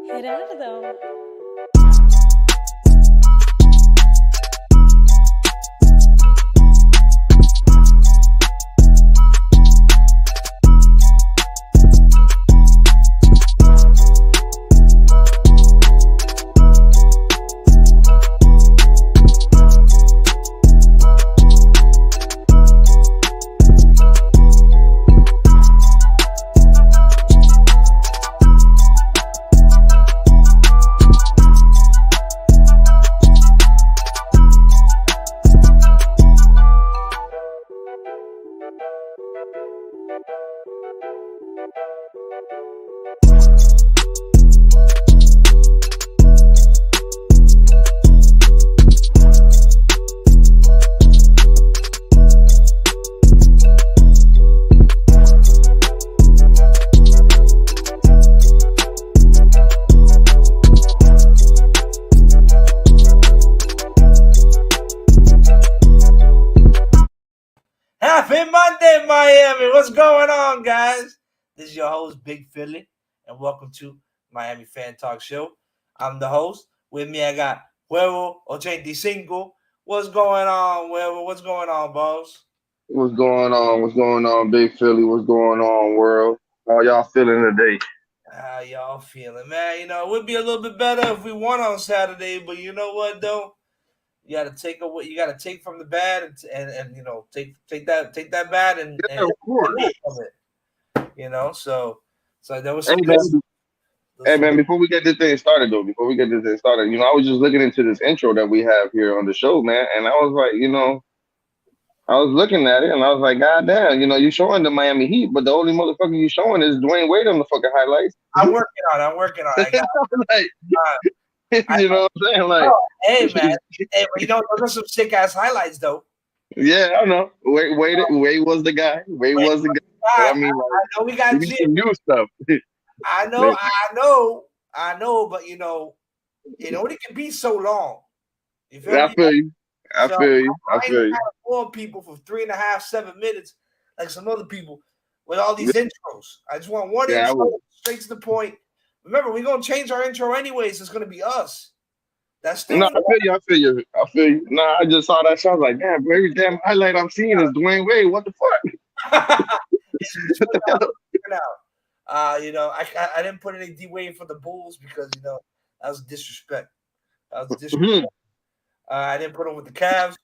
Gerardo. Happy Monday, Miami. What's going on, guys? This is your host, Big Philly, and welcome to Miami Fan Talk Show. I'm the host. With me, I got Huevo 85. What's going on, Huevo? What's going on, boss? What's going on? What's going on, Big Philly? What's going on, world? How y'all feeling today? How y'all feeling, man? It would be a little bit better if we won on Saturday, but you know what, though? You got to take what you got to take from the bad, and take that bad Yeah, of course. from it. So there was Hey some good. man, hey man. Before we get this thing started, I was just looking into this intro that we have here on the show, man, and I was like, I was looking at it and I was like, God damn, you showing the Miami Heat, but the only motherfucker you showing is Dwayne Wade on the fucking highlights. I'm working on it. I got. Like, I, you know what I'm saying? Like, hey man, but those are some sick ass highlights though. yeah, I know. Wade was the guy. Wade was the guy. I I mean, like, know we got we need some new stuff. I know, but it only can be so long. You feel I me? feel you. I So feel you. I I ain't feel trying you. to bore people for 3.5, 7 minutes like some other people with all these intros. I just want one Yeah, I would. intro, straight to the point. Remember, we're gonna change our intro anyways. It's gonna be us. That's still No, I feel you. I feel you. I feel you. No, I just saw that. Shot. I was like, damn, every damn highlight I'm seeing is Dwayne Wade. What the fuck? it's just What the hell? for now. I didn't put any D Wade for the Bulls because that was disrespect. That was disrespect. Mhm. I didn't put him with the Cavs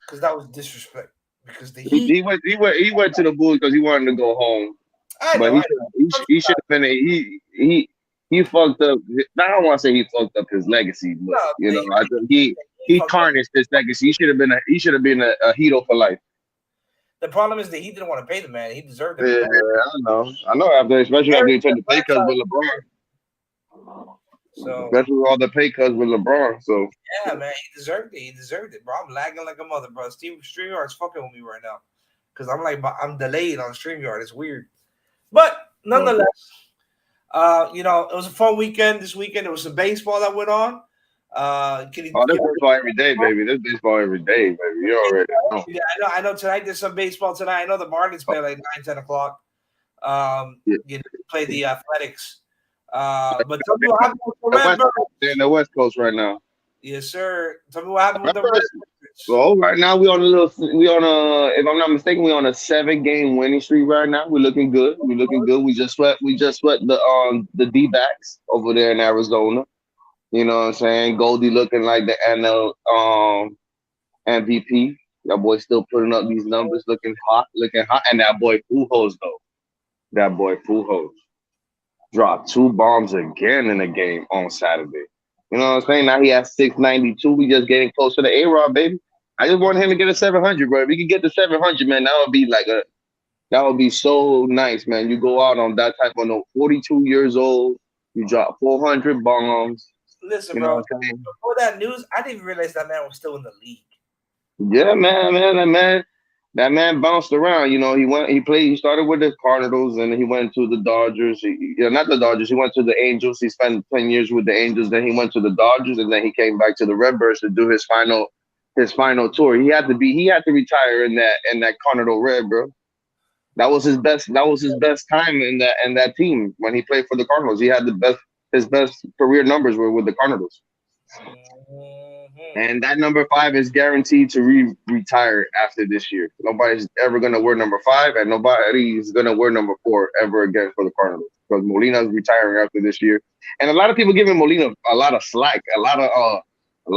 because that was disrespect. Because the He, Heat, he went to the Bulls because he wanted to go home, I but know, he I should know. he should have been he fucked up. I don't want to say he fucked up his legacy, but No, I think Heat he fucked up. tarnished his legacy. He should have been a Heato for life. The problem is that he didn't want to pay the man. He deserved every Yeah, penny. I know. Especially after he took the pay cuts Franchise. with LeBron, So especially with all the pay cuts with LeBron. So. yeah, man, he deserved it. He deserved it, bro. I'm lagging like a mother, bro. StreamYard's fucking with me right now because I'm delayed on StreamYard. It's weird, but nonetheless, it was a fun weekend. This weekend there was some baseball that went on. Can you Oh, there's give baseball every day, baby. There's baseball every day, baby. You already know. Yeah, I know. Tonight there's some baseball tonight. I know the Marlins play like 9, 10 o'clock. Yeah. Play the Athletics. But tell me what happened with the West, Redbirds. they're in the West Coast right now. Yes, sir. Tell me what happened with the Redbirds. Redbirds. Well, right now if I'm not mistaken, we on a 7 game winning streak right now. We're looking good. We're looking good. We just swept the D-backs over there in Arizona. You know what I'm saying? Goldie looking like the NL MVP. That boy still putting up these numbers, looking hot, and that boy Pujols though. That boy Pujols dropped 2 bombs again in the game on Saturday. You know what I'm saying? Now he has 692. We just getting close to the A-Rod, baby. I just want him to get a 700, bro. If he can get the 700, man, that would be so nice, man. You go out on that type of note. 42 years old, you drop 400 bombs. Listen, You know bro. what I'm saying? Before that news, I didn't even realize that man was still in the league. Yeah, that man bounced around. He started with the Cardinals and he went to the Dodgers. Not the Dodgers. He went to the Angels. He spent 10 years with the Angels. Then he went to the Dodgers, and then he came back to the Redbirds to do his final tour. He had to retire in that Cardinal red, bro. That was his best. That was his best time in that team when he played for the Cardinals. He had the best. His best career numbers were with the Cardinals. Mhm. And that number 5 is guaranteed to retire after this year. Nobody's ever gonna wear number 5, and nobody's gonna wear number 4 ever again for the Cardinals because Molina's retiring after this year. And a lot of people giving Molina a lot of slack, a lot of a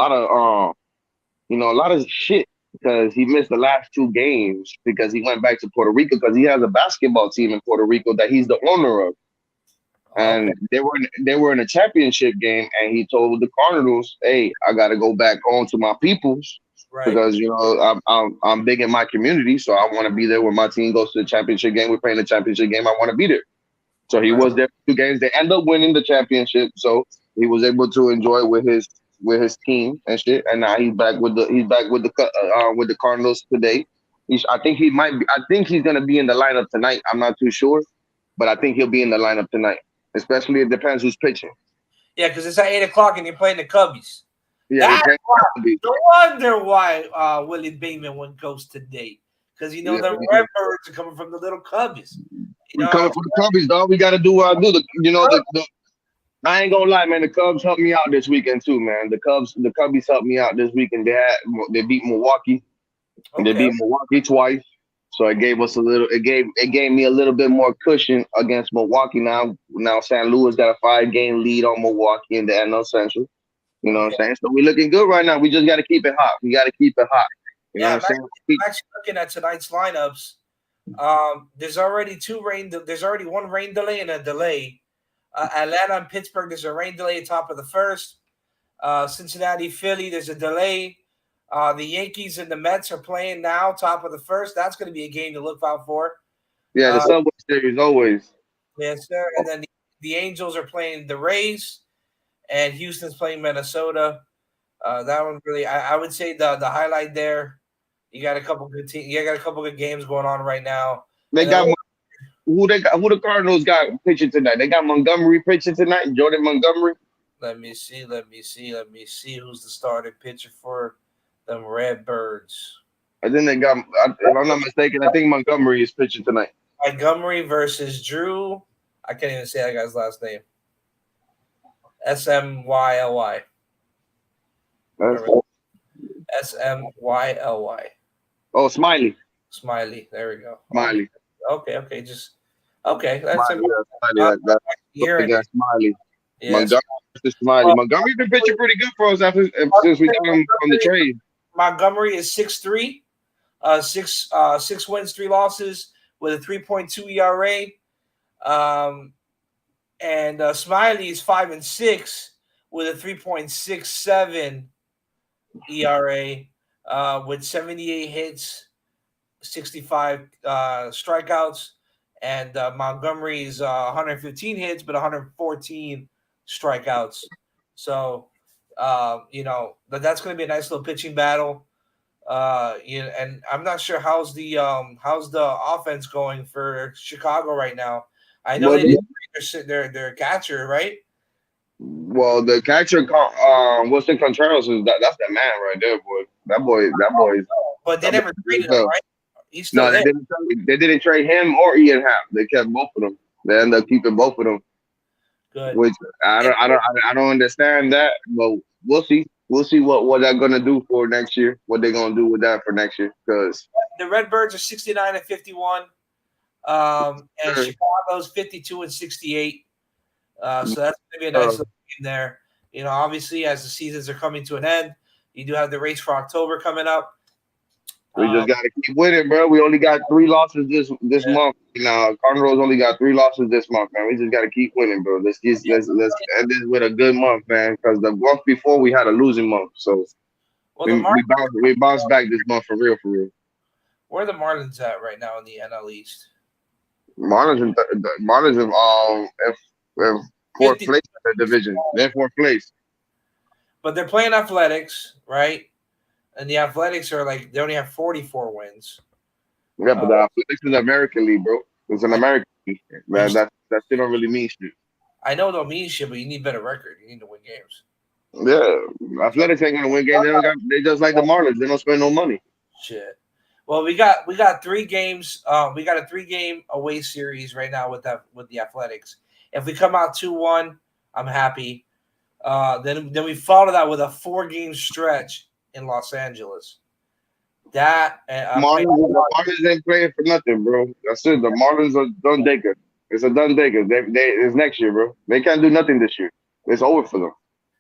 lot of shit because he missed the last 2 games because he went back to Puerto Rico because he has a basketball team in Puerto Rico that he's the owner of. Okay. And they were in a championship game, and he told the Cardinals, "Hey, I got to go back home to my peoples Right. because I'm big in my community, so I want to be there when my team goes to the championship game. We're playing the championship game. I want to be there." So he Right. was there for 2 games. They end up winning the championship, so he was able to enjoy with his team and shit. And now with the Cardinals today. I think he might be. I think he's gonna be in the lineup tonight. I'm not too sure, but I think he'll be in the lineup tonight. Especially it depends who's pitching. Yeah, because it's at 8 o'clock and you're playing the Cubbies. Yeah, they That's play. why. No wonder why Willie Bateman went ghost today. Because Yeah, the Redbirds are coming from the little Cubbies. we coming for the Cubbies, dog. We got to do what I do. I ain't gonna lie, man. The Cubs helped me out this weekend too, man. The Cubbies helped me out this weekend. They beat Milwaukee. They Okay. beat Milwaukee twice, so it gave us a little. It gave me a little bit more cushion against Milwaukee. Now St. Louis got a 5-game lead on Milwaukee in the NL Central. You know what I'm Okay. saying? So we're looking good right now. We just got to keep it hot. We got to keep it hot. You know Yeah, what I'm saying? I'm actually looking at tonight's lineups. There's already there's already one rain delay and a delay. Atlanta and Pittsburgh, there's a rain delay at top of the first. Cincinnati, Philly, there's a delay. The Yankees and the Mets are playing now, top of the first. That's going to be a game to look out for. Yeah, the Uh, Subway Series always. yes, sir. And then the Angels are playing the Rays, and Houston's playing Minnesota. That one really, I would say the highlight there. You got a couple good You got a couple good games going on right now. They And then got who the Cardinals got pitching tonight? They got Montgomery pitching tonight. Jordan Montgomery. let me see who's the starting pitcher for them Redbirds. I think they got. If I'm not mistaken, I think Montgomery is pitching tonight. Montgomery versus Drew. I can't even say that guy's last name. Smyly. That's, Smyly. oh, Smiley. Smiley. There we go. Smiley. Okay. Just okay. That's Smiley. a Yeah, Smiley. year. They got Smiley. Yes. Montgomery versus Smiley. Montgomery's been pitching pretty good for us since we got him from the trade. Montgomery is 6'3", 6 wins, 3 losses with a 3.2 ERA. And Smiley is 5-6 with a 3.67 ERA, with 78 hits, 65 strikeouts, and Montgomery's 115 hits, but 114 strikeouts. So, that's going to be a nice little pitching battle. And I'm not sure how's the offense going for Chicago right now. I know Well, they didn't bring their catcher, right? the catcher, Wilson Contreras that's the man right there, boy. That boy is. But they That boy never is traded him, right? He's still No, there. they didn't trade him or Ian Happ. They kept both of them. They ended up keeping both of them, Good. which I don't understand that, but we'll see. We'll see what they're gonna do for next year. What they're gonna do with that for next year, because The Redbirds are 69-51, and Chicago's 52-68. So that's going to be a nice little game there. Obviously, as the seasons are coming to an end, you do have the race for October coming up. we just gotta keep winning, bro. We only got 3 losses this month. Now Cardinals only got 3 losses this month, man. We just gotta keep winning, bro. Let's end this with a good month, man. Because the month before we had a losing month, so Well, we bounced back this month for real, for real. Where are the Marlins at right now in the NL East? Marlins in fourth place in the division. They're in 4th place. But they're playing Athletics, right? And the Athletics are they only have 44 wins. Yeah, but the Athletics is American League, bro. It's an American League. Man, that shit don't really mean shit. I know it don't mean shit, but you need better record. You need to win games. Yeah, Athletics ain't gonna win games. They just like the Marlins. They don't spend no money. Shit. Well, we got 3 games. We got a 3-game away series right now with the Athletics. If we come out 2-1, I'm happy. Then we follow that with a 4-game stretch in Los Angeles. That I'm playing. The Marlins ain't playing for nothing, bro. That's it. The Marlins are done Daker. It's a done Daker. It's next year, bro. They can't do nothing this year. It's over for them.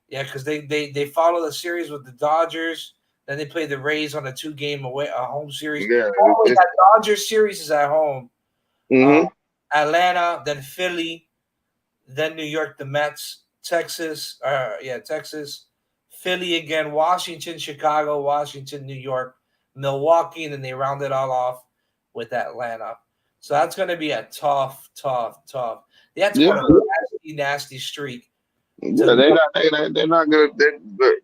Yeah, because they follow the series with the Dodgers. Then they play the Rays on a 2-game away a home series. Yeah, Oh, wait, that Dodgers series is at home. mm-hmm. Atlanta, then Philly, then New York, the Mets, Texas. Texas, Philly again, Washington, Chicago, Washington, New York, Milwaukee, and then they round it all off with Atlanta. So that's going to be a tough. They have to go Yeah, on a nasty streak. yeah. They're not good.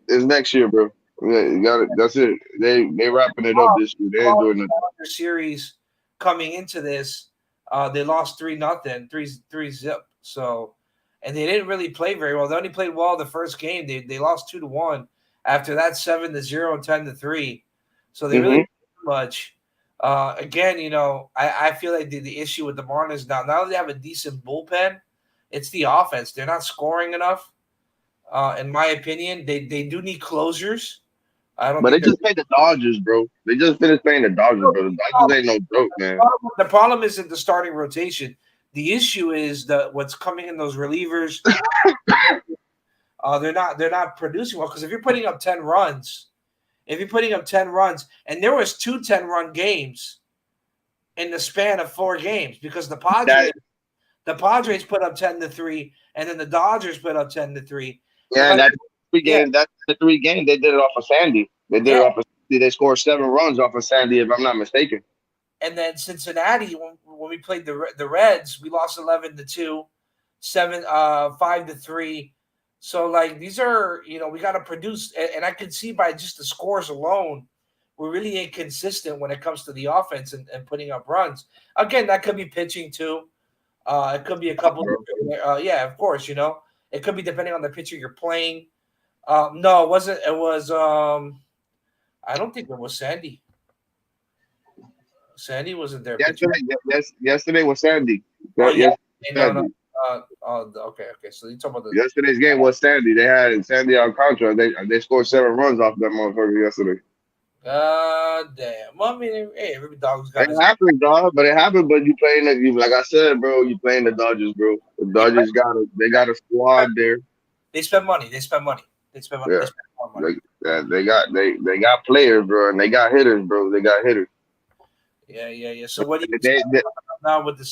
It's next year, bro. Yeah, you got it. That's it. They wrapping it up this year. They ain't doing nothing. Series coming into this, they lost 3-0, 3-0. So, and they didn't really play very well. They only played well the first game. They lost 2-1. After that, 7-0 and 10-3. So they really didn't do much. Again, I feel like the issue with the Marlins now that they have a decent bullpen, it's the offense. They're not scoring enough. In my opinion, they do need closers. I don't But they think just played the Dodgers, bro. They just finished playing the Dodgers, bro. The Dodgers ain't no joke, man. the problem isn't the starting rotation. The issue is what's coming in those relievers. They're not producing well because if you're putting up 10 runs, and there was 2 10-run games in the span of 4 games because the Padres put up 10-3, and then the Dodgers put up 10-3. Yeah, and that's the 3 games. They did it off of Sandy. They did it off of Sandy. They scored 7 runs off of Sandy, if I'm not mistaken. And then Cincinnati, when we played the Reds, we lost 11-2, 5-3. So like these are, we got to produce, and I can see by just the scores alone, we're really inconsistent when it comes to the offense and putting up runs. Again, that could be pitching too. It could be a couple. Yeah, of course. It could be depending on the pitcher you're playing. No, it wasn't. It was. I don't think it was Sandy. Sandy wasn't there. Yesterday was Sandy. Oh yeah. Sandy. Okay. So you talking about yesterday's game was Sandy. They had Sandy on contract. They scored 7 runs off that motherfucker yesterday. God damn. Well, I mean, hey, every dog's got. It happened, dog. But it happened. But you playing like I said, bro. You playing the Dodgers, bro. The Dodgers they got a squad there. They spend money. They spend money. Yeah. They spend more money. They got players, bro, and they got hitters, bro. They got hitters. Yeah. So what do you now with the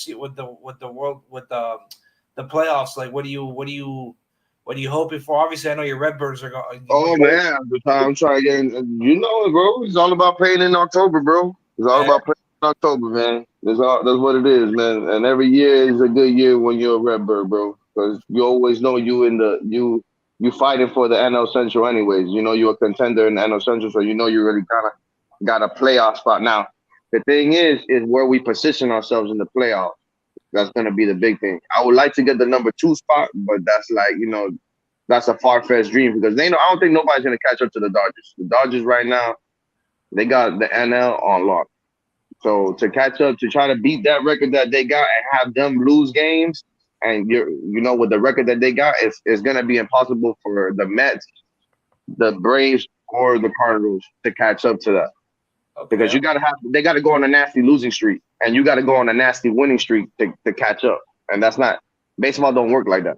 playoffs? Like, what are you hoping for? Obviously, I know your Redbirds are going. Oh man, I'm trying to get in. You know it, bro. It's all about playing in October, bro. It's all about playing in October, man. That's what it is, man. And every year is a good year when you're a Redbird, bro, because you always know you fighting for the NL Central, anyways. You know you're a contender in the NL Central, so you know you really kind of got a playoff spot. Now, the thing is where we position ourselves in the playoffs. That's going to be the big thing. I would like to get the number 2 spot, but that's like, that's a far-fetched dream because I don't think nobody's going to catch up to the Dodgers. The Dodgers right now, they got the NL on lock. So to catch up, to try to beat that record that they got and have them lose games, and with the record that they got, it's going to be impossible for the Mets, the Braves, or the Cardinals to catch up to that. Okay. Because they got to go on a nasty losing streak, and you got to go on a nasty winning streak to catch up, and that's not baseball. Don't work like that.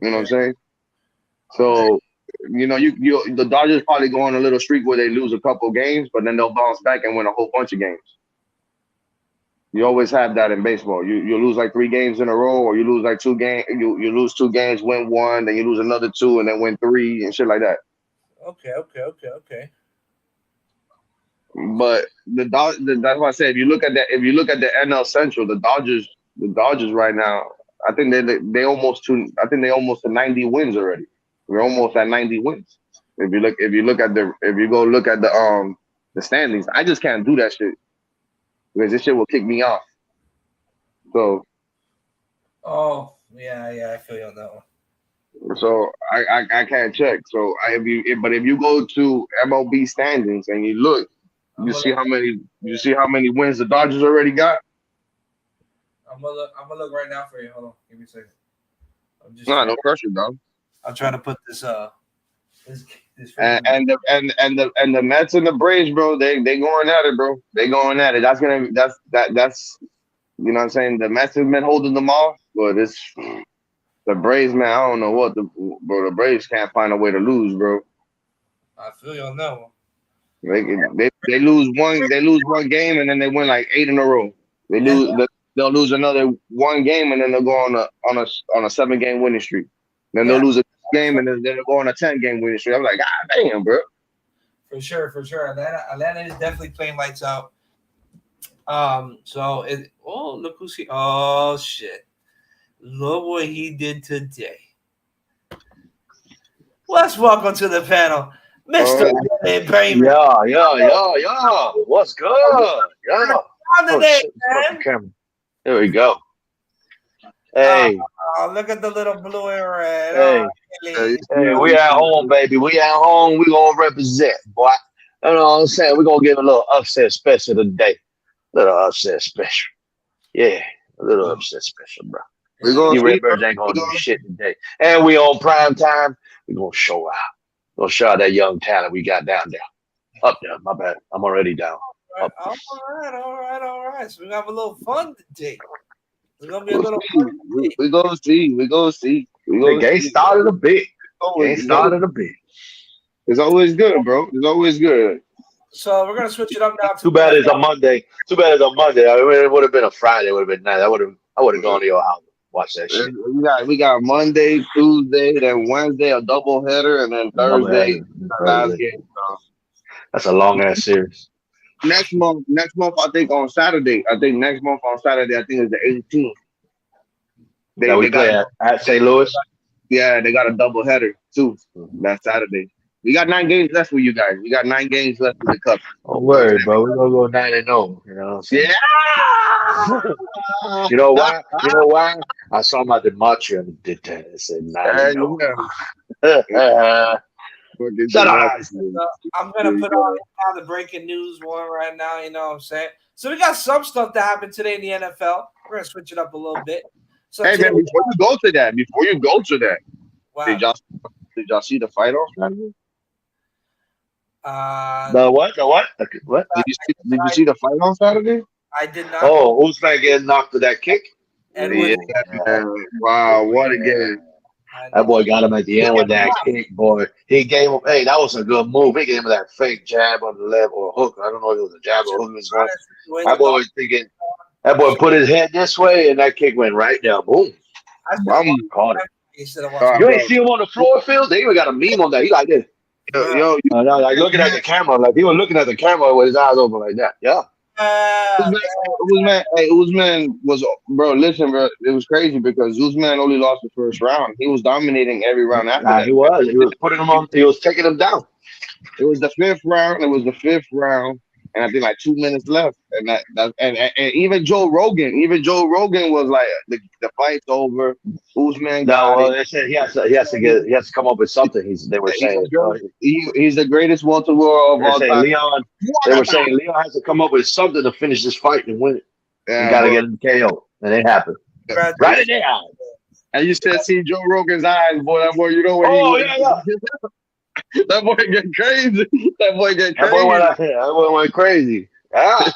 You know what I'm saying? So, the Dodgers probably go on a little streak where they lose a couple games, but then they'll bounce back and win a whole bunch of games. You always have that in baseball. You lose like 3 games in a row, or you lose like 2 games. You lose 2 games, win 1, then you lose another 2, and then win 3 and shit like that. Okay. But that's why I say if you look at the NL Central, the Dodgers right now, I think they almost to 90 wins already. We're almost at 90 wins. If you go look at the standings, I just can't do that shit because this shit will kick me off. So. Oh yeah, I feel you on that one. So I can't check. So if you go to MLB standings and you look, You see how many? You see how many wins the Dodgers already got? I'm gonna look right now for you. Hold on, give me a second. I'm just No, trying. no pressure, dog. I'm trying to put this this And the Mets and the Braves, bro, they going at it, bro. They going at it. That's you know what I'm saying. The Mets have been holding them off, but it's the Braves, man. I don't know what bro. The Braves can't find a way to lose, bro. I feel you on that one. They lose one game and then they win like 8 in a row. They'll lose another one game and then they'll go on a 7-game winning streak. Then they'll lose a game and then they'll go on a 10-game winning streak. I'm like, God damn, bro. For sure. Atlanta is definitely playing lights out. Look who's here. Oh shit. Look what he did today. Let's welcome to the panel, Mr. Payment. Yeah. What's good? Yeah. Today, man. There we go. Hey. Look at the little blue and red. Hey, we at home, baby. We at home. We gonna represent, boy. You know what I'm saying? We're gonna give a little upset special today. Little upset special. Yeah, a little upset special, bro. You Redbirds ain't gonna do shit today. And we on prime time. We gonna show out. We're gonna show out that young talent we got down there. Up there, my bad. I'm already down. All right. So we gonna have a little fun today. It's gonna be a little fun. We gonna see. The game started a bit. It's always good, bro. It's always good. So we're gonna switch it up now. Too bad it's a Monday. I mean, it would have been a Friday. It would have been nice. I would have gone to your house. Watch that shit. We got Monday, Tuesday, then Wednesday a double header, and then Thursday last game. That's a long ass series. Next month, I think on Saturday. I think next month on Saturday, I think it's the 18th. They play at St. Louis. Yeah, they got a double header too. That Saturday. We got 9 games left with you guys. We got 9 games left with the Cup. Don't worry, bro. We're gonna go 9-0. You know what I'm saying? Yeah. You know why? I saw my dematria and did that. I said 9-0. Shut up. I'm gonna put on the breaking news one right now. You know what I'm saying? So we got some stuff that happened today in the NFL. We're gonna switch it up a little bit. So hey man, before you go to that, wow. Did y'all see the fight on Saturday? The what? What? Did you see the fight on Saturday? I did not. Oh, who's not getting knocked with that kick? Wow, what a game. That boy got him at the end with that kick, boy. He gave him, hey, that was a good move. He gave him that fake jab on the left or hook. I don't know if it was a jab or hook. That boy was thinking, that boy put his head this way and that kick went right down. Boom. Caught it. You ain't see him on the floor, Phil? They even got a meme on that. He like this. Like looking at the camera, like he was looking at the camera with his eyes open like that. Yeah. Usman was, bro. Listen, bro, it was crazy because Usman only lost the first round. He was dominating every round after that. He was putting him on. He was taking him down. It was the fifth round, and I think like 2 minutes left, and even Joe Rogan was like, the fight's over. Usman they said he has to come up with something. They were saying he's the greatest welterweight of all time. They were saying Leon has to come up with something to finish this fight and win it. You gotta get him KO, and it happened. Right in their eyes. And you should see Joe Rogan's eyes, boy. That boy, you know what that boy get crazy. That boy went crazy. Yeah.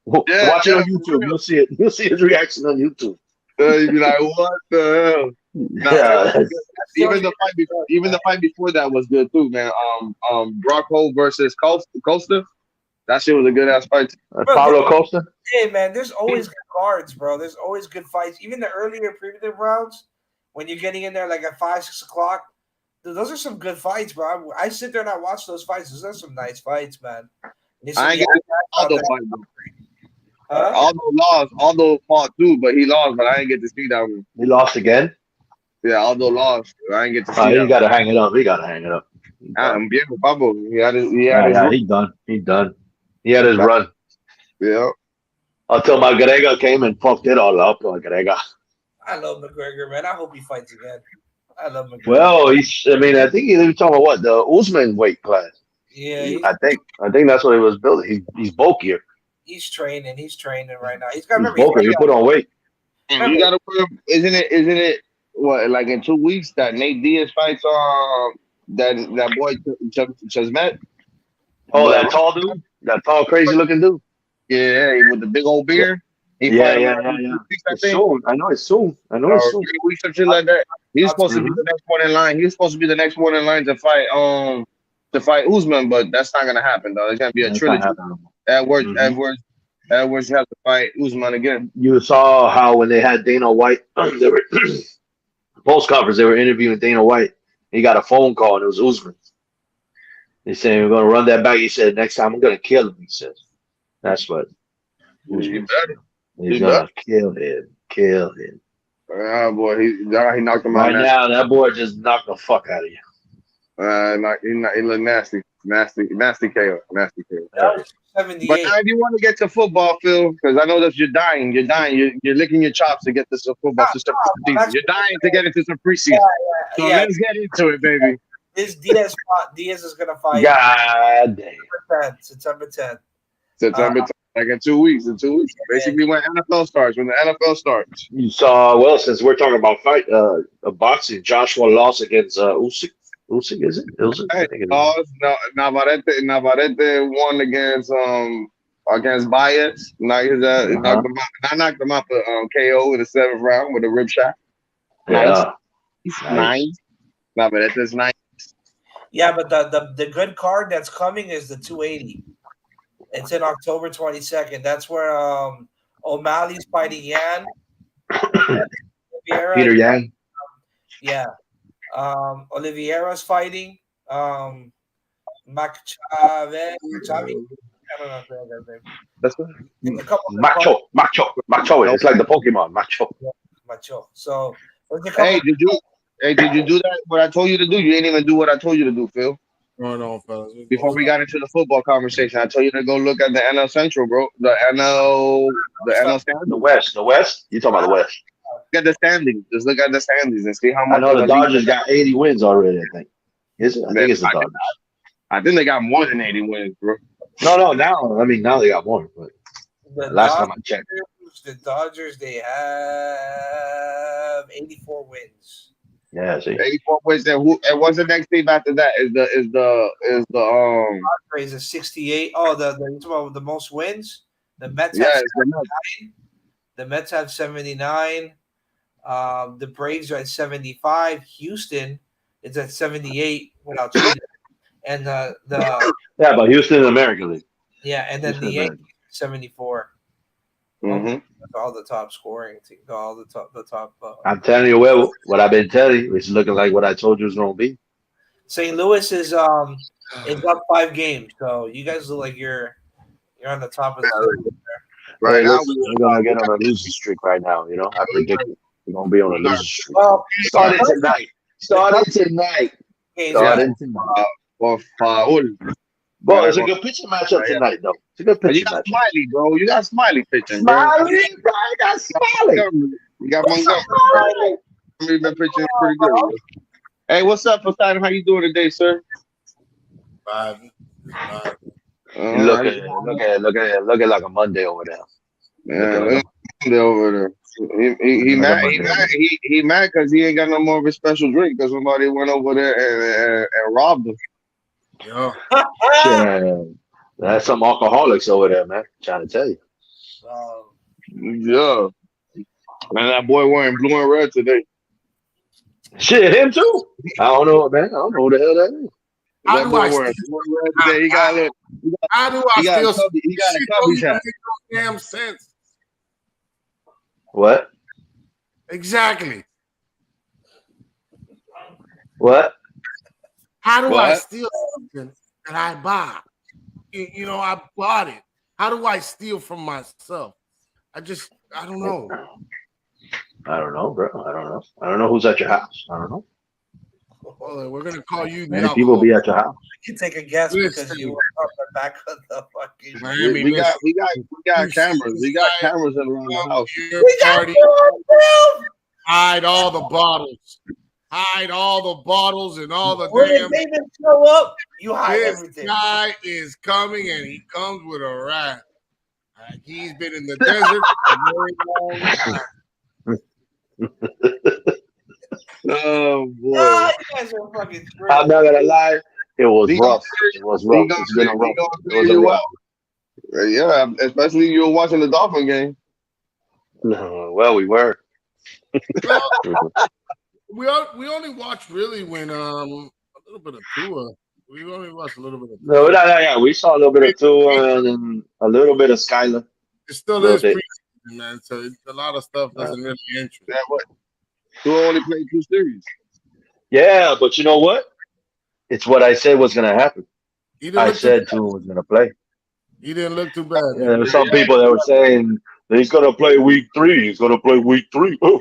Watch it on YouTube. You'll see it. You'll see his reaction on YouTube. You'd be like, what the hell? Even the fight before that was good too, man. Brock Holt versus Costa. That shit was a good ass fight. Pablo Costa. Hey man, there's always good cards, bro. There's always good fights. Even the earlier primitive rounds, when you're getting in there like at 5, 6 o'clock, those are some good fights, bro. I sit there and I watch those fights. Those are some nice fights, man. I ain't get Aldo fight. Aldo fought too, but he lost. But I didn't get to see that one. He lost again. Yeah, Aldo lost. I didn't get to see that. He got to hang it up. I'm bien with Pablo. He had his he's done. He had his run. Yeah. Until McGregor came and fucked it all up. McGregor. I love McGregor, man. I hope he fights again. I love McGregor. Well, I think he was talking about what? The Usman weight class. Yeah, I think that's what he was building. He's bulkier. he's training. He's training right now. He's got He's remember. He's bulkier. He put on weight. You remember. gotta put. Isn't it? What like in 2 weeks that Nate Diaz fights that boy Chesmet? Oh, But that tall dude, that tall, crazy looking dude. yeah, with the big old Yeah, beard. He yeah, fight him in yeah, like yeah, yeah. 2 weeks, I It's think, soon. I know it's soon. I know it's or soon. 3 weeks, some shit like that. He's supposed to be Mhm. the next one in line. He's supposed to be the next one in line to fight Usman, but that's not gonna happen though. It's gonna be a That's not trilogy. happening. Edwards, Mhm. Edwards, Edwards has to fight Usman again. You saw how when they had Dana White, they were post conference. They were interviewing Dana White. He got a phone call and it was Usman. He said, "We're gonna run that back." He said, "Next time I'm gonna kill him." He says, "That's what He Usman better. said. He's He better. gonna kill him. Kill him." Oh boy, he knocked him out. Right now, that boy just knocked the fuck out of you. He looked nasty, nasty KO, nasty KO. That was But 78. now, if you want to get to football, Phil, because I know that you're dying, you're licking your chops to get to some football, to some preseason. You're dying to get into some preseason. So Yeah, let's get into it, baby. this Diaz is gonna fight God damn. September 10th. September 10th, like in 2 weeks. In 2 weeks, basically when NFL starts. When the NFL starts. You saw, well, since we're talking about boxing, Joshua lost against Usyk. Usyk, is it? Usyk? I Hey, think it no, is. Navarrete won against Baez. Knocked Uh-huh. knocked him out for KO in the 7th round with a rib shot. Nice, Yeah. nice. Navarrete's nice. Yeah, but the good card that's coming is the 280. It's in October 22nd. That's where O'Malley's fighting Yan. Oliveira. Peter Yang. Yeah. Oliveira's fighting Machavez. I don't know if that's his name. That's good. It's a couple of Macho. It's like the Pokemon, Macho. Macho. So there's a couple Hey, did you do that? What I told you to do? You ain't even do what I told you to do, Phil. Going on, fellas? Before we got into the football conversation, I told you to go look at the NL Central, bro. The NL standings. The West. You talking about the West? Look at the standings. Just look at the standings and see how I much. know the Dodgers got 80 wins already. I think. Is it? I think it's the Dodgers. I think they got more than 80 wins, bro. No. Now they got more. But last time I checked, the Dodgers, they have 84 wins. yeah. See, 84 wins. And what's the next team after that? Is the Padres is 68. Oh, the you talking about the most wins. The Mets yeah, have it's the Mets. 79. The Mets have 79. The Braves are at 75. Houston is at 78 without cheating. And the yeah, but Houston in American League. yeah, and then Houston the Yankees 74. Mm-hmm. All the top scoring, all the top. I'm telling you, what I've been telling you, it's looking like what I told you was gonna be. St. Louis is up 5 games, so you guys look like you're on the top of the Right now, we're gonna get on a losing streak right now. You know, I predict it. We're gonna be on a losing streak. Well, Starting tonight. Or Paul. Bro, it's a good pitching matchup tonight, though. It's a good You pitching got matchup. Smiley, bro. You got Smiley pitching, bro. Smiley, bro. I got Smiley. You got Montgomery. He's been pitching pretty good. Bro. Hey, what's up, Poseidon? How you doing today, sir? Five. Look at Look at like a Monday over there. Yeah, look at over there. He mad. He mad because he ain't got no more of a special drink because somebody went over there and robbed him. Yeah. Yeah, that's some alcoholics over there, man. Trying to tell you. Yeah. And that boy wearing blue and red today. Shit, him too. I don't know, man. I don't know who the hell that is. How That do boy I wearing still? blue and red today. He got a little. How do I He got a still? cubby- he got a Shit cubby don't even hat. make no damn sense. What? Exactly. What? How do I What? steal something that I buy? You know, I bought it. How do I steal from myself? I don't know. I don't know, bro. I don't know who's at your house. I don't know. Well, we're gonna call you the Many people be at your house. You can take a guess because Listen. you were on the back of the fucking. Miami, We got listen, cameras. We got cameras around the house. your party. Hide all the bottles. hide all the bottles and all the When damn. the Ravens show up, you hide This everything. guy is coming, and he comes with a rat. Like he's been in the desert for a very long time. Oh boy. Ah, you guys are fucking I'm not crazy. gonna lie. It was He gonna rough. It was rough. It's been a rough. It play was a you rough. out. Yeah, especially you were watching the Dolphin game. Well, we were. Well, we only watched really when a little bit of Tua. We only watched a little bit of No, Tua. yeah. We saw a little bit of Tua and then a little bit of Skyler. It still Little is bit. preseason, man. So a lot of stuff doesn't really interest. That what? Who only played 2 series? Yeah, but you know what? It's what I said was gonna happen. He didn't I look too said bad. Tua was gonna play. He didn't look too bad. Yeah, there were some people that were saying that he's gonna play week 3. He's gonna play week 3. No,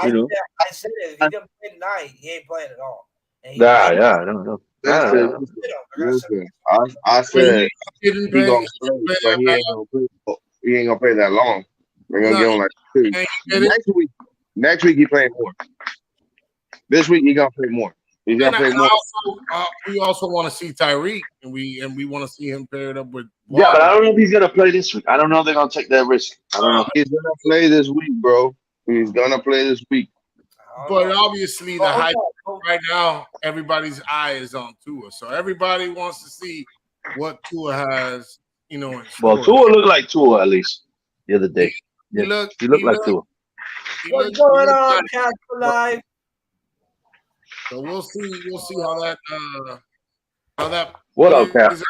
You know? I said it. If he didn't play tonight, he ain't playing at all. And he Yeah, played. yeah, no. Listen, listen. I When said he didn't he play, gonna he play, didn't play but that he bad. ain't gonna play. He ain't gonna play that long. They're gonna No, give him like 2. and he did it. Next week he playing more. This week he gonna play more. He's gonna And play more. we also want to see Tyreek, and we want to see him paired up with. Yeah, but Waddle. I don't know if he's gonna play this week. I don't know if they're gonna take that risk. I don't know. He's gonna play this week, bro. He's gonna play this week. But obviously, the Oh, hype no. right now, everybody's eye is on Tua. So everybody wants to see what Tua has, in Well, store. Tua looked like Tua at least the other day. He Yeah, looked he looked like Tua. What's going on, Casper Live? So we'll see how that What up, Cap? plays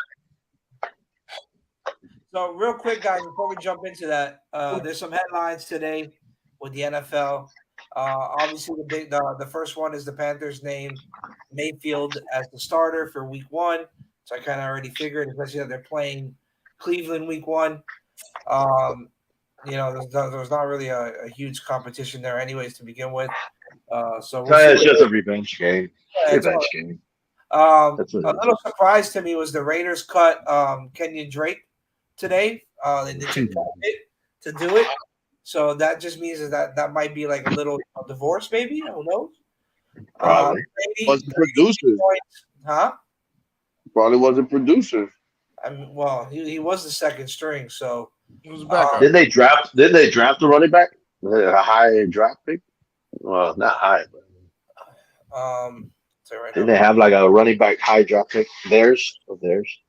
So real quick, guys, before we jump into that, there's some headlines today with the NFL. Obviously, the first one is the Panthers named Mayfield as the starter for Week 1. So I kind of already figured, especially that they're playing Cleveland Week 1. There's not really a huge competition there, anyways, to begin with. So we'll see It's what just a revenge game. Yeah, it's Revenge game. That's a what it is. little surprise to me was the Raiders cut Kenyon Drake today. They took that hit to do it, so that just means that might be like a little divorce, maybe. Who knows? Probably. Wasn't producer. Huh? Probably wasn't producer. I mean, well, he was the second string, so It was backup. Didn't they draft a running back? A high draft pick? Well, not high, but so right didn't now, they have like a running back high draft pick? Theirs. Raiders,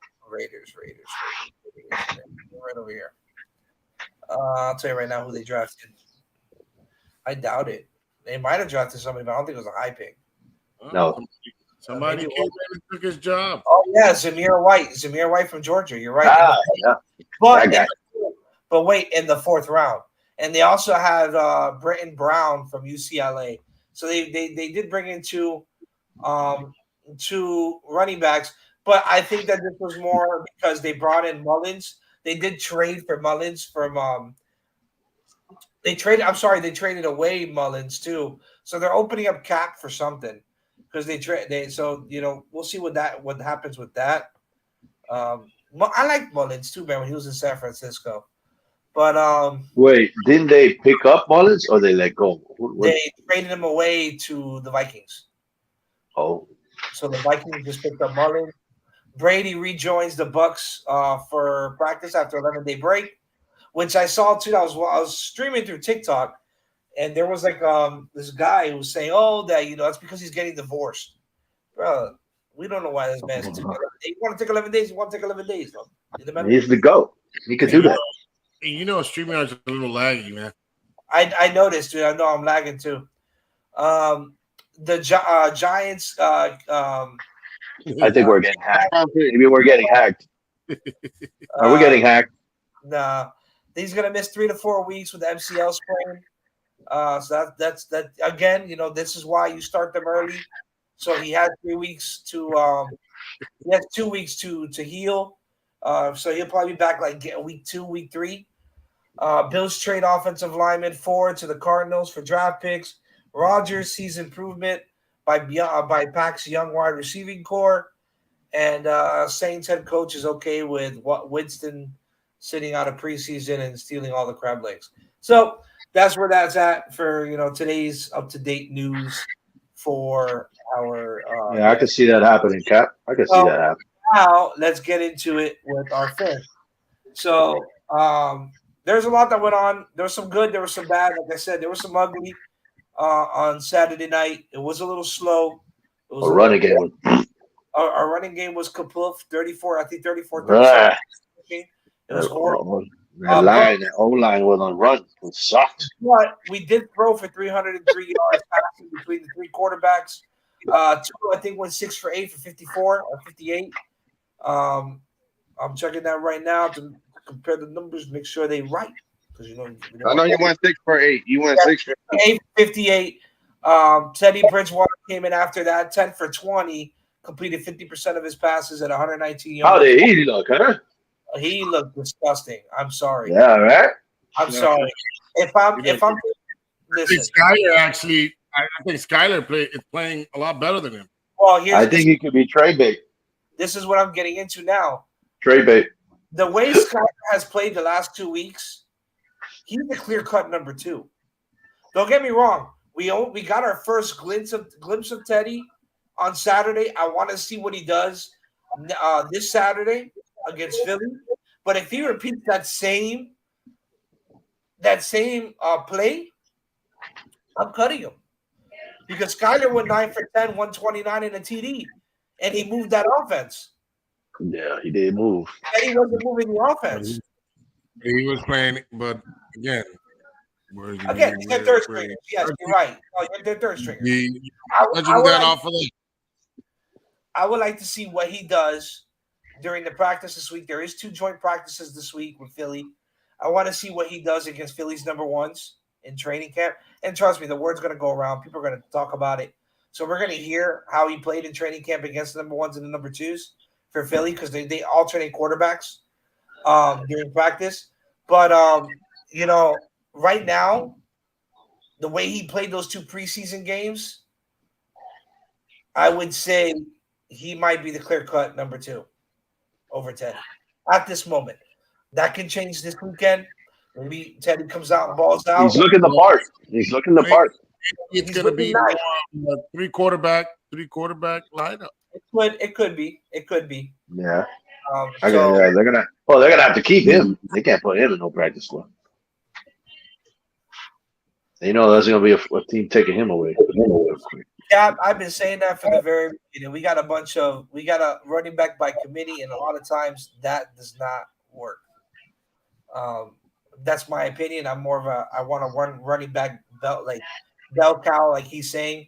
right over here. I'll tell you right now who they drafted. I doubt it. They might have drafted somebody, but I don't think it was a high pick. No. Somebody came in and took his job. Oh yeah, Zamir White from Georgia. You're right. Yeah. But That wait, in the 4th round, and they also had Britton Brown from UCLA. So they did bring in two running backs, but I think that this was more because they brought in Mullins. They did trade for Mullins from they traded away Mullins too. So they're opening up cap for something because we'll see what happens with that. I like Mullins too, man, when he was in San Francisco. But Wait, didn't they pick up Mullins or they let go? they traded him away to the Vikings. Oh. So the Vikings just picked up Mullins. Brady rejoins the Bucks for practice after 11-day break, which I saw too. I was streaming through TikTok, and there was like this guy who was saying, "Oh, that that's because he's getting divorced." Bro, we don't know why this man's taking 11 days. You want to take 11 days? You want to take 11 days? He's the GOAT. He could do that. StreamYard's a little laggy, man. I noticed, dude. I know I'm lagging too. The Giants. I think we're getting hacked. Maybe we're getting hacked. Are we getting hacked? Nah, he's gonna miss 3 to 4 weeks with MCL sprain. So that's again. This is why you start them early. So he had 3 weeks to. He has 2 weeks to heal. So he'll probably be back like week 2, week 3. Bills trade offensive lineman Ford to the Cardinals for draft picks. Rodgers sees improvement by Pac's young wide receiving core, and Saints head coach is okay with Winston sitting out of preseason and stealing all the crab legs. So that's where that's at for today's up to date news for our. Yeah, I can see that happening, Cap. I can see So that happening. now let's get into it with our fifth. So there's a lot that went on. There was some good. There was some bad. Like I said, there was some ugly on Saturday night. It was a little slow. It was A a little. running game. Our running game was kapoof. 34. I think 34, 37. Ah, It was horrible. that line, that O line was on run. It sucked. But we did throw for 303 yards passing between the three quarterbacks. Two, I think, went 6 for 8 for 54 or 58. I'm checking that right now to compare the numbers, make sure they right. Because I know you went 6 for 8. You went 6 for 8. 58. Teddy Bridgewater came in after that, 10 for 20, completed 50% of his passes at 119 yards. How did he look, huh? He looked disgusting. I'm sorry. Yeah, right. I'm sorry. If I'm listen. Skyler actually, I think Skyler is playing a lot better than him. Well, I think he could be trade bait. This is what I'm getting into now. Trade bait. The way Skyler has played the last 2 weeks, he's the clear-cut number 2. Don't get me wrong. We got our first glimpse of Teddy on Saturday. I want to see what he does this Saturday against Philly. But if he repeats that same play, I'm cutting him. Because Skyler went 9 for 10, 129 in a TD, and he moved that offense. Yeah, he did move. And he wasn't moving the offense. He was playing, but again, he's their third stringer. Yes, you're right. Oh, you're their third stringer. I would like to see what he does during the practice this week. There is 2 joint practices this week with Philly. I want to see what he does against Philly's number ones in training camp. And trust me, the word's going to go around. People are going to talk about it. So we're going to hear how he played in training camp against the number ones and the number twos for Philly because they alternate quarterbacks during practice. But, right now, the way he played those 2 preseason games, I would say he might be the clear-cut number 2 over Teddy at this moment. That can change this weekend. Maybe Teddy comes out and balls out. He's looking the part. He's looking the part. It's going to be nice. A three quarterback lineup. It could be. Yeah. They're gonna have to keep him. They can't put him in no practice squad. They know there's gonna be a team taking him away. Yeah, I've been saying that from the very beginning. We got a running back by committee, and a lot of times that does not work. That's my opinion. I'm more of I want to run running back belt like bell cow, like he's saying.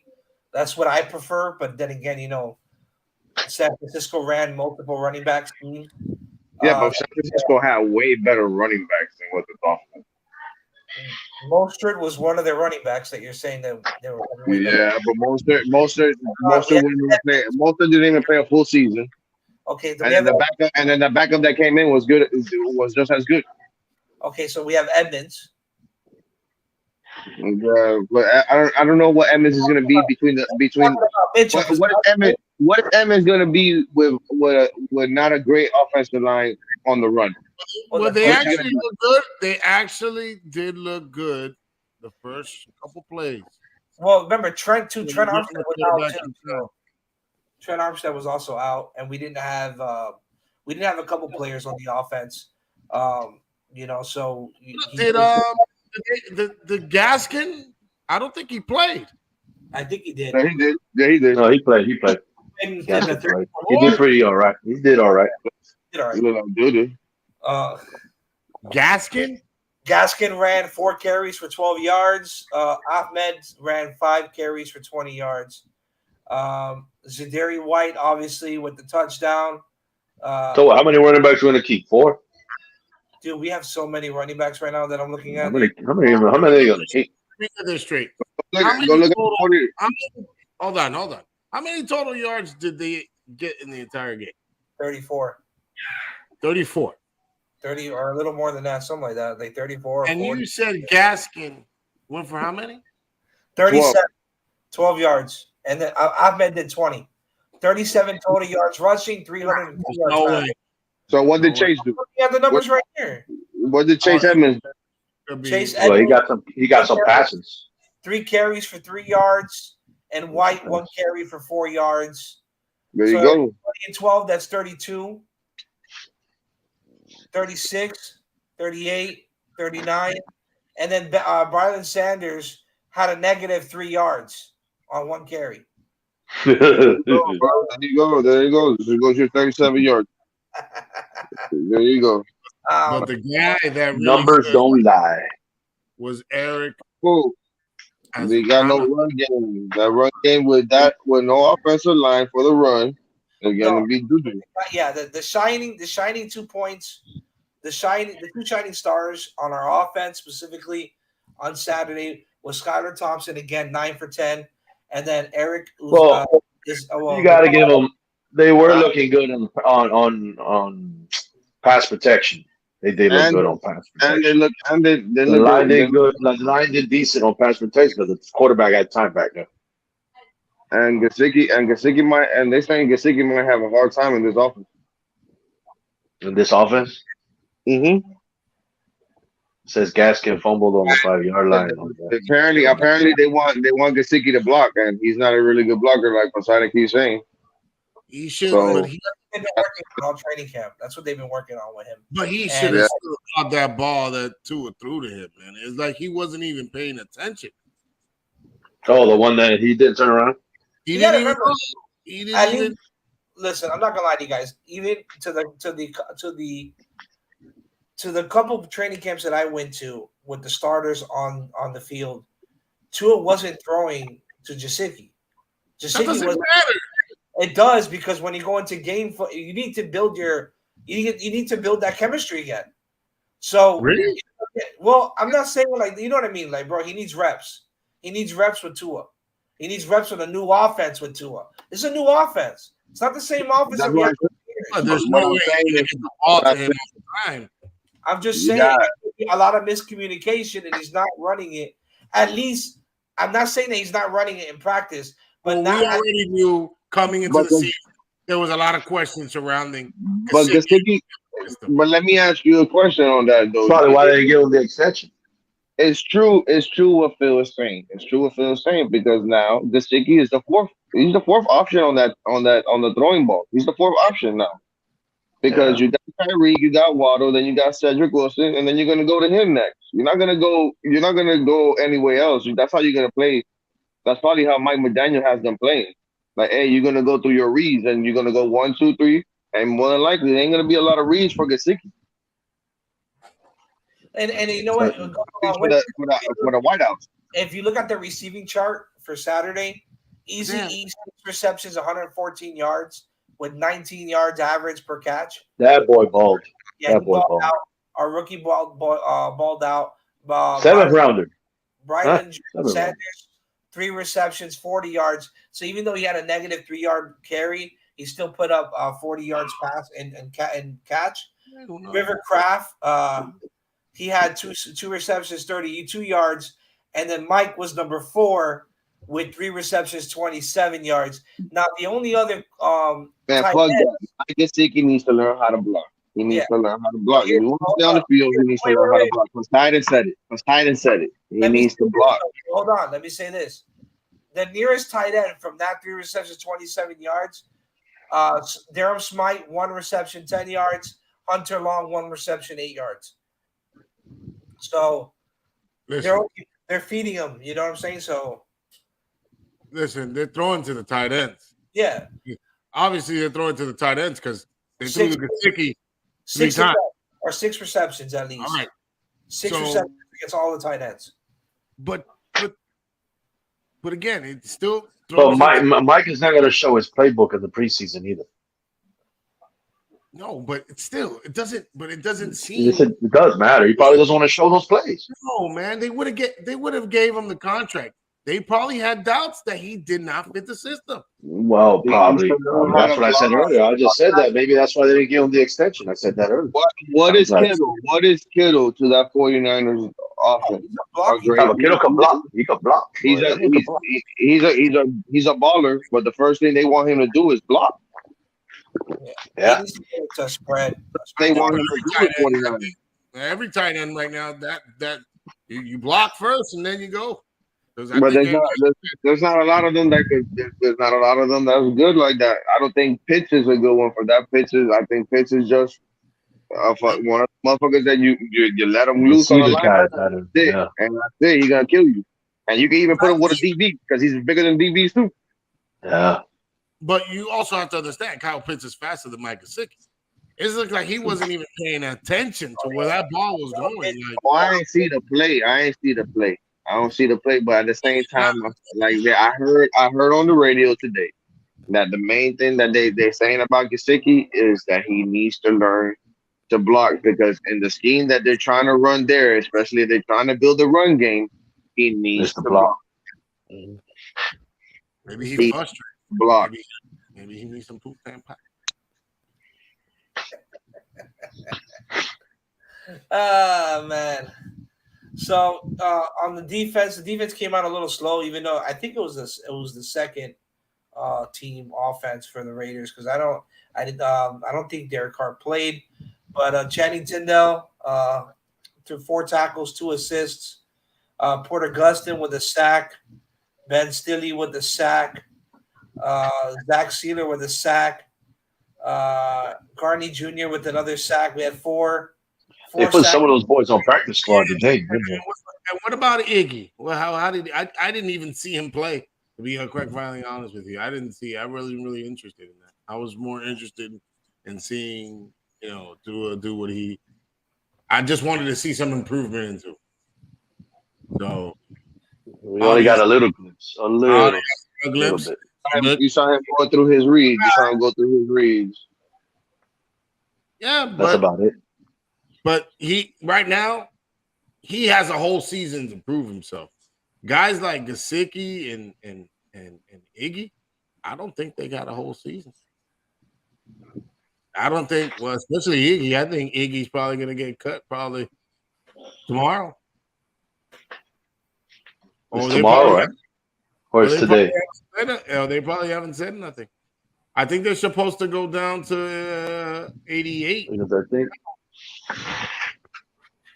That's what I prefer. But then again, San Francisco ran multiple running back schemes. Yeah, but San Francisco had way better running backs than what the Dolphins. Mostert was one of their running backs that you're saying that they were. Yeah, but Mostert didn't even play a full season. Okay, and then the backup that came in was good. Was just as good. Okay, so we have Edmonds. But I don't know what Edmonds is going to be between. What if Edmonds going to be with not a great offensive line on the run? Well, they actually look good. They actually did look good the first couple plays. Well, remember Trent Armstead was out too. Trent Armstead was also out, and we didn't have a couple players on the offense. So did the Gaskin? I don't think he played. I think he did. Yeah, he did. Yeah, he did. No, he played. He did pretty all right. He did all right. Gaskin ran 4 carries for 12 yards. Ahmed ran 5 carries for 20 yards. Zadarius White, obviously, with the touchdown. So how many running backs are going to keep? 4? Dude, we have so many running backs right now that I'm looking at. How many are they going to keep? They're straight. Hold on. How many total yards did they get in the entire game? 34. 34. 30 or a little more than that, something like that, like 34. And 40. You said Gaskin went for how many? 37, 12 yards. And then Ahmed did 20. 37 total yards rushing, 300 yards. So what did Chase do? We have the numbers right here. What did Chase Edmonds do? Chase Well, Edmonds, he got some passes. 3 carries for 3 yards, and White 1 carry for 4 yards. There So you go. 20 and 12, that's 32, 36, 38, 39. And then Brylan Sanders had a negative 3 yards on 1 carry. There you go. There you go. There goes your 37 yards. There you go. But the guy that really Numbers don't lie. was Eric. Cool. They got no run game. That run game with no offensive line for the run, they're gonna be doo-doo. Yeah, the shining 2 points, the 2 shining stars on our offense specifically on Saturday was Skylar Thompson again, 9 for 10, and then Eric. Well, you got to give them. They were looking good on pass protection. They did look good on pass protection. They the look line did good. good. The line did decent on pass protection, but the quarterback had time back there. And Gesicki might, and they're saying Gesicki might have a hard time in this offense. In this offense, Mm-hmm. says Gaskin fumbled on the 5-yard line. Apparently they want Gesicki to block, and he's not a really good blocker, like Poseidon keeps saying. He should, So- but They've been working on all training camp. That's what they've been working on with him. he should have still caught that ball that Tua threw to him, man. It's like he wasn't even paying attention. Oh, the one that he did turn around. He You didn't gotta even. remember, He didn't I even. mean, listen, I'm not gonna lie to you guys. Even to the couple of training camps that I went to with the starters on the field, Tua wasn't throwing to Gesicki. That doesn't matter. It does, because when you go into game, you need to build you need to build that chemistry again. So, Really? well, I'm not saying like, you know what I mean, like, bro, he needs reps. He needs reps with Tua. He needs reps with a new offense with Tua. It's a new offense. It's not the same offense. That's that we why had for years. There's What no I'm way saying you is- can get the ball to him all the time. I'm just You saying got a lot of miscommunication, and he's not running it. At least I'm not saying that he's not running it in practice, but Well, not we already knew coming into But the the- season there was a lot of questions surrounding. But Gesicki. but let me ask you a question on that though. Probably why they didn't give him the extension. It's true what Phil is saying. It's true what Phil is saying, because now Gesicki is the fourth. He's the fourth option on the throwing ball. He's the fourth option now. Because you got Tyreek, you got Waddle, then you got Cedric Wilson, and then you're gonna go to him next. You're not gonna go anywhere else. That's how you're gonna play. That's probably how Mike McDaniel has them playing. Like, hey, you're gonna go through your reads, and you're gonna go 1, 2, 3, and more than likely there ain't gonna be a lot of reads for Gesicki. and you know what? For the whiteouts. If you look at the receiving chart for Saturday, Easy Yeah. E 6 receptions, 114 yards with 19 yards average per catch. That boy balled. Yeah, That he boy balled balled. out. Our rookie balled out. Seventh rounder. Brylan Seventh Sanders, 3 receptions, 40 yards. So even though he had a negative 3-yard carry, he still put up 40 yards pass and catch. River Kraft, he had two receptions, 32 yards, and then Mike was number 4 with 3 receptions, 27 yards. Now the only other Man, tight fuck end- that. I guess Gesicki needs to learn how to block. He needs Yeah. to learn how to block. If he wants to stay on the field, he needs to Wait, learn how to wait. block. Poseidon said it. He Let me needs say to this, block. though. Hold on, let me say this: the nearest tight end from that 3 receptions, 27 yards. Durham Smite, 1 reception, 10 yards. Hunter Long, 1 reception, 8 yards. So Listen, they're feeding him. You know what I'm saying? So they're throwing to the tight ends. yeah, Obviously, they're throwing to the tight ends because they threw Six- to Gesicki 6 times. or 6 receptions at least. All right, 6 So- receptions against all the tight ends. but again, it still. But throws Mike is not going to show his playbook in the preseason either. No, but it doesn't seem. It does matter. He probably doesn't want to show those plays. No, man, they would have gave him the contract. They probably had doubts that he did not fit the system. Well, probably. That's what I said earlier. I just said that. Maybe that's why they didn't give him the extension. I said that earlier. What is Right. Kittle? What is Kittle to that 49ers offense? Yeah, but Kittle can block. He can block. He's a baller, but the first thing they want him to do is block. Yeah. He needs to get to spread. They want him to do is 49ers. Every tight end right now, that You block first and then you go. But there's not a lot of them that could. There's not a lot of them that's good like that. I don't think Pitch is a good one for that. I think Pitch is just one of the motherfuckers that you let him You loose on see the the line. guy That's better. it, Yeah. and that's it. He gonna kill you. And you can even put him with a DB because he's bigger than DBs too. Yeah. But you also have to understand Kyle Pitts is faster than Mike Gesicki. It looked like he wasn't even paying attention to where that ball was going. Like, Oh, I ain't see the play. I don't see the play, but at the same time, I heard on the radio today that the main thing that they saying about Gesicki is that he needs to learn to block because in the scheme that they're trying to run there, especially if they're trying to build a run game, he needs Mr. to Block. maybe he's He frustrated. block. Maybe he needs some poop and pie. Man. So on the defense came out a little slow, even though I think it was the second team offense for the Raiders because I don't think Derek Carr played, but Channing Tindall threw 4 tackles, 2 assists. Porter Gustin with a sack, Ben Stilley with the sack, Zach Sealer with a sack, Carney Jr. with another sack. We had 4 They put sacks. some of those boys on practice squad today, didn't they? And what about Iggy? Well, how did I didn't even see him play. To be quite frankly honest with you, I didn't see. I wasn't really interested in that. I was more interested in seeing do what he. I just wanted to see some improvement into. So We only got a little glimpse. A little glimpse. bit. You saw him going through his reads. You saw him go through his reads. Yeah, That's about it. But right now he has a whole season to prove himself. Guys like Gesicki and Iggy, I don't think they got a whole season. I don't think. Well, especially Iggy. I think Iggy's probably going to get cut probably tomorrow. It's tomorrow, right? Or it's today? They probably haven't said nothing. I think they're supposed to go down to 88.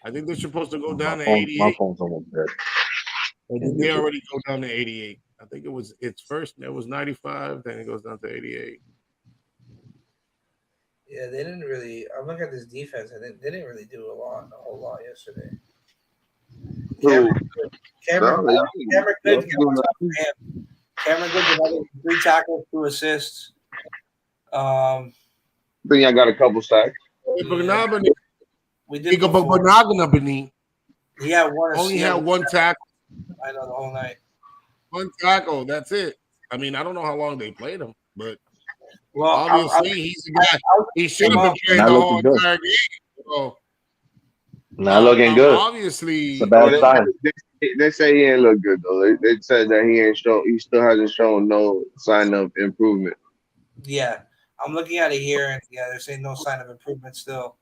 I think they're supposed to go down to 88. My phone's almost dead. They already go down to 88. I think it's first. It was 95. Then it goes down to 88. Yeah, they didn't really. I'm looking at this defense, and they didn't really do a whole lot yesterday. Cameron Good's another 3 tackles, 2 assists. I think I got a couple sacks. We did. He had only had 1 tackle. I know the whole night. 1 tackle. That's it. I mean, I don't know how long they played him, but obviously he's a guy. He should have been playing the whole entire game. So, not looking good. Obviously, it's a bad sign. They say he ain't look good though. They said that he still hasn't shown no sign of improvement. Yeah, I'm looking at it here, and they're saying no sign of improvement still.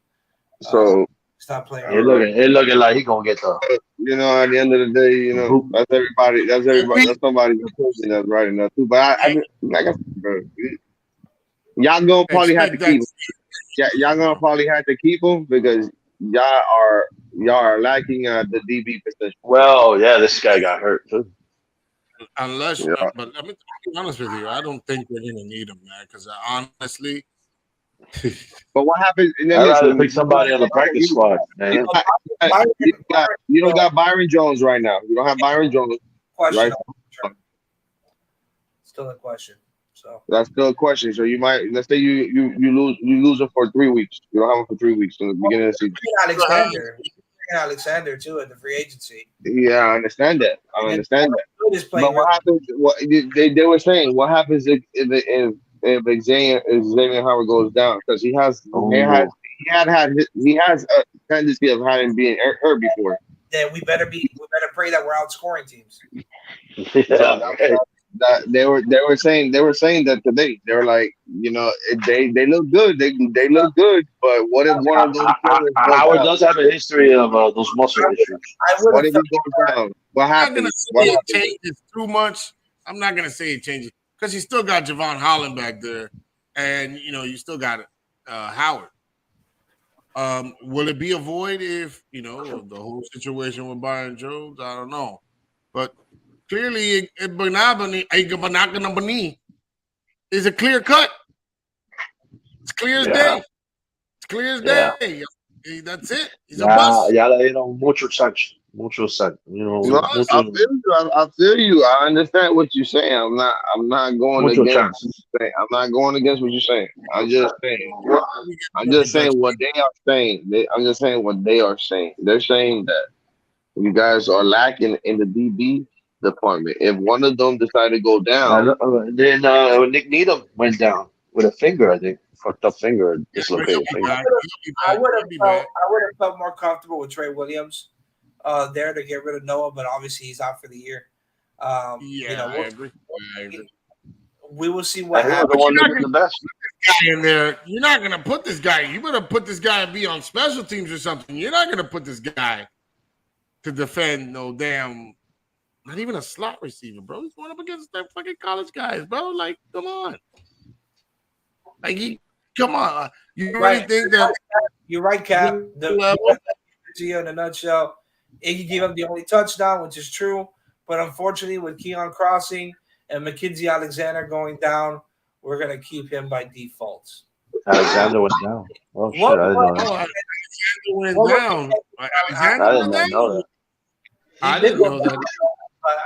So stop playing. It looking like he gonna get the. At the end of the day, that's everybody. That's everybody. That's somebody's opinion that's right enough too. But I like I said, bro, y'all gonna probably have to keep him. Yeah, y'all gonna probably have to keep him because y'all are lacking the DB position. Well, yeah, this guy got hurt too. Unless, but let me be honest with you, I don't think they're gonna need him, man. Because honestly, but what happens? I'd rather pick somebody on the practice squad, man. You don't got Byron Jones right now. You don't have Byron Jones. Question. Right? Still a question. So that's still a question. So you might, let's say you lose him for 3 weeks. You don't have him for 3 weeks in the beginning of the season. Alexander too at the free agency. Yeah, I understand that. But what happens? What they were saying? What happens if Xavier Howard goes down because he has a tendency of having been hurt before. Then we better pray that we're outscoring teams. They were saying that today. They were like, they look good. They look good. But what if one of those Howard does have a history of those muscle issues. What if he goes down? What happens? It changes too much. I'm not gonna say it changes because you still got Javon Holland back there, and you still got Howard. Will it be a void if the whole situation with Byron Jones? I don't know, but clearly, Banabani is a clear cut. It's clear as day. It's clear as day. That's it. He's a bust. mucho sense. Mucho sense. No, I feel you. I feel you. I understand what you're saying. I'm not going against. I'm not going against what you're saying. I'm just saying. I'm just saying what they are saying. I'm just saying what they are saying. They're saying that you guys are lacking in the DB department. If one of them decided to go down, then Nick Needham went down with a finger. I think fucked up finger, dislocated finger. I would have felt more comfortable with Trey Williams there to get rid of Noah, but obviously he's out for the year. I agree. We will see what happens. The one that the best guy in there. You're not gonna put this guy. You better put this guy to be on special teams or something. You're not gonna put this guy to defend no damn. Not even a slot receiver, bro. He's going up against that fucking college guys, bro. Like, come on. Come on. You really think that? You're right, Cap. To you in a nutshell, Iggy gave up the only touchdown, which is true. But unfortunately, with Keon crossing and Mackenzie Alexander going down, we're going to keep him by default. Alexander went down. Oh, shit. I didn't know that. Alexander went down. I didn't know that.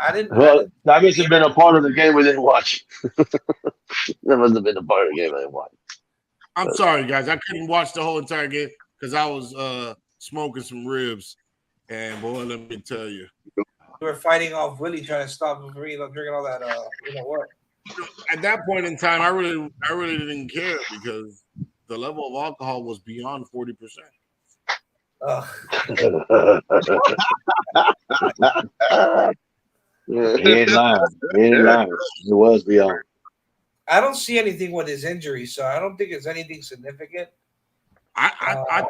I didn't. Well, that must have been a part of the game we didn't watch. That must have been a part of the game I didn't watch. I'm sorry, guys. I couldn't watch the whole entire game because I was smoking some ribs. And, boy, let me tell you. We were fighting off Willie trying to stop him from drinking all that, what? At that point in time, I really didn't care because the level of alcohol was beyond 40%. He ain't lying. It was beyond. I don't see anything with his injury, so I don't think it's anything significant. I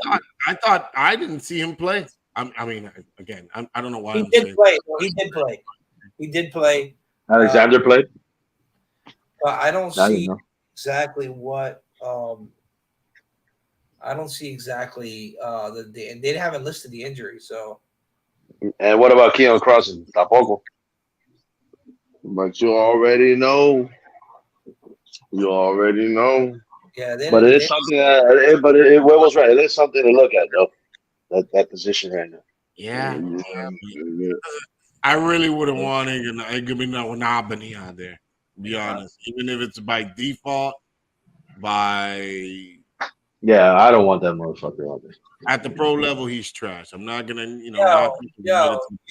thought I didn't see him play. I mean, again, I don't know why. He did play. He did play. Alexander played. But I don't see exactly what. I don't see exactly they haven't listed the injury. So. And what about Keon Crossing? Tampoco. But you already know. Yeah, but it is something. It was right. It is something to look at, though. That position right now. Yeah. I really would have wanted Albany out there. To be honest, even if it's by default, Yeah, I don't want that motherfucker out there. At the pro level, he's trash. I'm not gonna, you know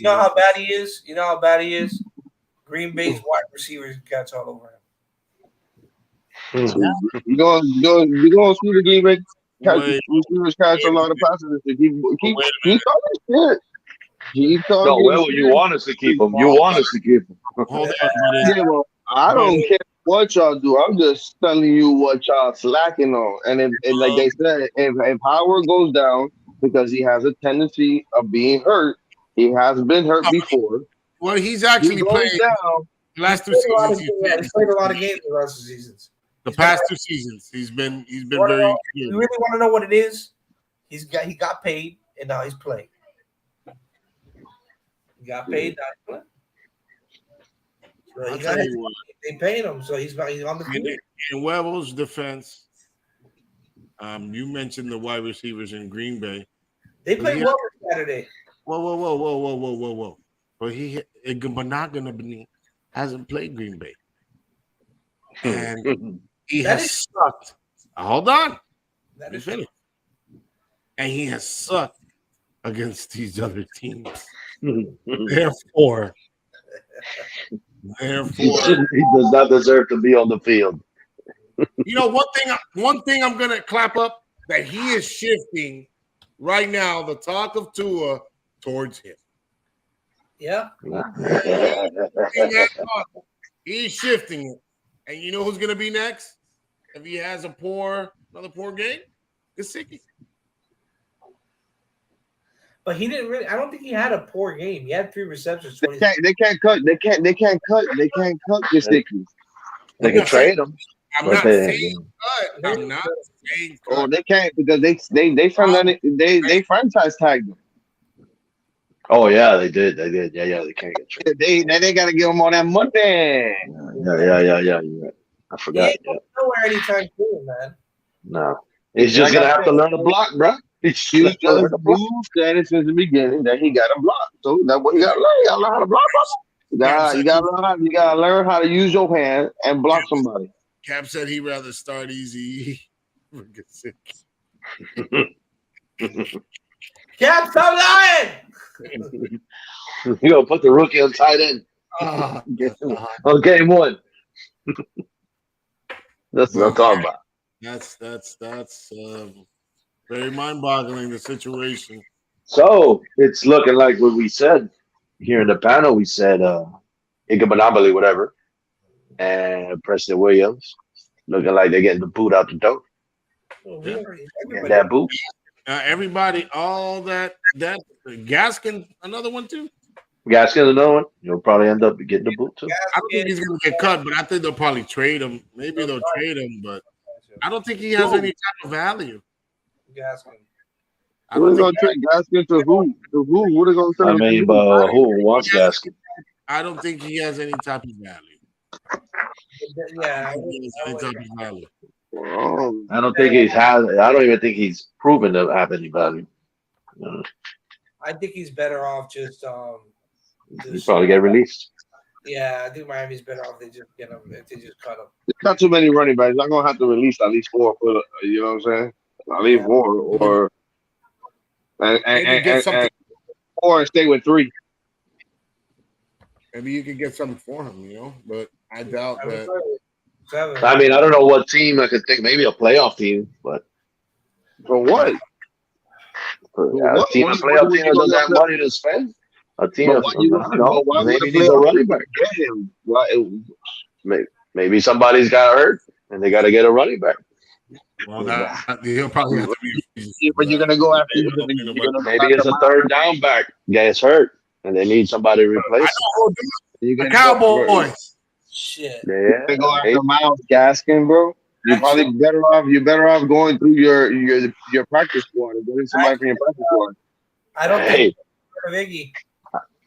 how bad he is. You know how bad he is. Green Bay's wide receivers catch all over him. You going to see the Green Bay receivers catch a lot of passes. Keep talking shit. Well, you want us to keep him. You want us to keep him. Hold on, I don't care what y'all do. I'm just telling you what y'all slacking on. And if like they said, if Howard goes down because he has a tendency of being hurt, he has been hurt before. Well, he's actually played down. The last 2 seasons. He's played a lot of games the last 2 seasons. The past 2 seasons, he's been very good. You really want to know what it is? He got paid and now he's playing. He got paid, now he's playing. So they paid him, so he's on the field. In Webber's defense, you mentioned the wide receivers in Green Bay. They played well Saturday. Whoa. But Banabani hasn't played Green Bay. And he has sucked. Hold on. Let me finish. And he has sucked against these other teams. Therefore, he does not deserve to be on the field. One thing I'm gonna clap up that he is shifting right now the talk of Tua towards him. Yeah. He's shifting it. And you know who's gonna be next? If he has another poor game? Gesicki. But he didn't really. I don't think he had a poor game. He had 3 receptions. They can't cut Gesicki. They can trade him. I'm But not they, saying cut. I'm not saying cut. Oh, they can't because they franchise tagged them. oh yeah, they did. They did. Yeah. They can't get traded. They got to give them all that money. Yeah. You're right. I He forgot. ain't Yeah. going nowhere anytime soon, man. No. He's just Like gonna I have said, to learn to block, bro. He's just you gonna have to learn just to block. you said it since the beginning that he got to block. So that's what you got to learn. You got to learn how to block, brother. You gotta learn how to use your hand and block somebody. Cap said he'd rather start easy. Cap, stop lying. You gonna put the rookie on tight end on game one. That's what I'm talking about. That's very mind-boggling, the situation. So it's looking like what we said here in the panel. We said Iguodala, whatever, and Preston Williams looking like they're getting the boot out the door. Well, Yeah. Getting that boot. Everybody, all that Gaskin, another one too. Gaskin's another one. You'll probably end up getting the boot too. I don't think he's going to get cut, but I think they'll probably trade him. Maybe they'll trade him, but I don't think he has any type of value. Gaskin. I Who don't they gonna think, trade Gaskin to who? To who? Who they gonna send I him mean, to? but who wants Gaskin? I don't think he has any type of value. Yeah, I don't think he has any type of value. Oh, I don't think he's had. I don't even think he's proven to have any value. I think he's better off just He'll probably get released. Yeah, I think Miami's better off they just get him if they just cut him. there's not too many running backs. I'm gonna have to release at least 4 for you know what I'm saying? At least 4 or Maybe get something. and 4 and stay with 3. Maybe you could get something for him, but I doubt that. I mean, I don't know what team I could think. Maybe a playoff team, but For what? a team, a playoff team that doesn't have money to spend. A team, But of, why I don't know. why would Maybe a needs a playoff running team back. get him? Why? Maybe somebody's got hurt and they got to get a running back. Well, he'll probably have to be. Yeah, but you're gonna go after. Maybe it's a third down back gets hurt and they need somebody to replace. The Cowboys. Shit. Yeah, They go after Miles Gaskin, bro. You're probably better off. You're better off going through your practice squad and getting somebody from your practice squad. I don't think Iggy.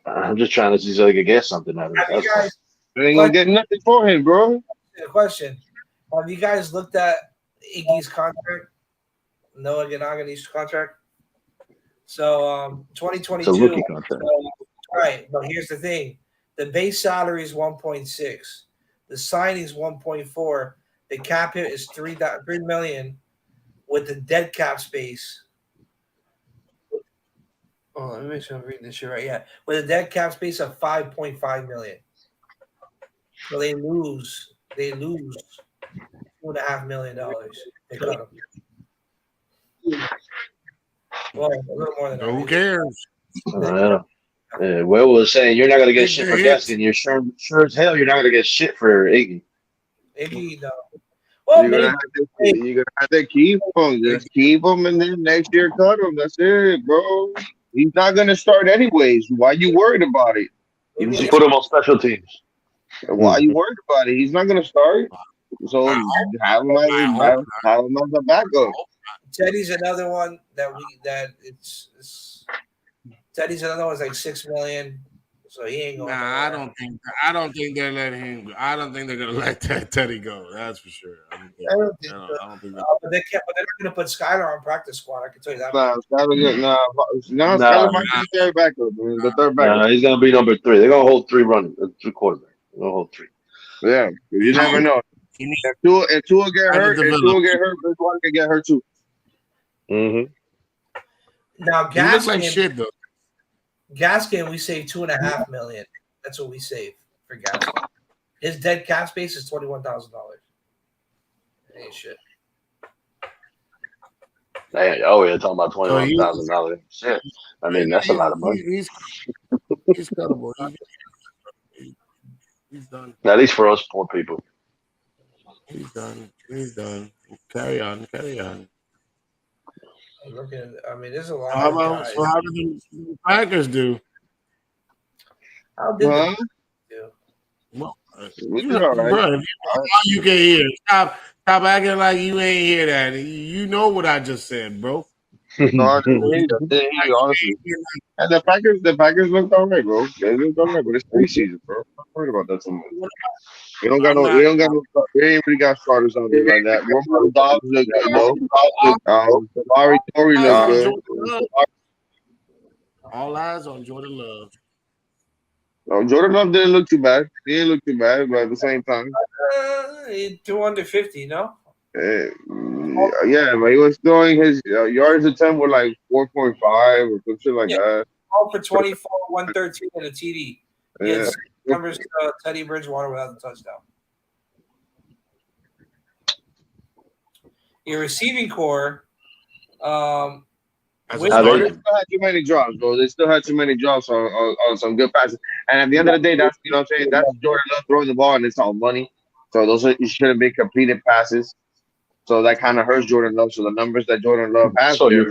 I'm just trying to see so I could get something out of Have you it. guys? They ain't gonna get nothing for him, bro. A question: have you guys looked at Iggy's contract? Noah Ganagani's contract. So 2022. It's a rookie contract. Right, but here's the thing: the base salary is 1.6, the signing is 1.4, the cap hit is 3 million, with the dead cap space. Oh, let me make sure I'm reading this shit right. Yeah, with a dead cap space of 5.5 million. So they lose $2.5 million. They cut them. Well, a little more than that. Who cares? Will was saying you're not gonna get shit for Gaskin. You're sure as hell you're not gonna get shit for Iggy. Iggy, no. Well, You're gonna have to keep him. Just keep him, and then next year cut him. That's it, bro. He's not gonna start anyways. Why you worried about it? You just put him on special teams. Why you worried about it? He's not gonna start. So have him as a backup. Teddy's another one Teddy's another one's like $6 million, so he ain't going. Nah, I don't think they're letting him go. I don't think they're gonna let Teddy go. That's for sure. I don't think but they're not gonna put Skylar on practice squad. I can tell you that. Skylar might be the third backup. The third backup. Nah, he's gonna be number 3. They're gonna hold 3 quarterbacks. They're gonna hold 3. Yeah, you never know. If two will get hurt, this one can get hurt too. Mm-hmm. Now he looks like shit though. Gaskin, we saved $2.5 million. That's what we saved for Gaskin. His dead cap space is $21,000. Ain't shit. Oh, you're talking about $21,000. Shit. I mean, that's a lot of money. He's cuttable. He's done. At least for us poor people. He's done. Carry on. I mean, there's a lot. How did the Packers do? How did they do? Well, Which is all right. bro, you can hear. Stop acting like you ain't hear that. You know what I just said, bro. No, I didn't hear you, honestly. And the Packers looked all right, bro. They looked all right, but it's preseason, bro. I'm not worried about that too much. I'm We not. don't got no, we ain't really got starters out there like that. Romeo Dobbs look good though. Larry Tory All eyes look on good. Jordan Love. All eyes on Jordan Love. No, Jordan Love didn't look too bad. He didn't look too bad, but at the same time, 250, no? yeah, but he was throwing his yards attempt were like 4.5 or some shit like Yeah, that. all for 24, 113, and a TD. He had Yeah. numbers Teddy Bridgewater without the touchdown. Your receiving core, As a with They starter, still had too many drops, bro. They still had too many drops on some good passes. And at the end of the day, that's what I'm saying. That's Jordan Love throwing the ball, and it's all money. So those you shouldn't be completed passes. So that kind of hurts Jordan Love. So the numbers that Jordan Love has So there,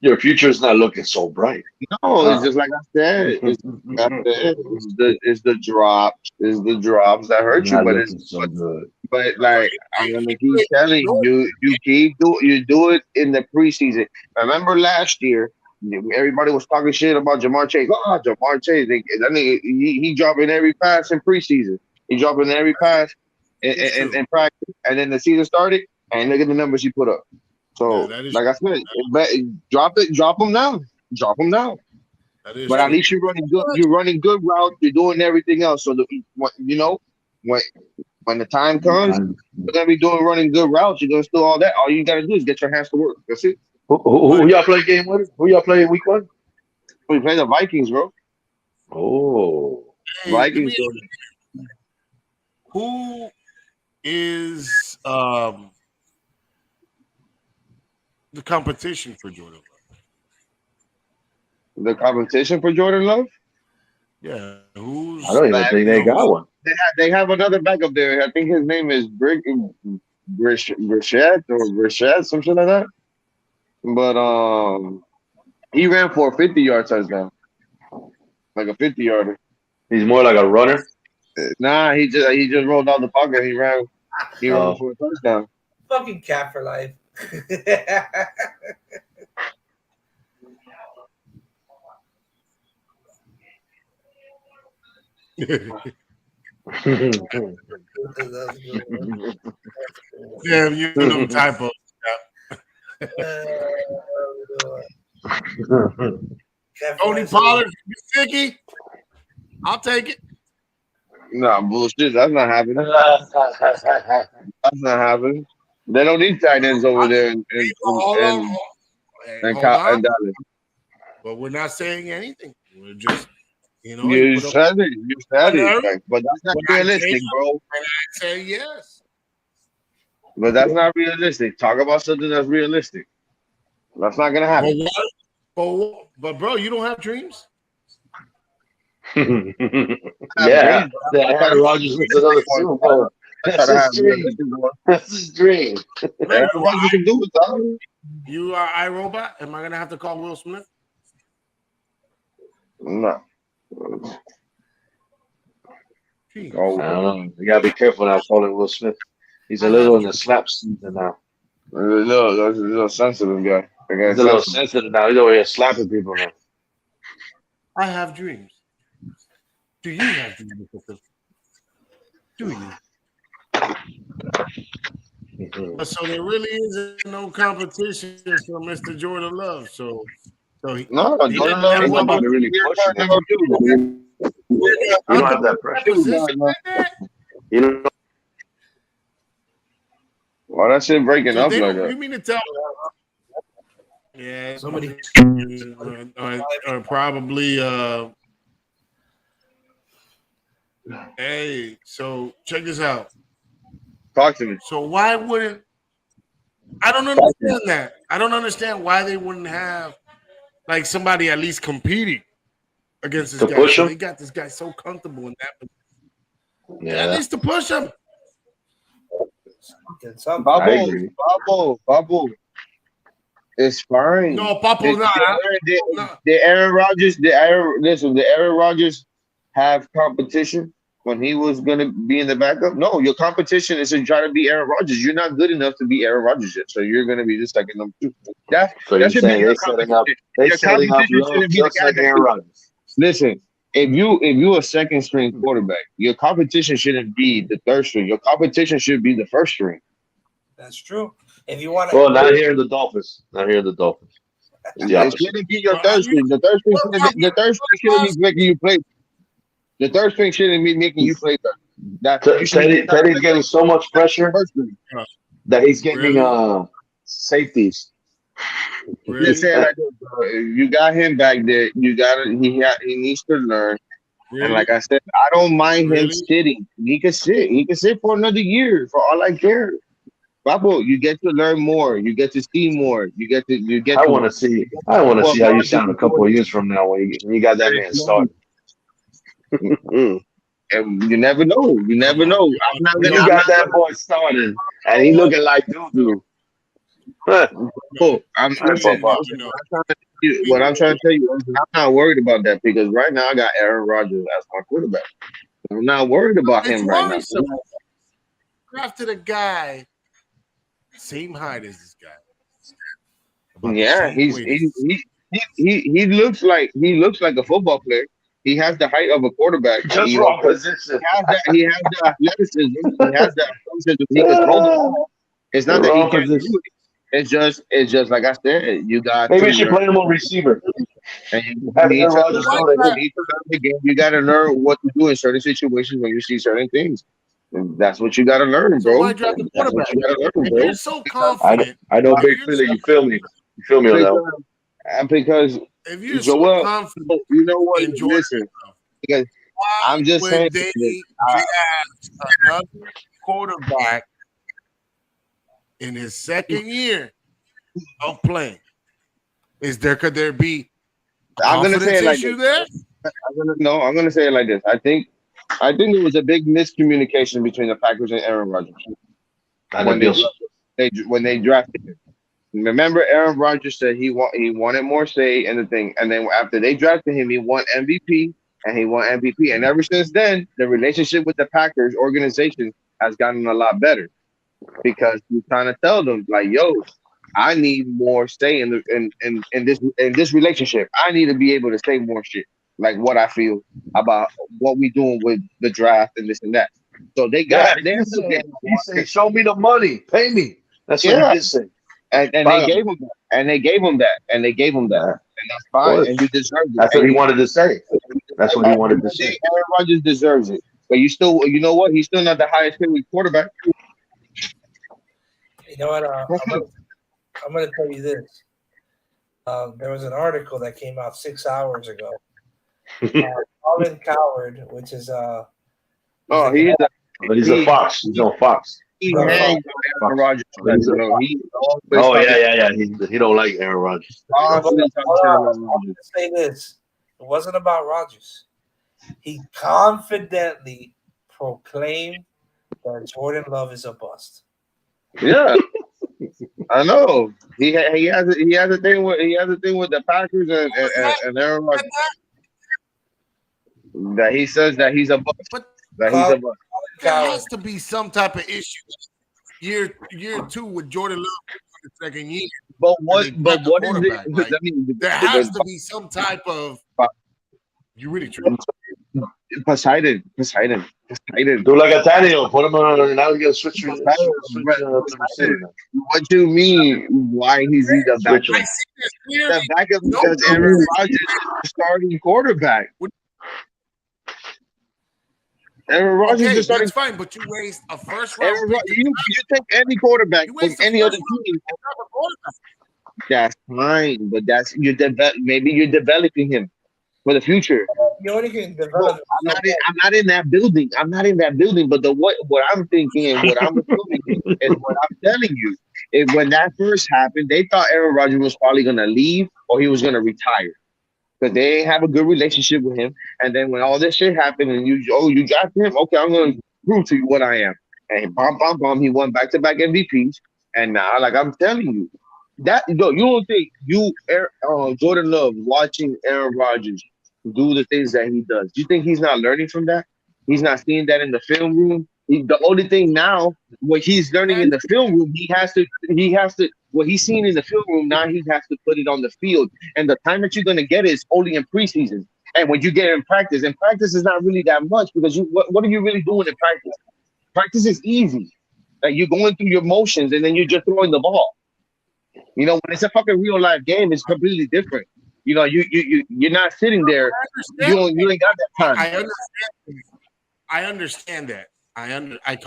your future is not looking so bright. no, it's Huh? just like I said. It's the drops that hurt you. Not But it's looking so good. but like I'm gonna keep telling you, you do it in the preseason. Remember last year, everybody was talking shit about Jamar Chase. Oh, Jamar Chase, that nigga, he dropping every pass in preseason. He dropping every pass it's true. in practice, and then the season started, and look at the numbers he put up. Yeah, So, that is like I said, drop them now, drop them now. that is But at true. least you're running good. You're running good routes. You're doing everything else. So when when the time comes, you're gonna be running good routes. You're gonna do all that. All you gotta do is get your hands to work. That's it. Who y'all play game with? Who y'all play week 1? We play the Vikings, bro. Oh, Hey, Vikings. who is the competition for Jordan Love? The competition for Jordan Love. Yeah, who's I don't even think they got one. They have another back up there. I think his name is Brissett, something like that. But he ran for a 50-yard touchdown, like a 50-yarder. He's more like a runner. Nah, he just rolled out the pocket. He ran Oh, for a touchdown. fucking cat for life. damn you and them typos. Tony Pollard, Sticky. I'll take it. Nah, bullshit. That's not happening. That's not happening. They don't need tight ends over there Hold on. Hey, hold on. in Dallas. But we're not saying anything. We're just, you know, You put up said it. You said Whenever- it. But that's not when I realistic, bro. and I say yes. But that's not realistic. Talk about something that's realistic. That's not gonna But happen. what? But bro, you don't have dreams. yeah, Aaron Rodgers wins another Super Bowl. That's his dream. That's his dream. Aaron Rodgers can do it, dog. You are iRobot. Am I gonna have to call Will Smith? No. Jeez. Oh, I don't know. You gotta be careful now calling Will Smith. He's a little in the slap season now. that's a little sensitive guy. He's a little sensitive now. He's over here slapping people now. I have dreams. Do you have dreams? Do you? So there really is no competition for Mr. Jordan Love. So he Jordan Love Ain't is nobody really pushing him. You don't have that pressure. position like that. You know, Why that shit breaking So up they like don't, that? you mean to tell me? Yeah, Somebody- or probably hey, so check this out. Talk to me. So why wouldn't I don't understand that. I don't understand why they wouldn't have like somebody at least competing against this To guy. push So him? they got this guy so comfortable in that position. yeah, At least to push him. Bubble. It's fine. No, Papo's not. Did Aaron Rodgers have competition? when he was gonna be in the backup? No, your competition is to try to be Aaron Rodgers. You're not good enough to be Aaron Rodgers yet, so you're gonna be the second number two. So That you're should be saying your they competition. Your setting up competition Love shouldn't be the just guy like that Aaron you Rodgers. listen. If you a second string quarterback, your competition shouldn't be the third string. Your competition should be the first string. That's true. If you want Well, to, not here in the Dolphins. Not here in the Dolphins. It's the It opposite. shouldn't be your But third string. The third string what shouldn't be, the third string shouldn't be making you play. The third string shouldn't be making you play better. That you should be Teddy's getting so much pressure first string. that he's getting Really? safeties. Just Really? say it like this, bro. If you got him back there, you got to he needs to learn. And Really? like I said, I don't mind him Really? sitting. He can sit. He can sit for another year for all I care. Papo, you get to learn more. You get to see more. You get I to want to see. I want to what see how you Rodgers sound a is doing. couple of years from now when you got that man started. And you never know. You Come never on. know. I'm not When gonna. you I'm got not that boy started and he looking like doo doo. Huh. gonna. I'm All right, listen. Papa. No. What I'm trying to tell you is I'm not worried about that because right now I got Aaron Rodgers as my quarterback. I'm not worried about It's him right now. worrisome. Drafted a guy same height as this guy. About the Yeah, same weight as this he looks like a football player. He has the height of a quarterback. Just wrong position. He has the athleticism. He has the athleticism. He can throw the The ball. It's not that he wrong can't do position. it. It's just like I said. You got Maybe to you should learn, play him on receiver. and you Have need Aaron to Rodgers learn. throw White the You guy. ball. need to learn the game. You got to learn what to do in certain situations when you see certain things. And that's what you got to learn, So why bro. draft a That's what quarterback? you got to learn, If bro. you're so Because confident, I know, if Big you're Philly. so You feel me? You feel me on that one? because because if you're so Joel, confident you know what? in Jordan, Listen, because why I'm just saying would they this. draft another quarterback in his second year of playing? Could there be a I'm gonna say confidence it like this. issue there? I'm gonna say it like this. I think there was a big miscommunication between the Packers and Aaron Rodgers And the when they Bills. when they drafted him. Remember, Aaron Rodgers said he wanted more say in the thing, and then after they drafted him, he won MVP and he won MVP, and ever since then, the relationship with the Packers organization has gotten a lot better because he's trying to tell them like, "Yo, I need more say in this relationship. I need to be able to say more shit, like what I feel about what we doing with the draft and this and that." So they got Yeah, they he said, "Show me the money, pay me." That's what he yeah, did say. and they Paga gave him that, and they gave him that, and they gave him that, Yeah, of and that's fine, and course. you deserve it, That's what he wanted to say. That's what he at the end wanted of to the day, say. Aaron Rodgers deserves it. But you know what? He's still not the highest paid quarterback. you know what? I'm gonna tell you this. There was an article that came out 6 hours ago. Colin Coward, which is he's Oh, like he is a But he's a he Fox. He's on Fox. he uh, hangs Fox. on Aaron Rodgers. But he's a Fox. He always Oh talking yeah. He don't like Aaron Rodgers. constantly talking shit about I'm Rodgers. gonna say this. It wasn't about Rodgers. He confidently proclaimed that Jordan Love is a bust. Yeah, I know. He has a thing with the Packers and Aaron Rodgers that he says that he's a bust. But That he's Colin a bust. there Coward. has to be some type of issue. Year two with Jordan Love in the second year. But They what draft a what is it? quarterback. Like, I mean, there has to be some type of you really true. Poseidon. Do like a Tannehill. Put him on. Now you got to switch to the receiver. Now. What do you mean? Why is he the Switch backup? him. I see this clearly. The backup No, because Aaron Rodgers is the starting quarterback. Aaron Rodgers is Okay, the starting. that's fine, but you waste a first round Aaron, pick. you take any quarterback You from waste a any other first round team. pick to draft a quarterback. That's fine, but maybe you're developing him for the future. You only can No, develop. I'm not in that building. I'm not in that building. But what I'm thinking and what I'm assuming is what I'm telling you. When that first happened, they thought Aaron Rodgers was probably gonna leave or he was gonna retire because they didn't have a good relationship with him. And then when all this shit happened and you drafted him, okay, I'm gonna prove to you what I am. And bomb, he won back-to-back MVPs. And now, like I'm telling you, that you don't think Jordan Love watching Aaron Rodgers do the things that he does. Do you think he's not learning from that? He's not seeing that in the film room. The only thing now, what he's learning in the film room, what he's seeing in the film room now, he has to put it on the field. And the time that you're going to get is only in preseason. And when you get in practice is not really that much because what are you really doing in practice? Practice is easy. Like you're going through your motions and then you're just throwing the ball. You know, when it's a fucking real life game, it's completely different. You know, you're not sitting there. You ain't got that time. I understand that. I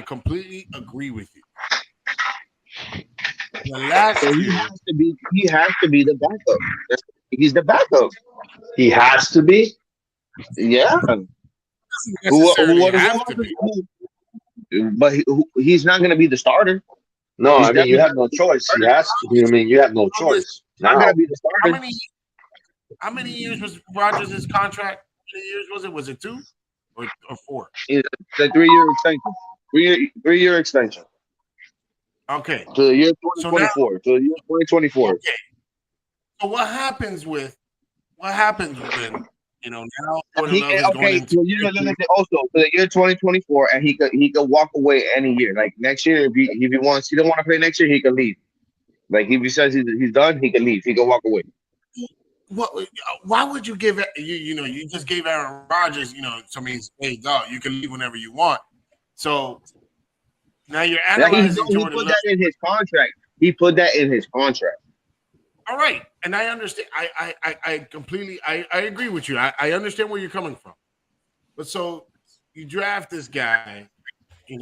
completely agree with you. The last So year, he has to be the backup. He's the backup. He has to be. Yeah. necessarily have to be. But he's not going to be the starter. No, He's I mean you definitely have no choice. He has to. I mean you have no choice. not Now, going to be the starter. How many years was Rodgers' contract? How many years was it? Was it 2 or 4? It's a 3-year extension. 3-year extension Okay. to the year So now, 2024. To the year 2024. okay. So what happens when now Jordan Love is going into Also to the year 2024, and he could walk away any year. Like next year, if he don't want to play next year, he can leave. Like if he says he's done, he can leave. He can walk away. Why would you give you just gave Aaron Rodgers, so means hey dog, you can leave whenever you want. So now you're analyzing Jordan He put Love. that in his contract. He put that in his contract. All right, and I understand. I completely I agree with you. I understand where you're coming from. But so you draft this guy, in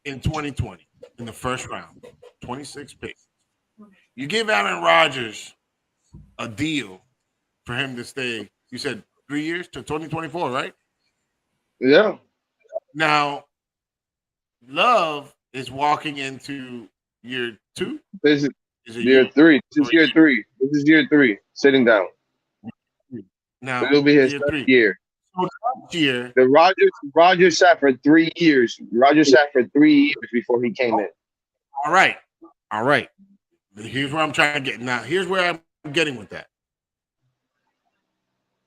2020 in the first round, 26 pick. You give Aaron Rodgers a deal for him to stay. You said 3 years to 2024, right? Yeah. Now, Love is walking into year 2. This is year 3. This is year 3. This is year 3. Sitting down. Now it'll be his third year. So last year, the Rodgers sat for 3 years. Rodgers sat for 3 years before he came in. All right. Here's where I'm trying to get. Now, here's where I'm getting with that.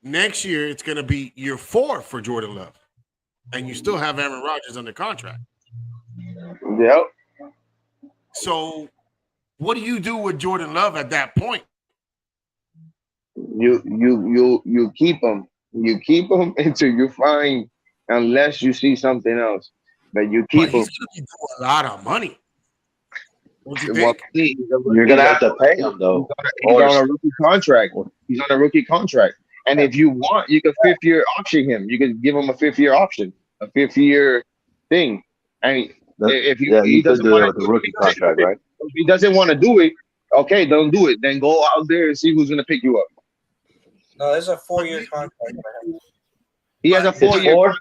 Next year, it's going to be year 4 for Jordan Love, and you still have Aaron Rodgers under contract. Yep. So, what do you do with Jordan Love at that point? You keep him. You keep him until you find, unless you see something else. But you keep him. He's going to be doing a lot of money. What you Well, think? you're gonna have to pay him though. He's on a rookie contract. He's on a rookie contract. And if you want, you can 5th-year option him. You can give him a 5th-year option, a 5th-year thing. And if he doesn't do want it with the rookie contract, right? If he doesn't want to do it, okay, don't do it. Then go out there and see who's going to pick you up. No, there's a 4-year contract. He has a 4-year contract.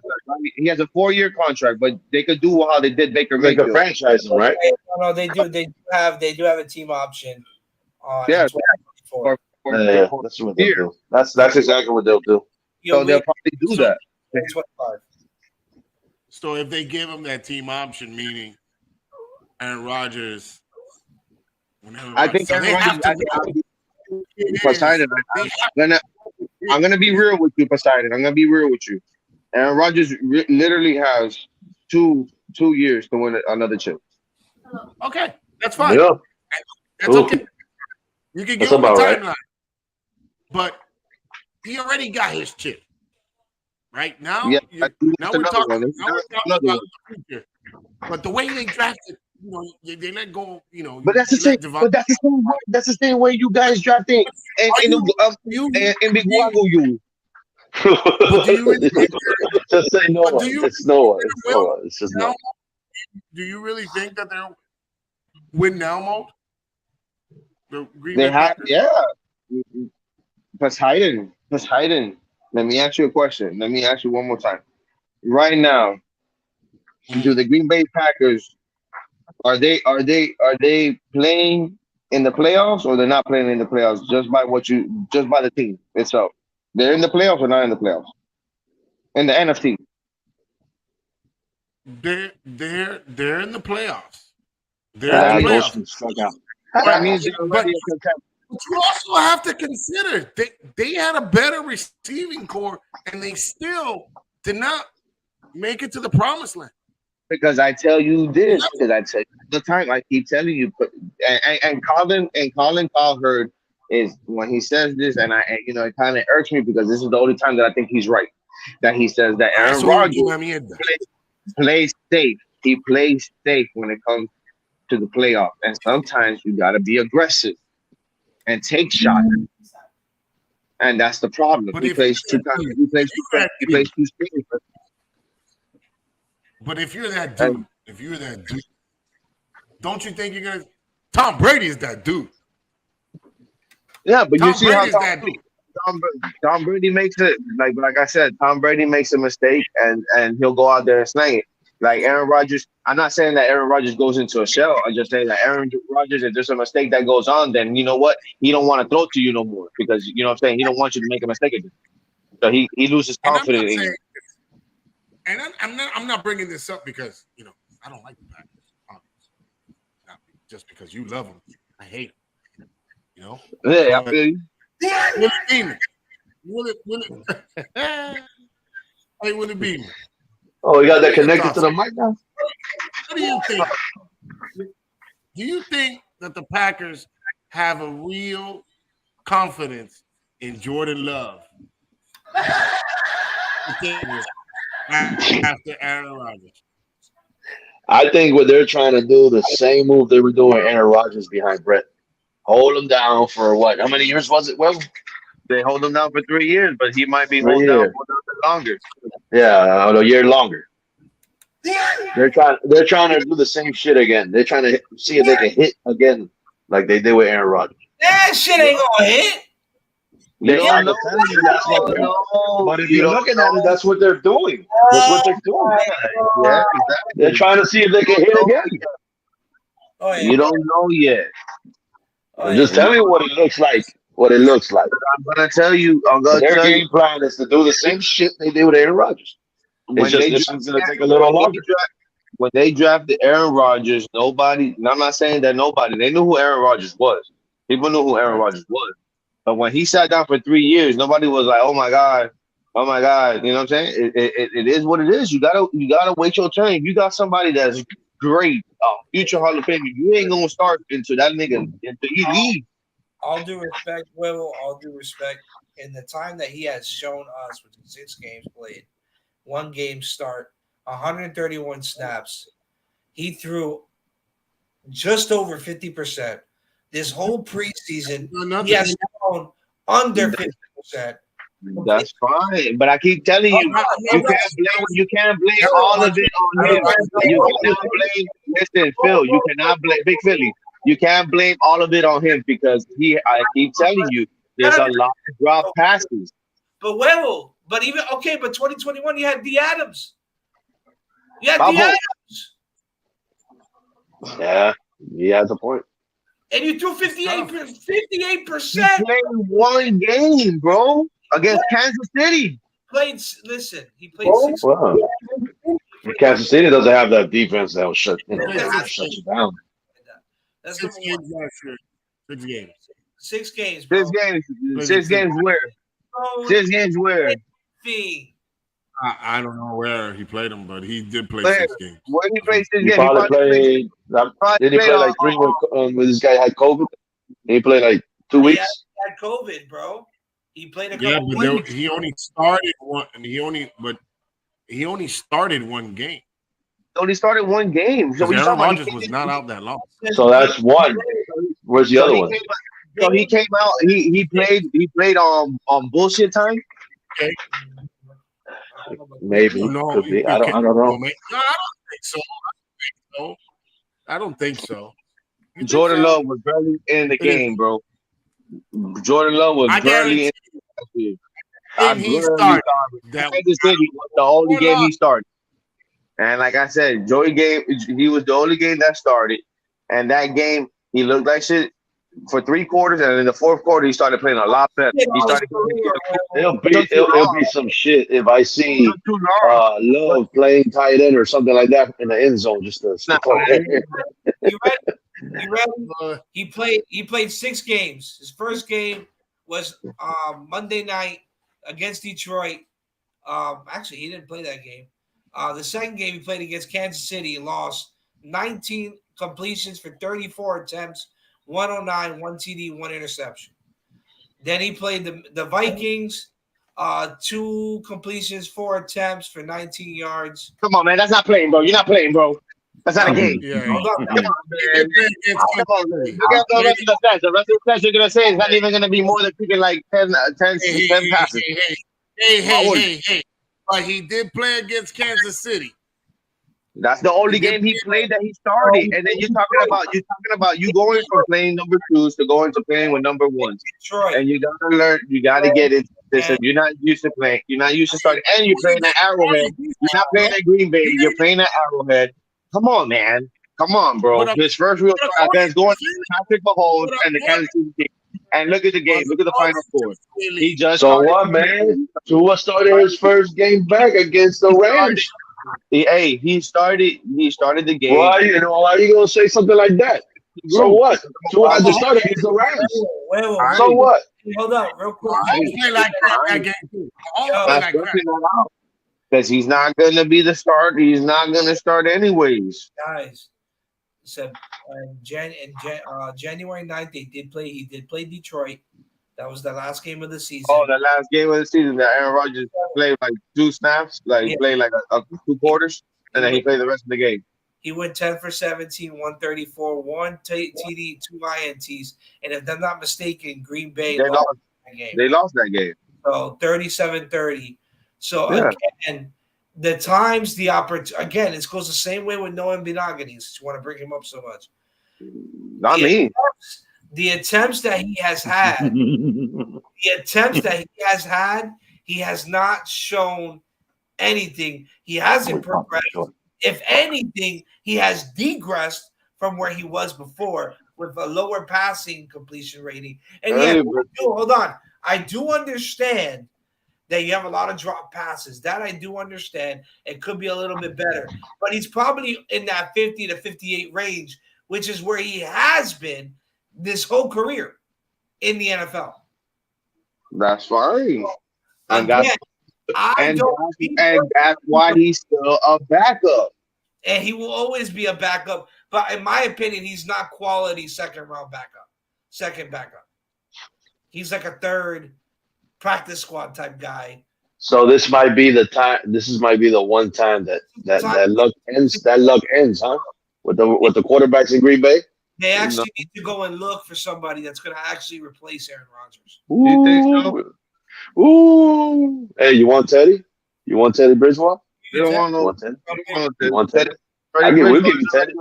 He has a 4-year contract, but they could do how they did Baker Mayfield. They could franchise him, right? No, they do. They do have a team option. Yeah. That's what they'll do. That's exactly what they'll do. So they'll probably do that. 25. So if they give him that team option, meaning Aaron Rodgers, I think Aaron Rodgers. Poseidon, I'm gonna be real with you, Poseidon. I'm gonna be real with you. Aaron Rodgers literally has two years to win another chip. Okay, that's fine. Yeah. That's okay. You can give him a timeline. Right. But he already got his chip. Right now, now we're talking about the future. But the way they drafted, they let go, But that's the same. But that's the same way you guys drafted and Big Wago you. But do you really just say Noah? It's Noah. It's Noah. It's just Noah. Do you really think that they're win now mode? They have, yeah. Poseidon. Let me ask you a question. Let me ask you one more time. Right now, do the Green Bay Packers are they playing in the playoffs or they're not playing in the playoffs just by the team itself? They're in the playoffs or not in the playoffs? In the NFC. They're in the playoffs. They're in the playoffs. That means they're already a contender. But you also have to consider they had a better receiving core, and they still did not make it to the promised land. Because I tell you this, because I tell you all the time, I keep telling you, and Colin Cowherd is when he says this, and it kind of irks me because this is the only time that I think he's right. That he says that Aaron Rodgers plays safe. He plays safe when it comes to the playoff, and sometimes you got to be aggressive and take shots, and that's the problem. But He plays too safe. But if you're that dude, don't you think you're gonna? Tom Brady is that dude. Yeah, but you see how Tom Brady makes it. Like I said, Tom Brady makes a mistake, and he'll go out there and slang it. Like Aaron Rodgers, I'm not saying that Aaron Rodgers goes into a shell. I'm just saying that Aaron Rodgers, if there's a mistake that goes on, then you know what? He don't want to throw to you no more because you know what I'm saying. He don't want you to make a mistake again. So he loses confidence in you. And I'm not bringing this up because I don't like the Packers. Not just because you love them, I hate them. Yeah, I feel you. Willie Beeman. Hey, Willie Beeman. Oh, you got that connected to the mic now? What do you think? Do you think that the Packers have a real confidence in Jordan Love after Aaron Rodgers? I think what they're trying to do, the same move they were doing Aaron Rodgers behind Brett. Hold him down for what? How many years was it? Well, they hold him down for 3 years, but he might be held down for a little bit longer. Yeah, a year longer. They're trying to do the same shit again. They're trying to see if they can hit again like they did with Aaron Rodgers. That shit ain't gonna hit. But if you're looking at it, that's what they're doing. That's what they're doing. Yeah, exactly. They're trying to see if they can hit again. Oh, yeah. You don't know yet. I'm just telling you what it looks like. I'm gonna tell you. Their game plan is to do the same shit they did with Aaron Rodgers. It's just gonna take a little longer. When they drafted Aaron Rodgers, nobody. And I'm not saying that nobody. They knew who Aaron Rodgers was. People knew who Aaron Rodgers was. But when he sat down for 3 years, nobody was like, "Oh my god." You know what I'm saying? It is what it is. You gotta wait your turn. If you got somebody that's great, future Hall of Fame, you ain't gonna start until that nigga until he leaves. All due respect, Will. All due respect. In the time that he has shown us with the 6 games played, 1 game start, 131 snaps, he threw just over 50%. This whole preseason, he has thrown under 50%. That's fine, but I keep telling you, you can't blame all of it on him. You cannot blame. Listen, Phil, you cannot blame Big Philly. You can't blame all of it on him because I keep telling you, there's a lot of drop passes. But but 2021, you had D. Adams. You had D. Adams. Yeah, he has a point. And you threw 58%. He played 1 game, bro, against Kansas City. He played 6 wow. Kansas City doesn't have that defense that will shut you down. That's 6 games last year. 6 games. 6 games, bro. 6 games where? 6 games where? I don't know where he played them, but he did play 6 games. Where did he play 6 games? He probably played. Did he play like 3 when this guy had COVID? He played like 2 weeks. He had COVID, bro. He played a couple weeks. He only started one, and he only started 1 game. Only started 1 game. So Aaron Rodgers was not out that long. So that's 1. Where's the other one? So he came out. He played on bullshit time. Okay. Maybe. Could be. I don't know. No, I don't think so. Jordan Love was barely in the game, bro. Jordan Love was barely in the game. He started. Kansas City was the only game he started. And like I said, he was the only game that started. And that game, he looked like shit for 3 quarters. And in the 4th quarter, he started playing a lot better. It'll be some shit if I see Love playing tight end or something like that in the end zone. Just to You right? You ready? He played 6 games. His first game was Monday night against Detroit. Actually, he didn't play that game. The second game he played against Kansas City, lost 19 completions for 34 attempts, 109, 1 TD, 1 interception. Then he played the Vikings, 2 completions, 4 attempts for 19 yards. Come on, man. That's not playing, bro. You're not playing, bro. That's not a game. Yeah. Hold on, Come on, man. Come on, man. Look at the rest of the stats. The rest of the stats you're going to say is not even going to be more than freaking like 10 passes. Hey. But he did play against Kansas City. That's the only game he played that he started. And then you're talking about you going from playing number 2s to going to playing with number 1s. Detroit. And you gotta learn, you gotta get into this. And you're not used to playing, you're not used to starting, and you're playing at Arrowhead. You're not playing at Green Bay, you're playing at Arrowhead. Come on, man. Come on, bro. His first real start against going to Patrick Mahomes and the Kansas City Chiefs. And look at the game. Look at the final score. He just So what, man? Tua started his first game back against the Rams. He started the game. Why you gonna say something like that? So what? Tua had to start against the Rams. Wait. So what? Hold up, real quick. I play like that game too. That's because he's not gonna be the starter. He's not gonna start anyways. Guys, so January 9th, he did play Detroit. That was the last game of the season. Oh, the last game of the season that Aaron Rodgers played like 2 snaps, played like 2 quarters, and then he played the rest of the game. He went 10 for 17, 134, 1 TD, 2 INTs, and if I'm not mistaken, Green Bay lost that game. They lost that game. So 37-30. So again, the times, the opportunity, again, it goes the same way with Noah Benogany, since you want to bring him up so much. Not me. The attempts that he has had, he has not shown anything. He hasn't progressed. If anything, he has degressed from where he was before with a lower passing completion rating. And hold on. I do understand that you have a lot of drop passes. That I do understand. It could be a little bit better. But he's probably in that 50 to 58 range, which is where he has been this whole career in the NFL. That's fine. And Again, that's why he's still a backup. And he will always be a backup. But in my opinion, he's not quality second backup. He's like a third practice squad type guy. So this might be the time. Might be the one time that luck ends. That luck ends, huh? With the quarterbacks in Green Bay. They actually need to go and look for somebody that's going to actually replace Aaron Rodgers. You think so? Ooh. Hey, you want Teddy? You want Teddy Bridgewater? You don't want no Teddy? You want Teddy? We'll give you Teddy.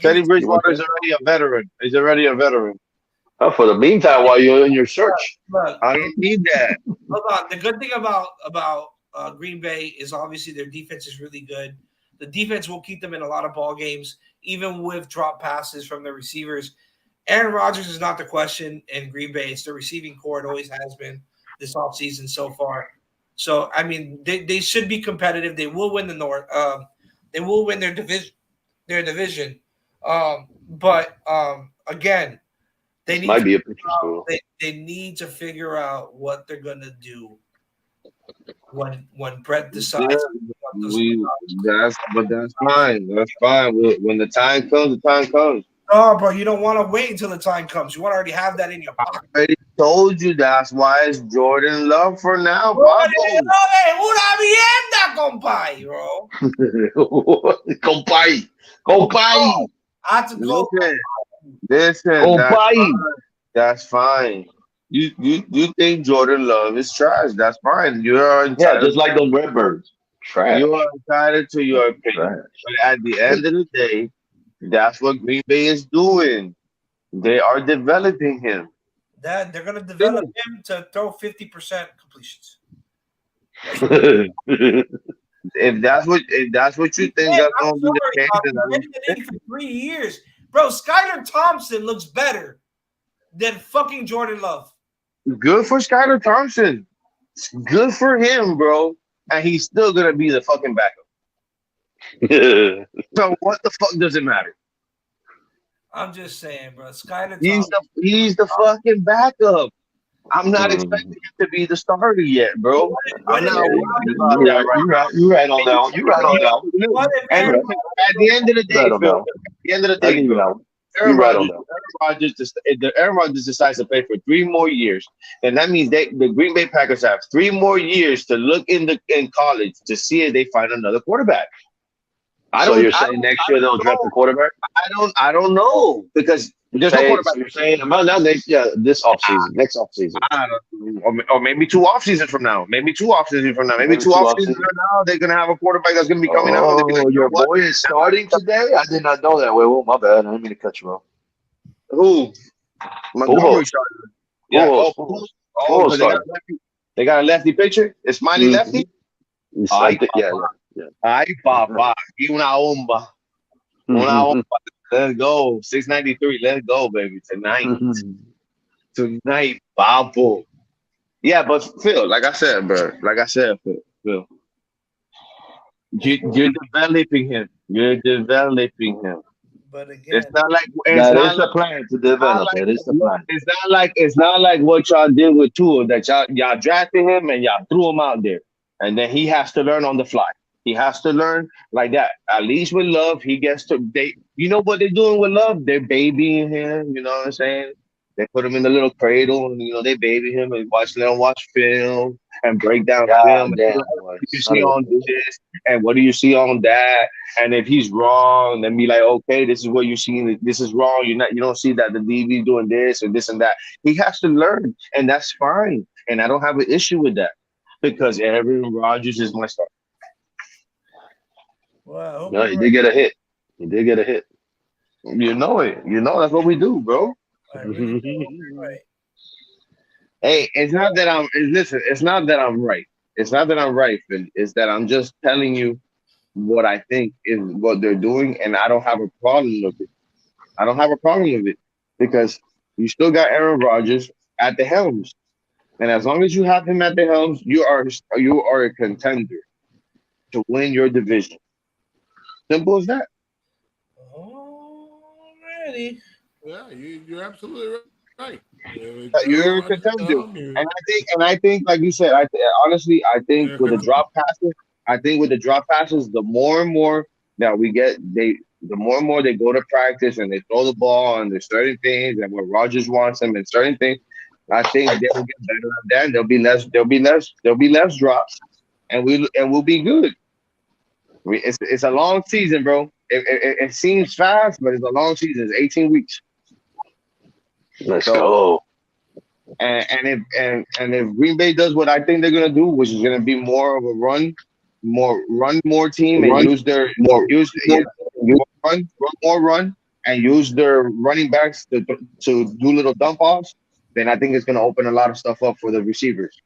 Teddy Bridgewater is already a veteran. He's already a veteran. For the meantime, while you're in your search. Look, I don't need that. Hold on. The good thing about Green Bay is obviously their defense is really good. The defense will keep them in a lot of ball games, even with drop passes from the receivers. Aaron Rodgers is not the question in Green Bay. It's the receiving core. It always has been this offseason so far. So, I mean, they should be competitive. They will win the North. They will win their division. But again, they need might be a picture school. They need to figure out what they're gonna do when Brett decides. That's fine. That's fine. When the time comes, the time comes. Oh, bro, you don't want to wait until the time comes. You want to already have that in your pocket. I already told you that's why it's Jordan Love for now, Una mierda, compay, bro. Compay. I have to go. Listen, that's fine. You think Jordan Love is trash? That's fine. You are entitled. Yeah, just like the Redbirds. Trash. You are entitled to your opinion. But at the end of the day, that's what Green Bay is doing. They are developing him. They're going to develop him to throw 50% completions. If that's what you think, that's going to be the case. Been in the league for 3 years, bro. Skylar Thompson looks better than fucking Jordan Love. Good for Skylar Thompson. Good for him, bro. And he's still gonna be the fucking backup. So what the fuck does it matter? I'm just saying, bro. Skyler He's Thompson. the fucking backup. I'm not Mhm. expecting him to be the starter yet, bro. What I'm if not Yeah, worried about you're that right. right You're right on that one. You're right on that one. now. what if And Aaron You're right. at the end of the You're day, right on Phil, that one. at the end of the I day, give you Phil, that one. You're right on that one. Aaron Rodgers decides to play for 3 more years, and that means the Green Bay Packers have 3 more years to look in college to see if they find another quarterback. So you're saying next year they'll draft Know. a quarterback? I don't know because there's no quarterback. So you're saying about now next this offseason, next offseason. I don't know. Or maybe 2 off seasons from now. Maybe 2 off seasons from now. Maybe Maybe two two off seasons offseason. from now, they're gonna have a quarterback that's gonna be coming out. And they'll be like, Oh, you know your what? boy is starting today? I did not know that. Well, my bad. I didn't mean to cut you off. Who? Montgomery Pujols. started. Yeah. Pujols. Oh, Pujols. oh, Pujols because started. they got a lefty pitcher. It's Smiley Mm-hmm. lefty. Ay, Yeah. papá. Ay, papá. Y una bomba. Una bomba. Let's go. 693. Let's go, baby. Tonight, Babo. Yeah, but Phil, like I said, bro. Like I said, Phil. You're developing him. You're developing him. But again, That is the plan to develop. That is the plan. It's not like what y'all did with Tua that y'all drafted him and y'all threw him out there, and then he has to learn on the fly. He has to learn like that. At least with Love, he gets to you know what they're doing with Love? They're babying him. You know what I'm saying? They put him in the little cradle and they baby him and let him watch film and break down film. God And damn, what boy. do you Son see of a on bitch. this and what do you see on that? And if he's wrong, then be like, okay, this is what you see. This is wrong. You don't see that the DB doing this and this and that. He has to learn, and that's fine. And I don't have an issue with that because Aaron Rodgers is my star. well, No, he did get a hit. He did get a hit. You know it. You know that's what we do, bro. I really hope you're right. Hey, it's not that I'm. Listen, it's not that I'm right. It's not that I'm right, Phil. It's that I'm just telling you what I think is what they're doing, and I don't have a problem with it. I don't have a problem with it because you still got Aaron Rodgers at the helms, and as long as you have him at the helms, you are a contender to win your division. Simple as that. Alrighty. Yeah, you're absolutely right. You're a contender, and I think, like you said, honestly, I think with the drop passes, the more and more that we get, the more and more they go to practice and they throw the ball and there's certain things and where Rogers wants them and certain things, I think they will get better at that. There'll be less drops, and we'll be good. It's a long season, bro. It seems fast, but it's a long season. It's 18 weeks. Let's go. And if Green Bay does what I think they're gonna do, which is gonna be more of a more team and run and use their running backs to do little dump offs, then I think it's gonna open a lot of stuff up for the receivers.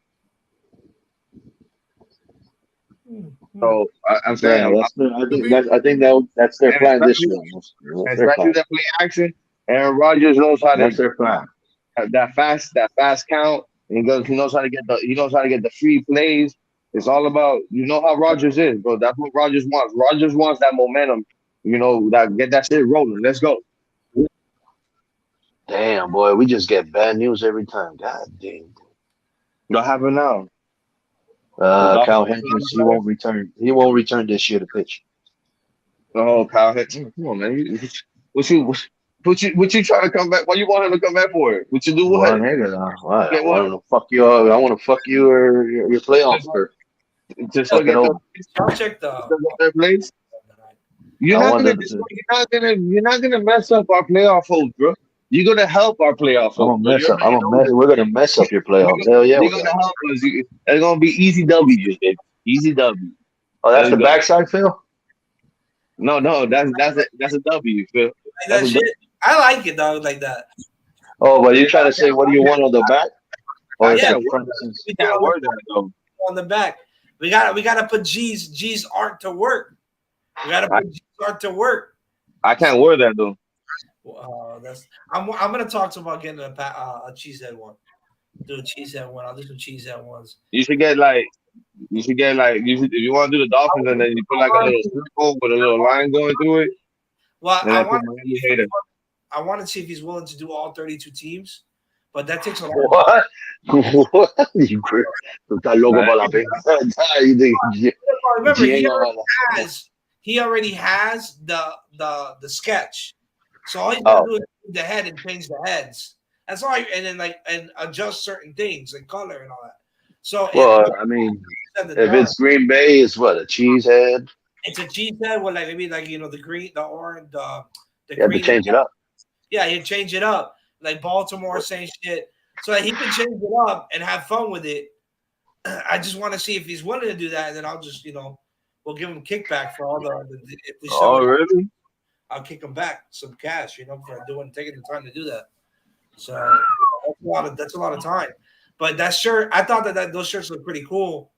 So I'm saying, I think that's their plan this year. especially that play action. Aaron Rodgers knows how to. That's their plan. That fast count. He knows how to get the free plays. It's all about how Rodgers is, bro. That's what Rodgers wants. Rodgers wants that momentum. That get that shit rolling. Let's go. Damn, boy, we just get bad news every time. God damn. What happened now? Kyle Hendricks, he won't return. He won't return this year to pitch. Oh, Kyle Hendricks. Come on, man. What you trying to come back? What you want him to come back for? What you do? What? I want to fuck you. I want to fuck you or your playoffs. Just look at I'll check their plays. You're not gonna mess up our playoff hopes, bro. You're gonna help our playoff hopes. We're gonna mess up your playoffs. Hell yeah, you're gonna help us. It's gonna be easy W, baby. Easy W. Oh, that's the backside, Phil. No, that's a W, Phil. Like that shit. I like it, dog, like that. Oh, but you're trying to say what do you want on the back? Or yeah, we can't word that though. On the back, we gotta put G's art to work. We gotta put G's art to work. I can't word that though. I'm gonna talk to him about getting a cheesehead one. Do a cheesehead one. I'll do some cheesehead ones. You should get like if you want to do the Dolphins and then you put like a little circle with a little line going through it. Well, I want I want to see if he's willing to do all 32 teams, but that takes a lot. What? What? You estás loco para la pena. You think Remember, G he already has the sketch, so all he's got to do is move the head and change the heads. That's all, and then and adjust certain things like color and all that. So, well, I mean, if it's Green Bay, it's what, a cheese head? It's a cheese head with maybe the green, the orange, the you have green. To change it up. Yeah, you change it up. Like Baltimore, same shit. So he can change it up and have fun with it. I just want to see if he's willing to do that, and then I'll just we'll give him kickback for all if we sell it. Really? I'll kick him back some cash, for taking the time to do that. So that's a lot of time. But that shirt, I thought that those shirts look pretty cool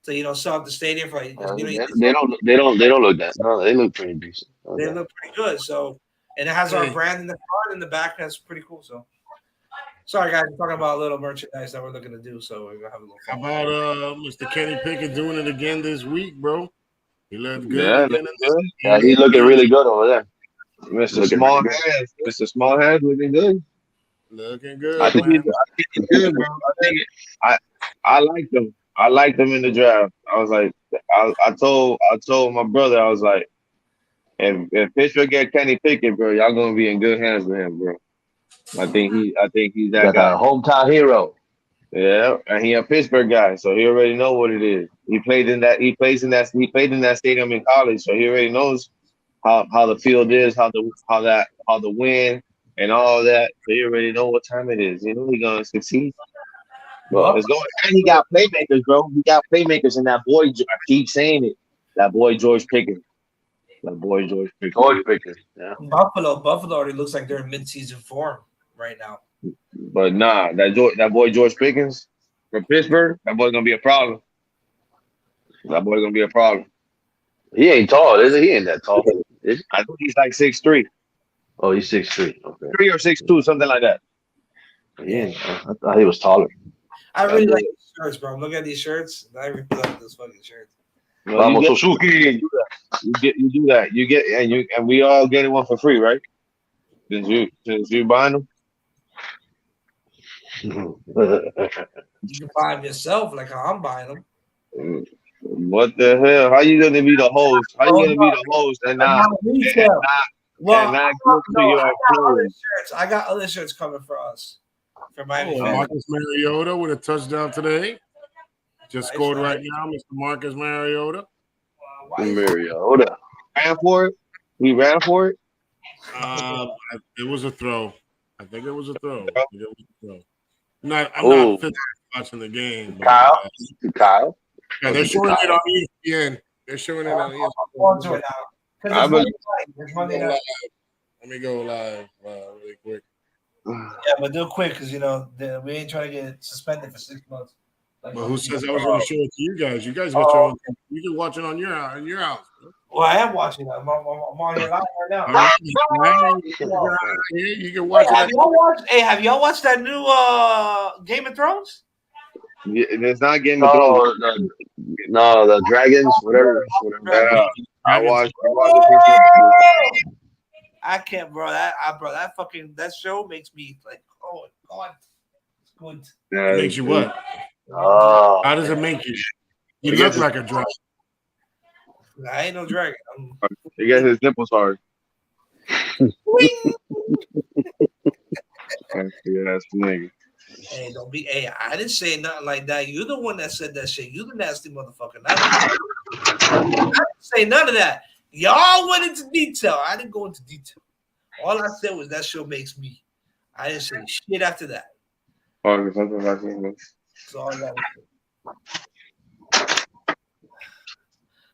to sell at the stadium for. They don't look that. No, they look pretty decent. Okay. They look pretty good. So, and it has our brand in the front and the back. That's pretty cool. So, sorry guys, we're talking about a little merchandise that we're looking to do. So we're gonna have a little fun. How about Mr. Kenny Pickett doing it again this week, bro? He looked good. Yeah, he's looking really good over there. Mr. Smallhead looking good. Looking good. I think he's good, bro. I liked him. I liked him in the draft. I was like, I told my brother, I was like, if Pittsburgh get Kenny Pickett, bro, y'all gonna be in good hands with him, bro. I think he's that guy. A hometown hero. Yeah, and he a Pittsburgh guy, so he already know what it is. He played in that stadium in college, so he already knows how the field is, how the wind and all that. So he already know what time it is. He gonna succeed. Well, it's going, and he got playmakers, bro. He got playmakers, and that boy, I keep saying it. That boy George Pickens. Yeah. Buffalo already looks like they're in mid-season form right now. But nah, that boy George Pickens from Pittsburgh, that boy's gonna be a problem. He ain't tall, is he? He ain't that tall. I think he's like 6'3". Oh, he's 6'3". Okay. 3 or 6'2", something like that. Yeah, I thought he was taller. I really like these shirts, bro. Look at these shirts. I really like those fucking shirts. Well, you do that. You get and we all getting one for free, right? Since you buying them. You can buy them yourself, like how I'm buying them. What the hell? How you gonna be the host? How you gonna be the host and not I got other shirts coming for us. For Miami. Marcus Mariota with a touchdown today. Just scored right now, Mr. Marcus Mariota. Mariota. Ran for it? We ran for it? It was a throw. I think it was a throw. I'm not watching the game. But, Kyle? Yeah, they're showing it on ESPN. They're showing it on ESPN. Let me go live really quick. Yeah, but do it quick because we ain't trying to get suspended for 6 months. But who says I was going to show it to you guys? You guys got your own. You can watch it on your house. Well, I am watching that. I'm on your live right now. You can watch it. Have y'all watched that new Game of Thrones? Yeah, it's not Game of Thrones. No, the Dragons, whatever. I watched. I can't, bro. That show makes me like, oh God, it's good. It makes you what? Oh, how does it make you? You look like a dragon. I ain't no dragon. He got his nipples hard. That's nigga. Hey, don't be. Hey, I didn't say nothing like that. You're the one that said that shit. You the nasty motherfucker. I didn't say none of that. Y'all went into detail. I didn't go into detail. All I said was that show makes me. I didn't say shit after that. That's all I got to say.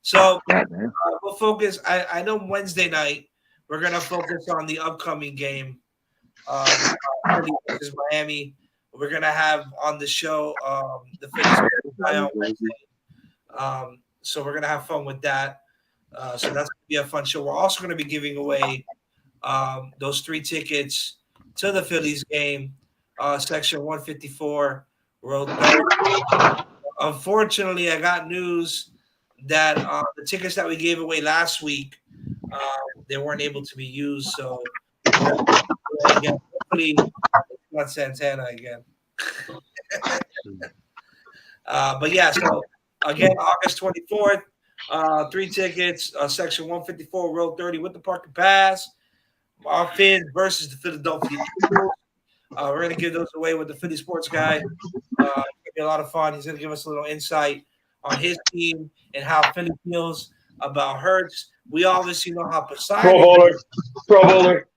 So we'll focus. I know Wednesday night we're gonna focus on the upcoming game, versus Miami. We're gonna have on the show the Phillies on Wednesday. So we're gonna have fun with that. So that's gonna be a fun show. We're also gonna be giving away those 3 tickets to the Phillies game, section 154, row 30. Unfortunately, I got news that the tickets that we gave away last week, they weren't able to be used. So we're again. Hopefully, it's not Santana again. But yeah, so again, August 24th, 3 tickets, section 154, row 30 with the parking pass. Our Fins versus the Philadelphia Eagles. We're going to give those away with the Philly Sports Guy. It's going to be a lot of fun. He's going to give us a little insight on his team and how Philly feels about Hurts. We obviously know how Poseidon. Pro bowler.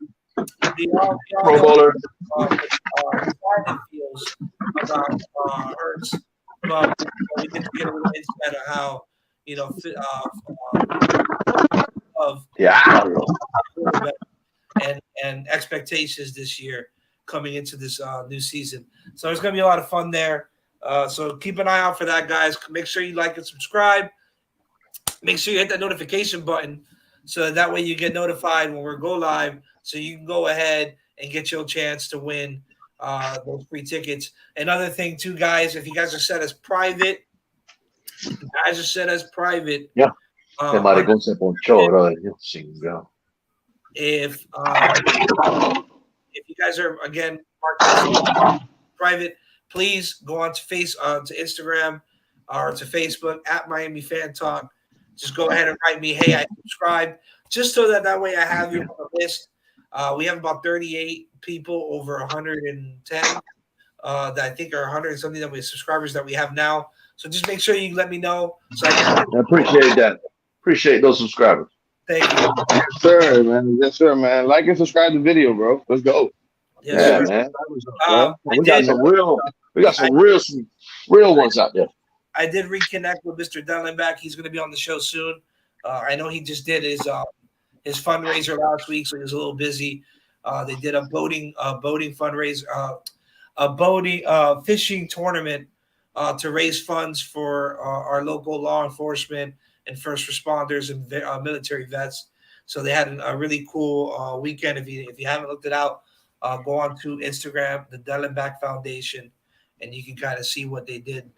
We all Pro know bowler. Poseidon feels about Hurts. But we get to get a little insight on how, of and expectations this year coming into this new season. So there's going to be a lot of fun there. So keep an eye out for that, guys. Make sure you like and subscribe. Make sure you hit that notification button so that way you get notified when we go live so you can go ahead and get your chance to win those free tickets. Another thing, too, guys, if you guys are set as private, Yeah. Maricón se ponchó, brother. If you guys are again marked as private, please go on to to Instagram or to Facebook at Miamifantalk. Just go ahead and write me, hey, I subscribed, just so that way I have you on the list. We have about 38 people over 110 that I think are 100 and something that we subscribers that we have now. So just make sure you let me know. So I appreciate that. Appreciate those subscribers. Thank you. Yes, sir, man. Yes, sir, man. Like and subscribe to the video, bro. Let's go. Yes, man. We got some real ones out there. I did reconnect with Mr. Dellenback. He's going to be on the show soon. I know he just did his fundraiser last week, so he was a little busy. They did a boating fundraiser, fishing tournament to raise funds for our local law enforcement and first responders and military vets. So they had a really cool weekend. If you haven't looked it out, go on to Instagram, the Dellenback Foundation, and you can kind of see what they did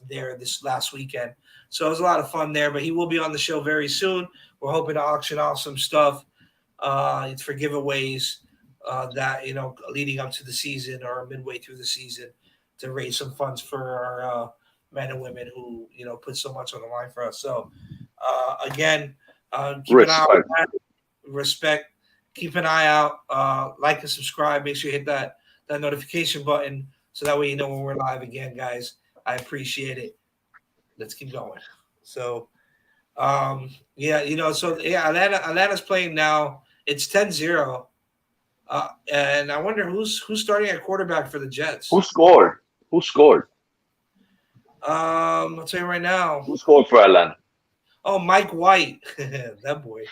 there this last weekend. So it was a lot of fun there, but he will be on the show very soon. We're hoping to auction off some stuff for giveaways that, leading up to the season or midway through the season to raise some funds for our men and women who, put so much on the line for us. So again, keep an eye out. Respect. Keep an eye out. Like and subscribe. Make sure you hit that notification button so that way you know when we're live again, guys. I appreciate it. Let's keep going. So, Atlanta's playing now. It's 10-0. And I wonder who's starting at quarterback for the Jets. Who scored? I'll tell you right now. Who scored for Atlanta? Oh, Mike White. That boy.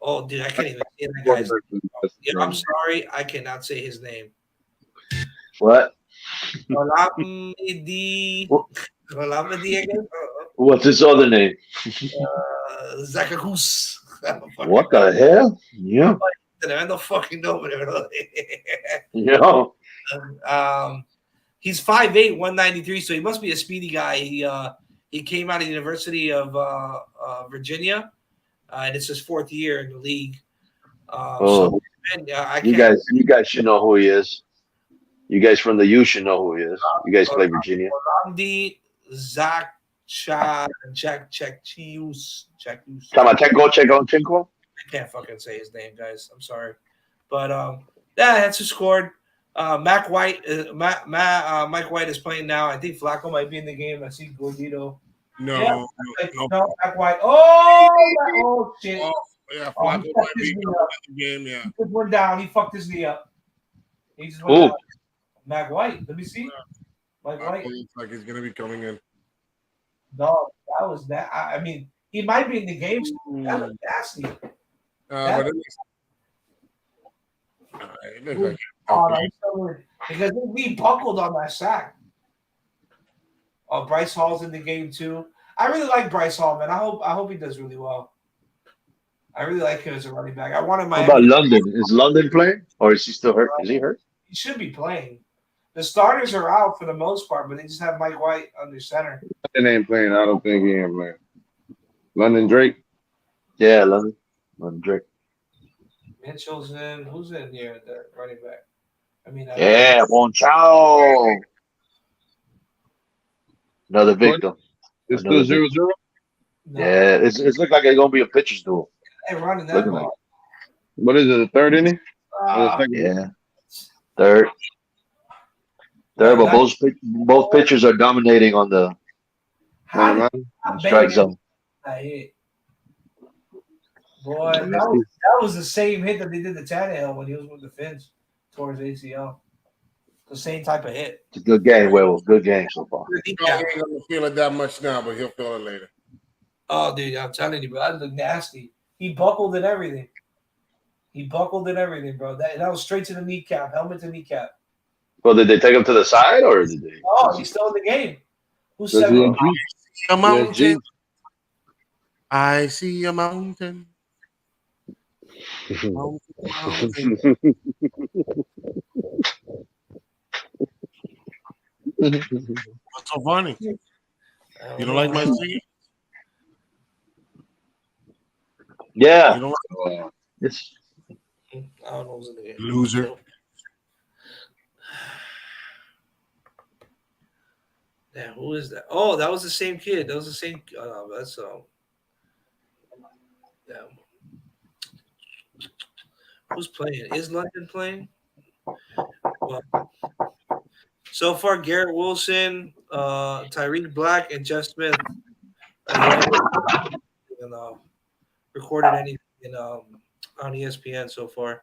Oh, dude, I can't even say that guy's name. I'm sorry. I cannot say his name. What? What's his other name? Zakakus. What the hell? Yeah. I don't fucking know. Yeah. He's 5'8", 193, so he must be a speedy guy. He came out of the University of Virginia, and it's his 4th year in the league. You guys should know who he is. You guys from the U should know who he is. You guys play Virginia. Orlandi Zakchachius. Come on, Chenko. I can't fucking say his name, guys. I'm sorry, but that's who scored. Mike White is playing now. I think Flacco might be in the game. I see Gordito. No, Mike White. Oh shit! Oh, yeah, Flacco might be in the game. Yeah, he just went down. He fucked his knee up. He just went down. Mac White. Let me see. Mike White. Looks like he's gonna be coming in. No, that was that. I mean, he might be in the game. That was nasty. Because we buckled on that sack. Oh, Bryce Hall's in the game too. I really like Bryce Hall, man. I hope he does really well. I really like him as a running back. I wanted my. What about London? Is London playing, or is he still hurt? Is he hurt? He should be playing. The starters are out for the most part, but they just have Mike White under center. London ain't playing. I don't think he ain't playing. London Drake. Yeah, London Drake. Mitchell's in. Who's in here? The running back. I mean, Yeah, Monchao. Another victim. It's Another still victim. 0-0. no. Yeah, it's look like it's gonna be a pitcher's duel. Hey, running that Looking ball. like What is it? The third inning? Or the second? yeah. Third, No, but not both pitchers are dominating on the how did strike bang zone. that hit? Boy, that was the same hit that they did to Tannehill when he was with the Finns towards ACL. The same type of hit. It's a good game, Will. Good game so far. He ain't gonna feel it that much now, but he'll feel it later. Oh, dude, I'm telling you, bro, that looked nasty. He buckled and everything. Bro. That was straight to the kneecap, helmet to kneecap. Well, did they take him to the side or did they? Oh, he's still in the game. Who's That's seven? A mountain. G. I see a mountain. Mountain. What's so funny? You don't like my singing? Yeah. You don't like It's I don't know who's in the game. loser. Yeah, who is that? Oh, that was the same kid. That was the same. That's yeah. Who's playing? Is London playing? Well, so far, Garrett Wilson, Tyreek Black, and Jeff Smith. And, recorded anything on ESPN so far.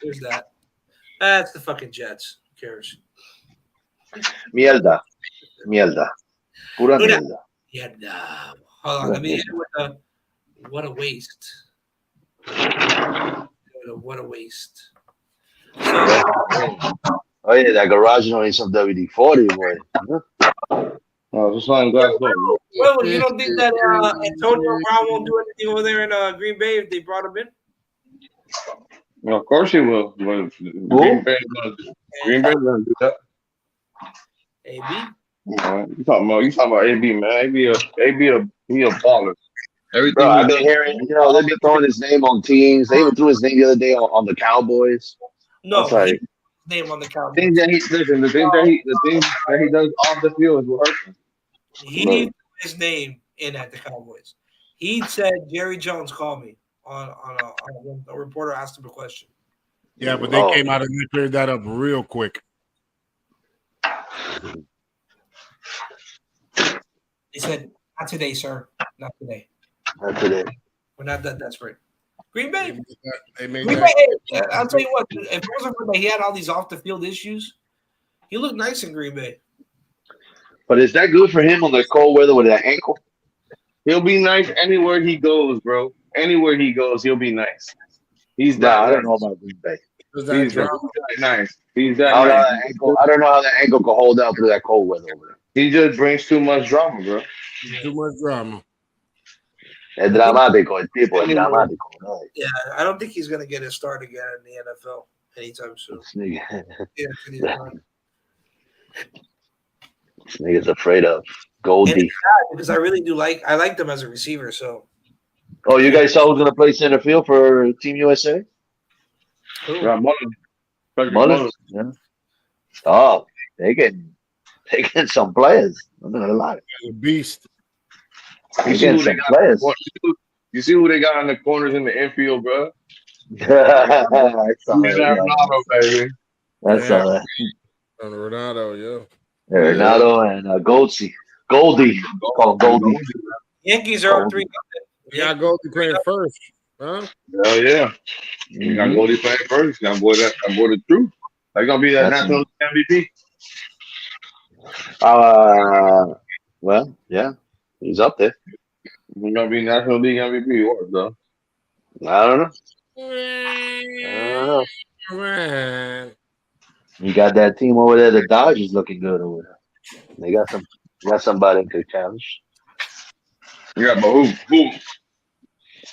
Who's that? That's the fucking Jets. Who cares? mierda. Pura Who that? mierda. Yeah, no. Hold on. Let me hit it with what a waste. What a waste. So, Oh yeah, that garage only some WD-40 boy. Oh, just letting glass go. well, you don't think that Antonio Brown won't do anything over there in Green Bay if they brought him in? Well, of course he will. But Green Bay gonna do that. AB? You talking about AB, man? He a baller. Everything. Bro, I've been hearing, they've been throwing his name on teams. They even threw his name the other day on the Cowboys. No, That's like, name on the Cowboys. the things that he does off the field is what hurts him. He threw his name in at the Cowboys. He said Jerry Jones called me on a reporter asked him a question. Yeah, but they came out and they cleared that up real quick. They said, "Not today, sir. Not today. Not today." We're not that desperate." Green Bay. They Green Bay. I'll tell you what. If it wasn't for that, he had all these off the field issues. He looked nice in Green Bay. But is that good for him on the cold weather with that ankle? He'll be nice anywhere he goes, bro. Anywhere he goes, he'll be nice. He's that. I don't know about Green Bay. He's that nice. He's that I don't know nice. that ankle. I don't know how that ankle can hold out through that cold weather over there. He just brings too much drama, bro. Too much drama. Es dramático, el tipo, es dramático. No. Yeah, I don't think he's going to get a start again in the NFL anytime soon. This nigga's afraid of Goldie. Because I really do I like them as a receiver. So. Oh, you guys saw who's going to play center field for Team USA? Yeah, Mullins. Yeah. Oh, they getting some players. I'm not gonna lie. Beast. They getting some players. You see who they got in the corners in the infield, bro? I saw Ronaldo, baby. That's all that. Ronaldo, yeah. Ronaldo and Goldie. Call him Goldie. Yankees are up 3-0. Yeah, Goldie playing first. Huh? Hell yeah. You got Goldie playing first. That boy the truth. That's gonna be that national MVP. Well, yeah. He's up there. He's gonna be National League MVP. What, though? I don't know. You got that team over there, the Dodgers looking good over there. They got somebody who could challenge. Yeah, but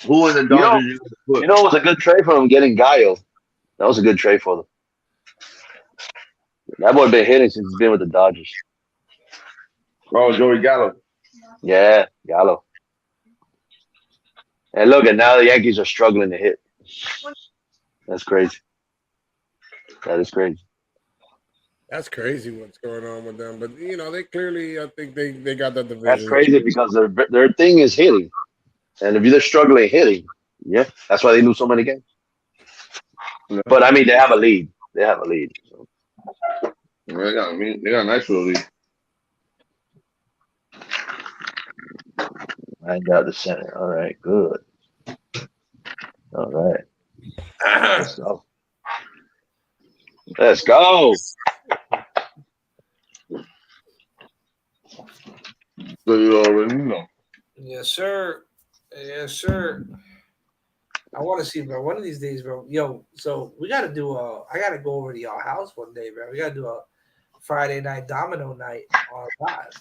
who in the Dodgers? You know, it was a good trade for them getting Gallo. That was a good trade for them. That boy been hitting since he's been with the Dodgers. Oh, Joey Gallo. Yeah, Gallo. And look, and now the Yankees are struggling to hit. That's crazy. That is crazy. That's crazy what's going on with them. But they clearly, I think they got that That's division. crazy because their thing is hitting, and if they're struggling hitting, yeah, that's why they lose so many games. But I mean, they have a lead. They have a lead. So. They got a nice little lead. I got the center. All right, good. All right, let's go. Let's go. So you already know. Yes, sir. Yes, sir. I want to see, bro. One of these days, bro. Yo, so we got to do I got to go over to y'all house one day, bro. We got to do a Friday night domino night on live.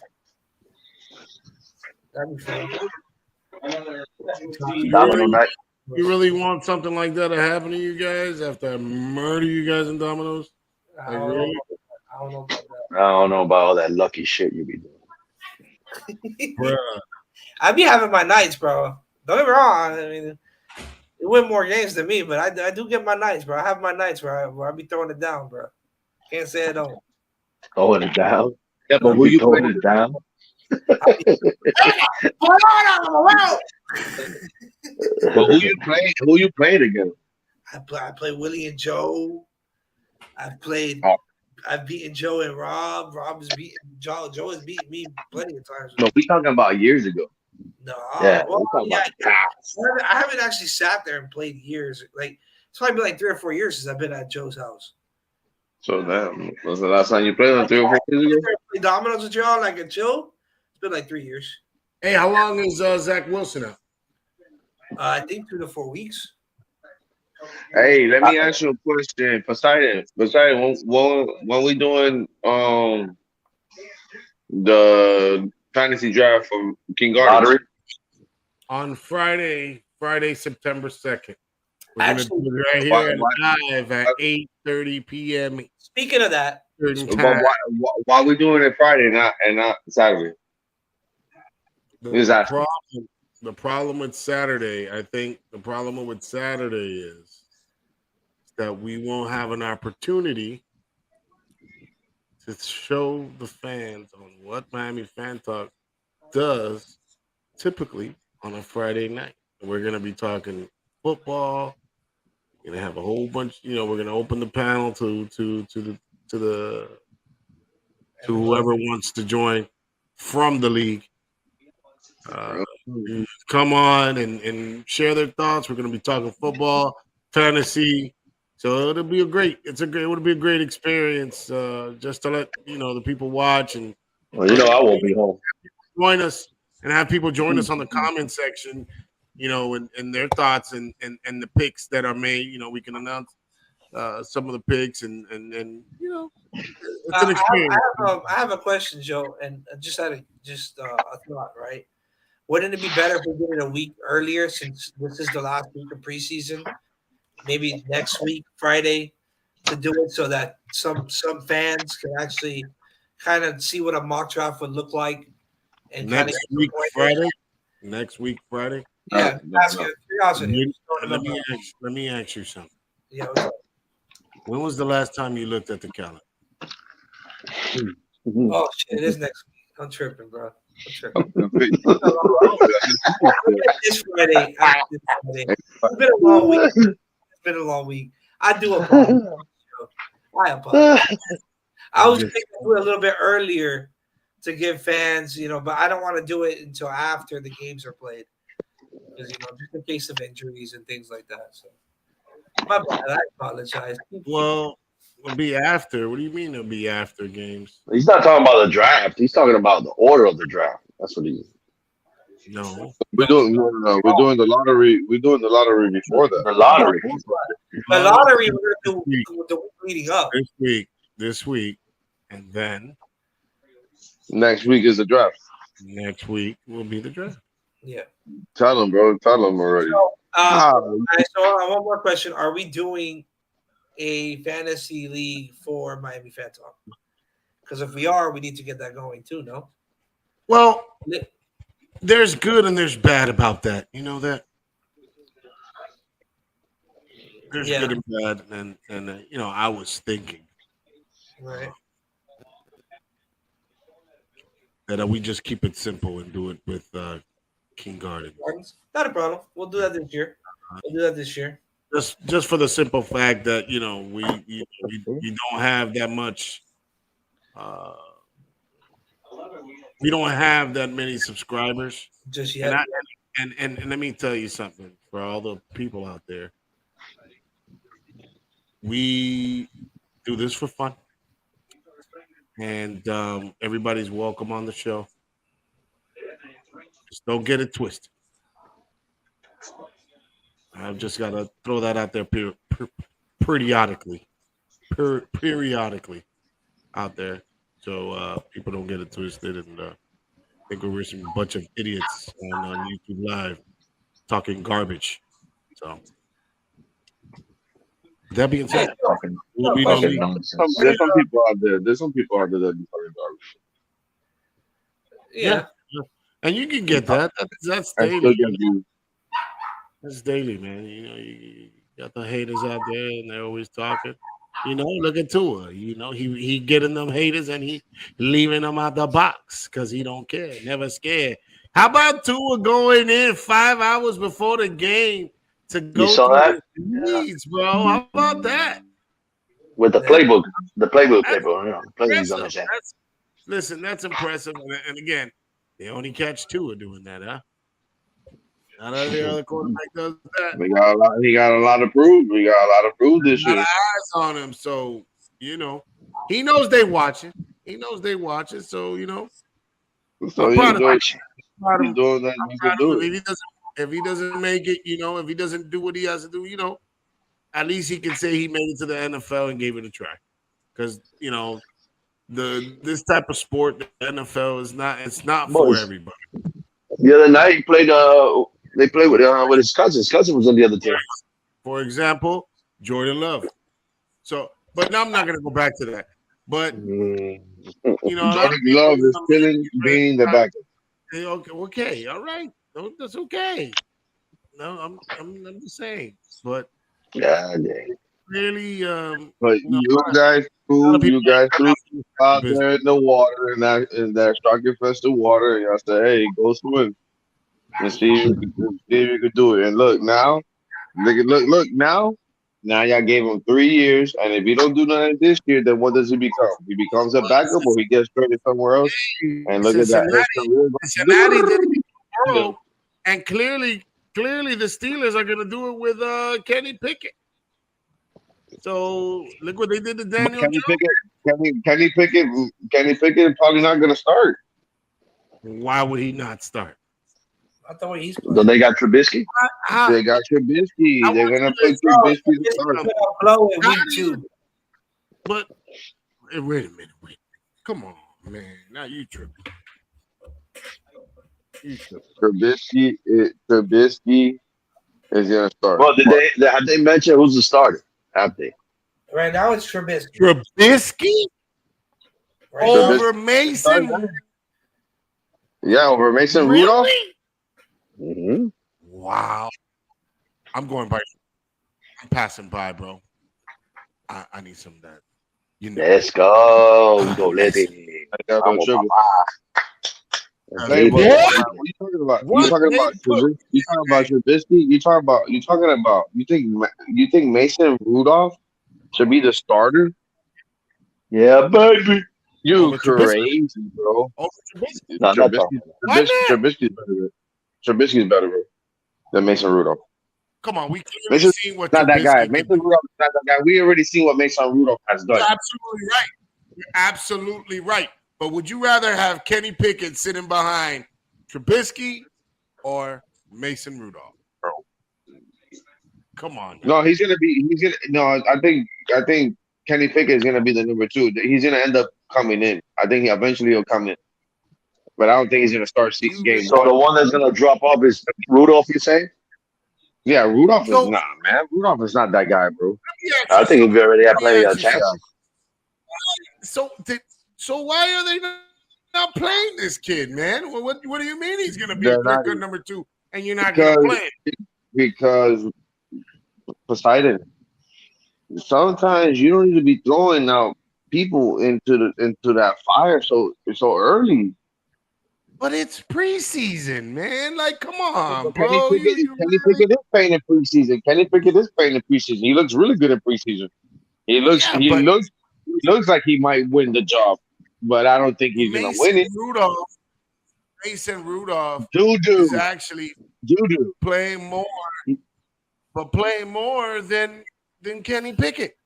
That'd be fun. Domino night. You really want something like that to happen to you guys after I murder you guys in dominoes? I Like, don't really? I don't know about that. I don't know about all that lucky shit you be doing. Bruh. I be having my nights, bro. Don't get me wrong. I mean, you win more games than me, but I do get my nights, bro. I have my nights where I be throwing it down, bro. Can't say I don't. Throwing it down. Yeah, but You who be you throwing playing? it down. But who you playing? Who you playing against? I play Willie and Joe. I've beaten Joe and Rob. Rob has beaten Joe. Joe has beaten me plenty of times. No, we talking about years ago. No, Yeah, well, we're talking yeah, about past. I haven't actually sat there and played years. Like it's probably been like 3 or 4 years since I've been at Joe's house. So damn, was the last time you played on 3 or 4 years ago? Play dominoes with y'all like a chill. It's been like 3 years. Hey, how long is Zach Wilson out? I think 2 to 4 weeks. Hey, let me ask you a question, Poseidon. Poseidon, when we doing the fantasy draft for King Gardens? Lottery. On Friday, September 2nd. We're Actually, going to do it right here live at 8:30 p.m. Speaking of that, Eastern But time. why we doing it Friday and not Saturday? The problem with Saturday, I think the problem with Saturday is that we won't have an opportunity to show the fans on what Miamifantalk does typically on a Friday night. We're going to be talking football. We're going to have a whole bunch, we're going to open the panel to whoever wants to join from the league. Come on and share their thoughts. We're going to be talking football, fantasy. So it would be a great experience just to let the people watch and Well, I won't be home. join us and have people join us on the comment section, and their thoughts and the picks that are made. We can announce some of the picks and it's an experience. I have a question, Joe, and I just had a thought, right? Wouldn't it be better if we did it a week earlier since this is the last week of preseason? Maybe next week, Friday, to do it so that some fans can actually kind of see what a mock draft would look like. And Next week Friday. Yeah, ask you curiosity. Let me ask you something. Yeah. When was the last time you looked at the calendar? Oh shit! It is next week. I'm tripping, bro. It's Friday. It's been a long week. It's been a long week. I do apologize. I apologize. I was thinking to do it a little bit earlier to give fans, but I don't want to do it until after the games are played, because just in case of injuries and things like that. So, my bad. I apologize. Well, it'll be after. What do you mean it'll be after games? He's not talking about the draft. He's talking about the order of the draft. That's what he's. No, we're doing the lottery. We're doing the lottery before that. The lottery. The lottery we're gonna do the week leading up. This week, and then next week is the draft. Next week will be the draft. Yeah. Tell them, bro. Tell them already. So, one more question: are we doing a fantasy league for Miamifantalk? Because if we are, we need to get that going too. No. Well, there's good and there's bad about that. You know that. There's Yeah. good and bad, and you know, I was thinking Right. that we just keep it simple and do it with King Garden. Not a problem. We'll do that this year. We'll do that this year. Just for the simple fact that you know we don't have that much. Uh, we don't have that many subscribers, Just and yet. and let me tell you something for all the people out there. We do this for fun, and everybody's welcome on the show. Just don't get it twisted. I've just got to throw that out there periodically, periodically out there, so people don't get it twisted and think we're some bunch of idiots on YouTube Live talking garbage. So that being said, Fucking, we'll be fucking on nonsense. There's some people out there. There's some people out there that be talking garbage. Yeah. and you can get that. That's I still daily. get views. That's daily, man. You know, you got the haters out there, and they're always talking. You know, look at Tua. You know, he getting them haters, and he leaving them out the box because he don't care, never scared. How about Tua going in 5 hours before the game to go saw through that? his needs, bro? How about that? With the Yeah. playbook That's paper, you know, plays on impressive. his hand. Listen, that's impressive. And again, they only catch Tua doing that, huh? Not every other quarterback does that. He got a lot to prove. We got a lot to prove this A lot year. of eyes on him, so you know he knows they watching. He knows they watching, so you know. So I'm he's proud of him. doing, he's doing that. I'm He proud can of do him. it. If he doesn't make it, you know, if he doesn't do what he has to do, you know, at least he can say he made it to the NFL and gave it a try. Because you know, this type of sport, the NFL is not. It's not for Boys, everybody. the other night he played. They played with his cousin. His cousin was on the other team. For example, Jordan Love. So, but now I'm not going to go back to that. But you know, a lot of Jordan people, Love is killing being the backup. Okay, all right, no, that's okay. No, I'm just saying, but God damn. really, But you know, you guys a lot of threw people out business. there in the water in that shark infested water, and y'all said, "Hey, go swim and see if you could do it." And look now, look now. Now y'all gave him 3 years, and if he don't do nothing this year, then what does he become? He becomes a backup, or he gets traded somewhere else. And look at that, his career. Cincinnati did it tomorrow, and clearly the Steelers are going to do it with Kenny Pickett. So look what they did to But Daniel Kenny Jones. Kenny Pickett probably not gonna start. Why would he not start? I thought he's So playing. they got Trubisky. They got Trubisky. I They're want gonna you put to throw. Trubisky to start. Blow it How week do you- 2. But wait a minute, come on, man. Now you tripping. Trubisky is gonna start. Well, have they mentioned who's the starter? Have they? Right now it's Trubisky. Trubisky Right now, over Mason. Yeah, over Mason Really? Rudolph. Mm-hmm. Wow. I'm going by. I'm passing by, bro. I need some of that. You know. Let's go. Go, let it. I got no Vamos, trouble. papá. Hey, What? but what are you talking about? What? You talking about Trubisky? You talking about Trubisky? You talking about? You think Mason Rudolph should be the starter? Yeah, baby. You Over Trubisky? crazy, bro. Over Trubisky? No, not talking. Why not? Trubisky's better, bro, than Mason Rudolph. Come on, we clearly Mason's seen what Not that guy. Trubisky Mason can do. Rudolph is not that guy. We already seen what Mason Rudolph has done. You're absolutely right. You're absolutely right. But would you rather have Kenny Pickett sitting behind Trubisky or Mason Rudolph? Bro. Come on. No, he's gonna be. I think Kenny Pickett is gonna be the number 2. He's gonna end up coming in. I think eventually he'll come in, but I don't think he's gonna start 6 games. So the one that's gonna drop off is Rudolph. You say? Yeah, Rudolph is So- nah, man. Rudolph is not that guy, bro. I think he already had plenty of chances. So why are they not playing this kid, man? What do you mean he's going to be They're a not- good number 2 and you're not going to play him? Because Poseidon. sometimes you don't need to be throwing out people into that fire so early. But it's preseason, man. Like, come on, But Kenny bro. Pickett, You Kenny really Pickett is playing in preseason. Kenny Pickett is playing in preseason. He looks really good in preseason. He looks yeah, he but looks he looks like he might win the job, but I don't think he's gonna Mason win it. Rudolph, Mason Rudolph Doo is doo, actually doo doo. playing more, but playing more than Kenny Pickett.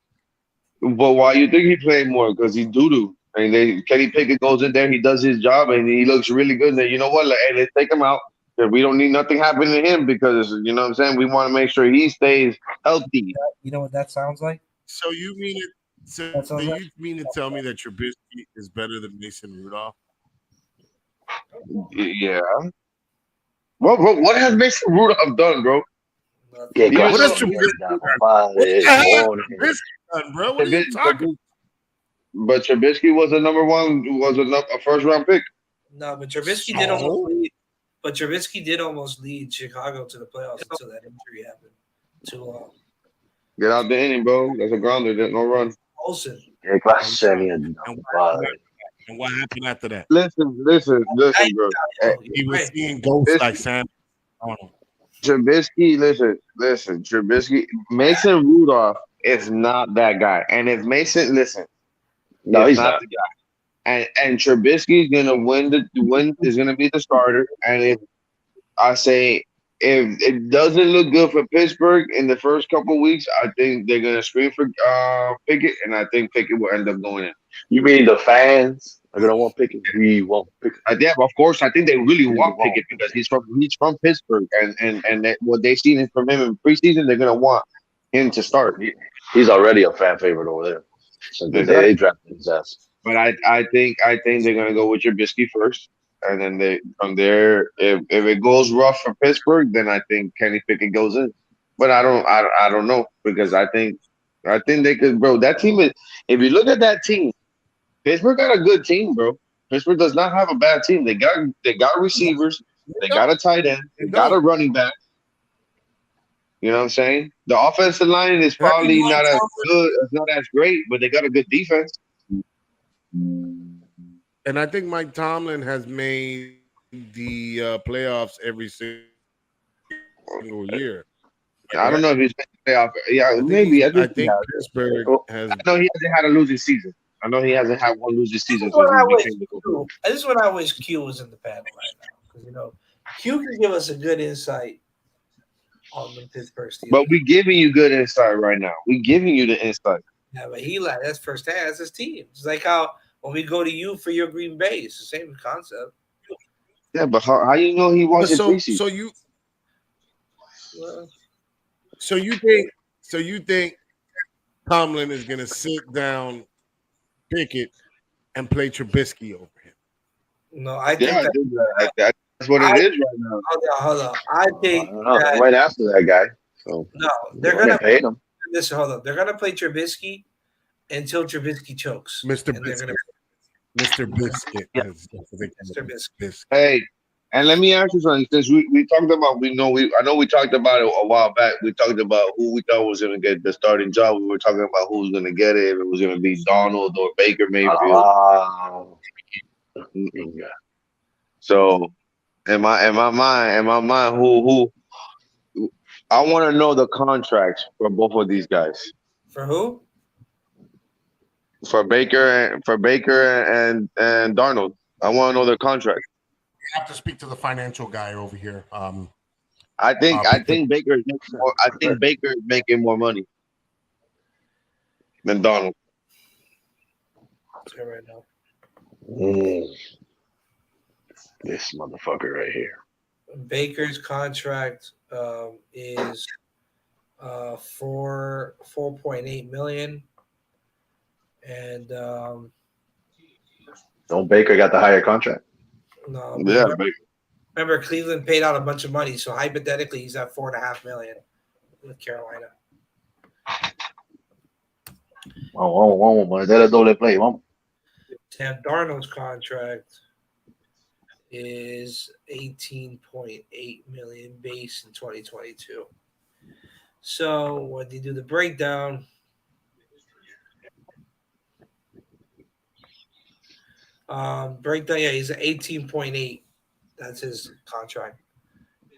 But why you think he played more? Because he's doo doo. And Kenny Pickett goes in there, he does his job, and he looks really good. Then you know what? Like, hey, let's take him out. 'Cause we don't need nothing happening to him because you know what I'm saying. We want to make sure he stays healthy. You know what that sounds like? So you mean it? So That sounds like you mean to tell me that Trubisky is better than Mason Rudolph? Yeah. What has Mason Rudolph done, bro? nothing. Que Even What has though clase Trubisky? mierda, What compadre. the hell has Morning. Trubisky done, bro? What are you talking? But Trubisky was a number one, was a first round pick. No, but Trubisky did almost So lead. But Trubisky did almost lead Chicago to the playoffs until that injury happened to Get out the inning, bro. That's a grounder. There's no run. Olsen. Que clase mierda, and what, compadre. and what happened after that? Listen, bro. Hey, He was Right. seeing ghosts this like Sam. I don't know. Trubisky, listen. Trubisky, Mason Rudolph is not that guy. And if Mason, listen, No, is he's not not. the guy. And Trubisky is gonna win is gonna be the starter. And if I say if it doesn't look good for Pittsburgh in the first couple of weeks, I think they're gonna scream for Pickett, and I think Pickett will end up going in. You mean the fans are gonna want Pickett? We won't pick. Yeah, of course, I think they really We want won't. Pickett because he's from Pittsburgh, and what they've seen from him in preseason, they're gonna want him to start. He's already a fan favorite over there. So they Exactly. drafted his ass. But I think they're gonna go with Trubisky first, and then they from there, if it goes rough for Pittsburgh, then I think Kenny Pickett goes in. But I don't know because I think they could, bro. That team is. If you look at that team, Pittsburgh got a good team, bro. Pittsburgh does not have a bad team. They got receivers, they got a tight end, They they got a don't. running back. You know what I'm saying? The offensive line is And I think probably Mike not as Tomlin, good, it's not as great, but they got a good defense. and I think Mike Tomlin has made the playoffs every single year. I don't Correct. know if he's made the playoff. Yeah, I think maybe. he's. I I think he think has. Pittsburgh Oh, has. I know he hasn't had a losing season. I know he hasn't had one losing This season is what since I he wish became the coach. Q. This is what I wish Q was in the panel right now because Q can give us a good insight on the Pittsburgh But Steelers. we giving you good insight right now. We giving you the insight. Yeah, but he like that's first hand. That's his team. It's like how when we go to you for your Green Bay, it's the same concept. Yeah, but how you know he But watching so preseason? Well, so you think Tomlin is gonna sit down Pickett and play Trubisky over him? no, I Yeah, think I that think that's what I it is right now. hold on. I I think don't know. They're that right after that guy. So no, they they're gonna paid him. listen. Hold on, they're gonna play Trubisky until Trubisky chokes, Mr. and they're gonna Mr. Biscuit. Yeah. As they call Mr. him, Biscuit. Biscuit. Hey, and let me ask you something. Since we talked about, I know we talked about it a while back. We talked about who we thought was going to get the starting job. We were talking about who was going to get it. If it was going to be Donald or Baker Mayfield. Ah, Yeah. So, in my mind, who? I want to know the contracts for both of these guys. For who? For Baker and Darnold. I want to know their contract. You have to speak to the financial guy over here. I think I Because think Baker is making more. I think Baker is making more money than Donald. Okay, right now. mm, this motherfucker right here. Baker's contract is 4.8 million, and Don't Baker got the higher contract? no, Yeah, remember Cleveland paid out a bunch of money, so hypothetically he's at 4.5 million with Carolina. Vamos, vamos. Dale doble play. Vamos. Sam Darnold's contract is 18.8 million base in 2022. So when you do the breakdown, Breakdown. Yeah, he's at 18.8. That's his contract.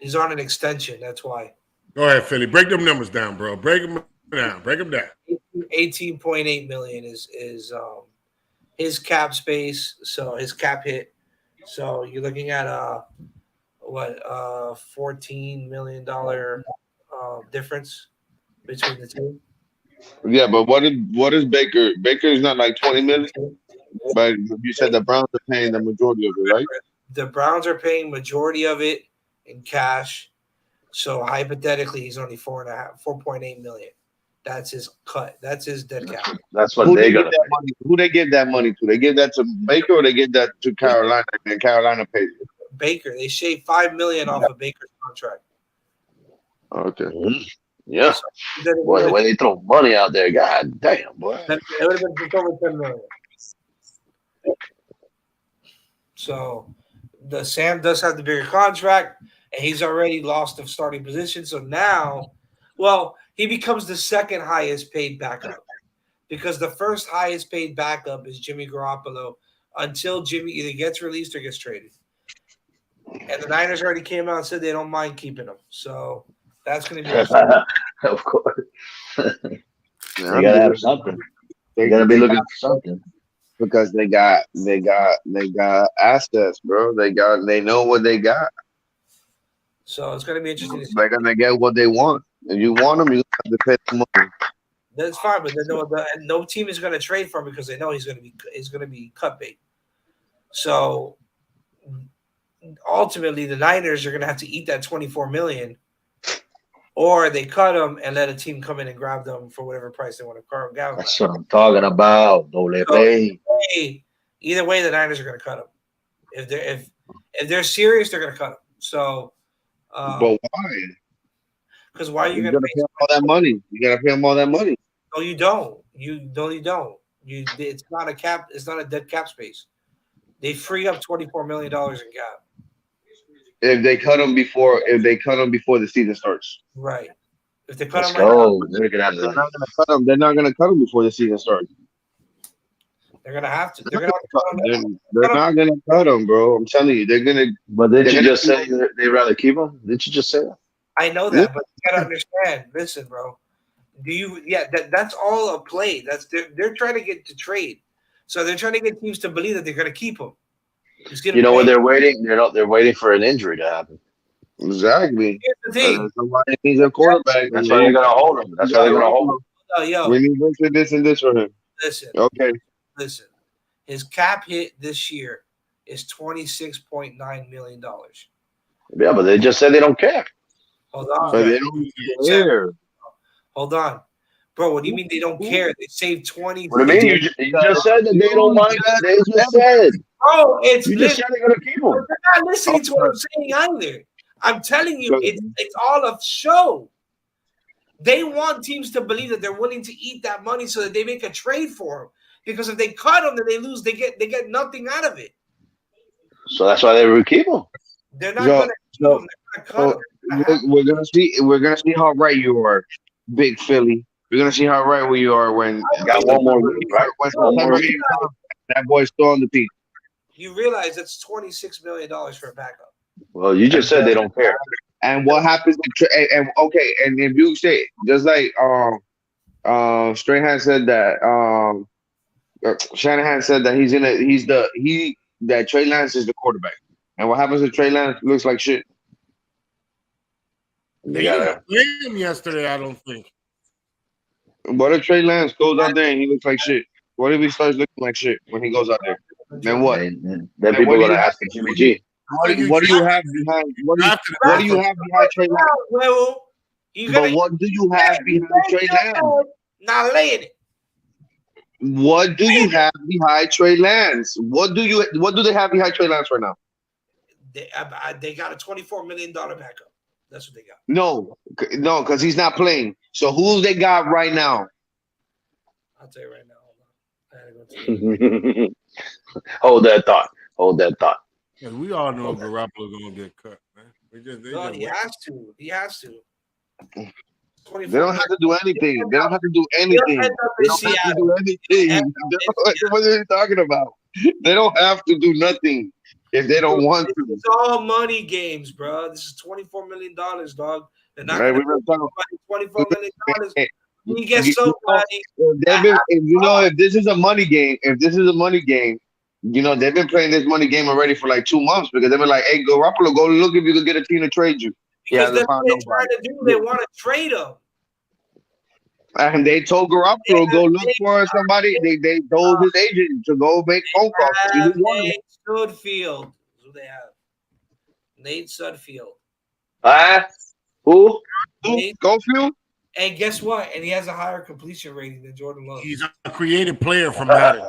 He's on an extension. That's why. Go ahead, Philly. Break them numbers down, bro. Break them down. Break them down. 18.8 million is his cap space. So his cap hit. So you're looking at $14 million difference between the two. Yeah, but what is Baker? Baker is not like 20 million, but you said the Browns are paying the majority of it, right? The Browns are paying majority of it in cash. So hypothetically, he's only 4.8 million. That's his cut. That's his dead cap. That's what Who they they give gonna that money? Who they give that money to? They give that to Baker, or they give that to Carolina, and Carolina pays it. Baker, they shaved 5 million off of Baker's contract. Okay. pay. Yeah. So then it Boy, the would way they throw money out there, god damn, boy. have been just over 10 million. So the Sam does have the bigger contract, and he's already lost the starting position. So now, well, he becomes the second highest paid backup because the first highest paid backup is Jimmy Garoppolo until Jimmy either gets released or gets traded. And the Niners already came out and said they don't mind keeping him. So that's going to be interesting. Of course. Yeah, You gotta have something. You gotta be looking for something. because they got assets, bro. They know what they got. So it's going to be interesting to see. They're gonna get what they want. If you want them, you have to pay them money. That's fine, but no team is going to trade for him because they know he's going to be cut bait. So ultimately, the Niners are going to have to eat that 24 million, or they cut him and let a team come in and grab them for whatever price they want to grab them. That's what I'm talking about. Double play. Either way, the Niners are going to cut him. If they're serious, they're going to cut him. So, But why? because why are you You going gotta to pay them all that money. You gotta pay them all that money. No, you don't. You don't. It's not a cap. It's not a dead cap space. They free up $24 million in cap. If they cut them before the season starts. Right. If they cut Let's him right now, go. We're gonna have They're to. not gonna cut them. They're not gonna cut them before the season starts. they're gonna have to. They're gonna have to cut him. They're not gonna cut them, bro. I'm telling you, they're gonna. But didn't They're you gonna just say they'd rather keep him? Didn't you just say that? I know that, but you gotta understand. Listen, bro. That's all a play. They're trying to get to trade. So they're trying to get teams to believe that they're gonna keep him. You know what they're waiting? They're waiting for an injury to happen. Exactly. Here's the thing. Somebody needs a quarterback. That's why they're gonna hold him. That's why they're gonna hold him. Yo, We need this and this for him. listen. Okay. Listen. His cap hit this year is $26.9 million. Yeah, but they just said they don't care. Hold on. But they don't care. Hold on. Bro, what do you mean they don't care? They saved 20. What do you mean? You just said that they don't mind. They just said. Bro, it's You just said they're gonna keep him. You're not listening to what I'm saying either. I'm telling you, it's all a show. They want teams to believe that they're willing to eat that money so that they make a trade for him. Because if they cut him, then they lose. They get nothing out of it. So that's why they would keep him. They're not going to keep him. They're going to cut him. We're gonna see how right you are, Big Philly. We're gonna see how right you are when Got one more week, right? One more week. That boy's still on the peak. You realize that's $26 million for a backup. Well, you just said they don't care. And what happens? And if you say just like Strahan said that Shanahan said that that Trey Lance is the quarterback. And what happens if Trey Lance looks like shit? They didn't play him yesterday, I don't think. What if Trey Lance goes out there and he looks like shit? What if he starts looking like shit when he goes out there? Then what? Then people are gonna ask for Jimmy G. What do you have behind? What do you have behind Trey Lance? But what do you have behind Trey Lance? Not laying it. What do you have behind Trey Lance? What do they have behind Trey Lance right now? They got a $24 million backup. That's what they got. No, because he's not playing. So who they got right now? I'll tell you right now. Hold on. I gotta go to Hold that thought. Hold that thought. Because we all know Garoppolo gonna get cut, man. He has to. He has to. They don't have to do anything. They don't have to do anything. They don't have to do anything. What are you talking about? They don't have to do nothing if they don't want to. It's all money games, bro. This is $24 million, dog. They're not Right? going to We've been talking. pay $24 million. Eh, You get you so know, glad. if this is a money game, they've been playing this money game already for like 2 months because they've been like, "Hey, Garoppolo, go look if you can get a team to trade you." Because They that's found what they're nobody. trying to do. They want to trade him. And they told Garoppolo go look for somebody. They told his agent to go make phone calls. Nate Sudfeld. That's who they have. Nate Sudfeld. Who? Nate, Schofield? and guess what? And he has a higher completion rating than Jordan Love. He's a creative player from Madden.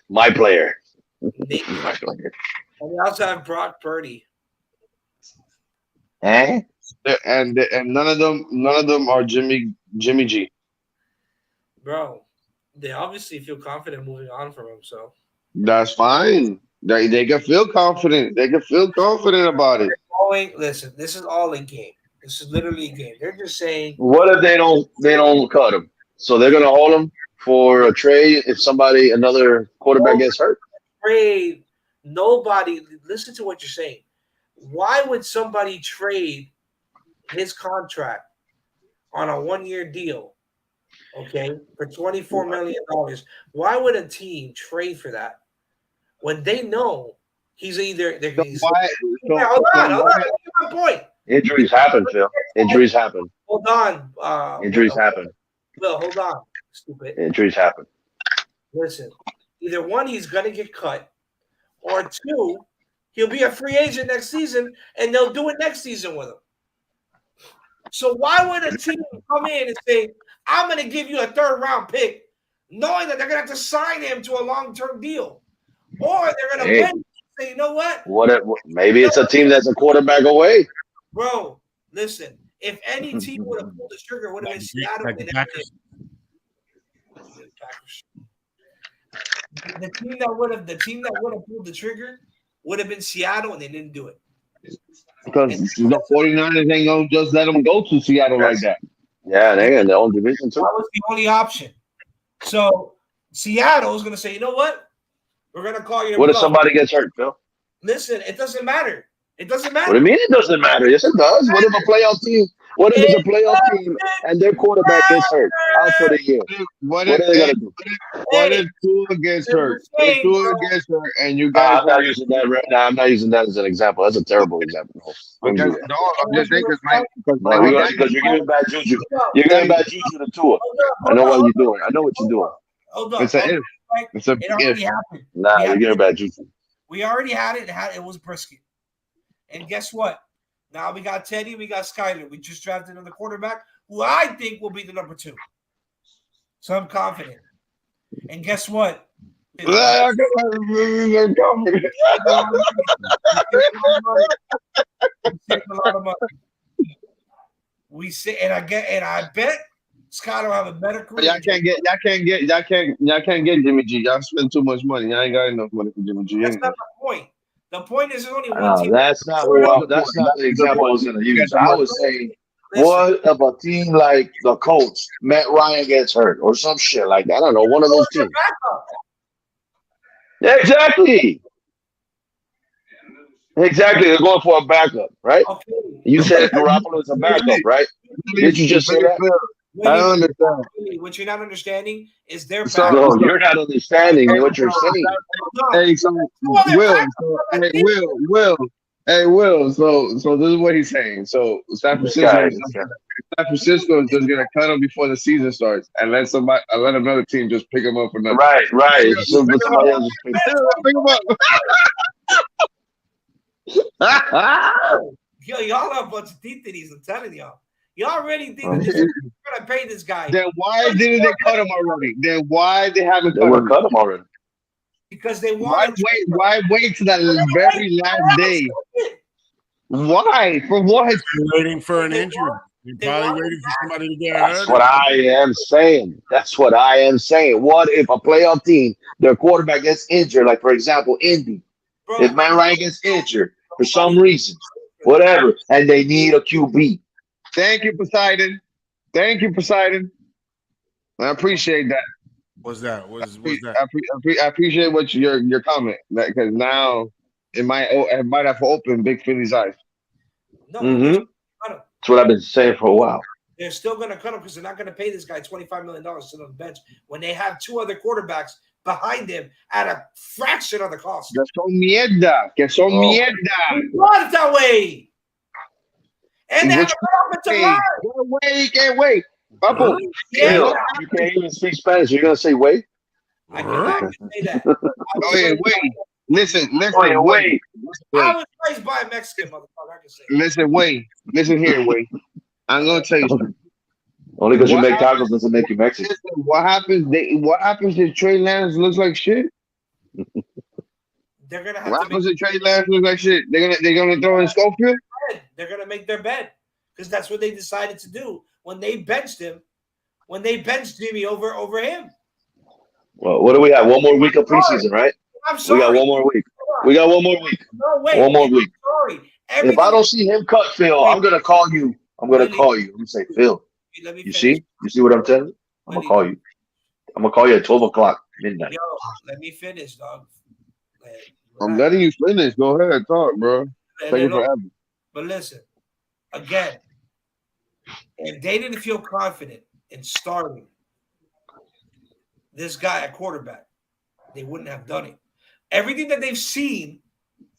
My player. Nate, My player. and we also have Brock Purdy. And none of them are Jimmy G. Bro, they obviously feel confident moving on from him. So That's fine. They can feel confident. They can feel confident about it. listen, this is all a game. This is literally a game. They're just saying, What if they don't cut him? So they're gonna hold him for a trade if another quarterback gets hurt. trade. Nobody, listen to what you're saying. Why would somebody trade his contract on a 1-year deal, okay, for $24 million? Why would a team trade for that when they know he's either they're hold on, that's my point. Injuries happen, Phil. Injuries happen. Hold on. Injuries happen. Will, hold on, stupid. Injuries happen. Listen, either one, he's gonna get cut, or two, he'll be a free agent next season, and they'll do it next season with him. So why would a team come in and say, "I'm going to give you a 3rd-round pick," knowing that they're going to have to sign him to a long-term deal, or they're going to win and say, "You know what? Maybe it's a team that's a quarterback away. Bro, listen. If any team would have pulled the trigger, would have been Seattle. Like the Packers. The team that would have pulled the trigger would have been Seattle, and they didn't do it. Because the 49ers ain't gonna just let them go to Seattle like that. Yeah, they're in their own division too. That was the only option. So Seattle is going to say, "You know what? We're going to call you." What if somebody gets hurt, Phil? Listen, it doesn't matter. It doesn't matter. What do you mean it doesn't matter? Yes, it does. What if a playoff team? What if it's a playoff team and their quarterback gets hurt out for the year? What What are they gonna do? What if Tua gets hurt? If Tua gets hurt and you guys I'm not using that. I'm not using that as an example. That's a terrible example. I'm just thinking Because you're giving bad juju. You're giving bad juju to Tua. I know what you're doing. I know what you're doing. Hold on. It's a if. It's a It already if. happened. Nah, you're giving bad juju. We already had it. It was Brisket. And guess what? Now we got Teddy. We got Skyler. We just drafted another quarterback who I think will be the number 2. So I'm confident. And guess what? We say, and I bet Scott will have a better career. Y'all can't get Jimmy G. Y'all spend too much money. Y'all ain't got enough money for Jimmy G. That's not the point. The point is there's only one team. That's not the example I was going to use. I was saying, what if a team like the Colts, Matt Ryan gets hurt or some shit like that? I don't know, one of those teams. Yeah, exactly. Exactly. They're going for a backup, right? Okay. You said Garoppolo is a backup, right? Did you just say that? I don't understand. What you're not understanding is their So- No, you're not understanding what you're saying. Hey, so Will. So this is what he's saying. So San Francisco is just gonna cut him before the season starts and let another team just pick him up for nothing. Right. So somebody else just pick- Pick him up. Yo, y'all are a bunch of titties, I'm telling y'all. Y'all already think that this is gonna pay this guy. Then why didn't they cut him already? Then why they haven't They cut were him? cut him already. Because they want Why wait to that very last day? Why? For what? You're waiting for an injury. You're probably waiting for somebody to get hurt. That's what I am saying. What if a playoff team, their quarterback gets injured, like for example, Indy? Bro, If Matt Ryan gets injured for some reason, whatever, and they need a QB. Thank you, Poseidon. I appreciate that. What's that? What's that? I appreciate what your comment because now it might have opened Big Philly's eyes. No, but Mm-hmm. cut him. That's what I've been saying for a while. They're still going to cut him because they're not going to pay this guy $25 million to sit on the bench when they have two other quarterbacks behind him at a fraction of the cost. Que son mierda. Que son mierda. We want it that way. And they have a good offensive line. Can't wait. Papo. Phil, you can't even speak Spanish. You're gonna say wait? I can say that. Oh yeah, wait. Listen, Wait. I was raised by a Mexican motherfucker. I can say. Listen here, wait. I'm gonna tell you something. Only because you What make happens- tacos doesn't make you Mexican. Listen, what happens if Trey Lance looks like shit? They're gonna have What to happens if Trey Lance looks like shit? They're gonna throw in Schofield? They're gonna make their bed because that's what they decided to do when they benched him. When they benched Jimmy over him. Well, what do we have? One more week of preseason, right? I'm We sorry. got one more week. We got one more week. No, wait. One more week. Sorry. If I don't see him cut, Phil, I'm gonna call you. I'm gonna call you. I'm gonna say, Phil, Let me you finish. see? You see what I'm telling you? I'm gonna call you. I'm gonna call you at 12 o'clock midnight. Yo, let me finish, dog. I'm letting you finish. Go ahead, talk, bro. Take it forever. But listen, again, if they didn't feel confident in starting this guy at quarterback, they wouldn't have done it. Everything that they've seen,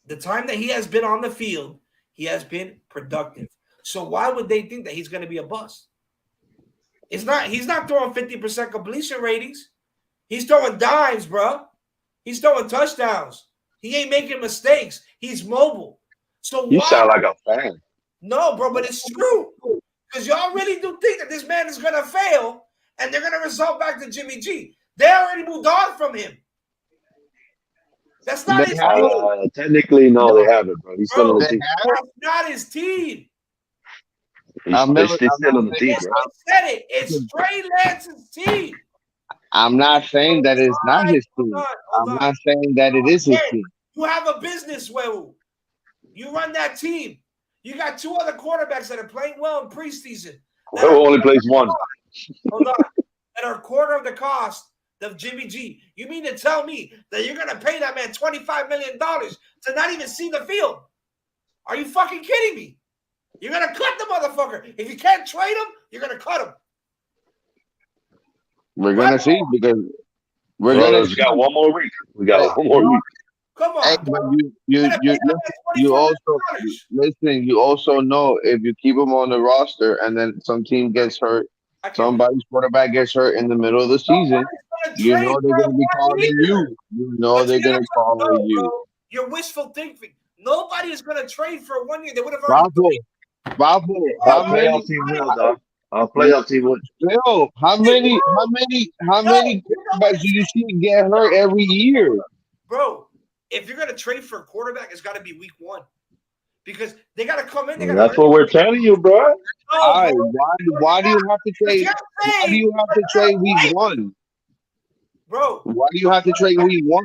the time that he has been on the field, he has been productive. So why would they think that he's going to be a bust? He's not throwing 50% completion ratings. He's throwing dimes, bro. He's throwing touchdowns. He ain't making mistakes. He's mobile. So You sound like a fan. No, bro, but it's true. Because y'all really do think that this man is going to fail and they're going to result back to Jimmy G. They already moved on from him. That's not his team. Technically, no, they haven't, bro. He's still on the team. That's not his team. He's still on the team, bro. I said it. It's Trey Lance's team. I'm not saying that it's not his team. Hold on. I'm not saying that it is his team. You have a business, Wehu. You run that team. You got two other quarterbacks that are playing well in preseason. Who only plays one? Hold on. That are a quarter of the cost of Jimmy G. You mean to tell me that you're going to pay that man $25 million to not even see the field? Are you fucking kidding me? You're going to cut the motherfucker. If you can't trade him, you're going to cut him. We're going to see because we got one more week. We got one more week. Come on. Hey, but you also listen. You also know if you keep him on the roster and then some team gets hurt, somebody's quarterback gets hurt in the middle of the season, you know they're going to be calling you. You know they're going to call you. Bro, you're wishful thinking. Nobody is going to trade for 1 year. They would have already. Bravo. I'll play off team will, dog. I'll play off team will. Phil, how many quarterbacks do you see get hurt every year? Bro, if you're going to trade for a quarterback, it's got to be week 1. Because they got to come in. That's what we're telling you, bro. Why do you have to trade? Why do you have to trade week 1? Bro, why do you have to trade week 1?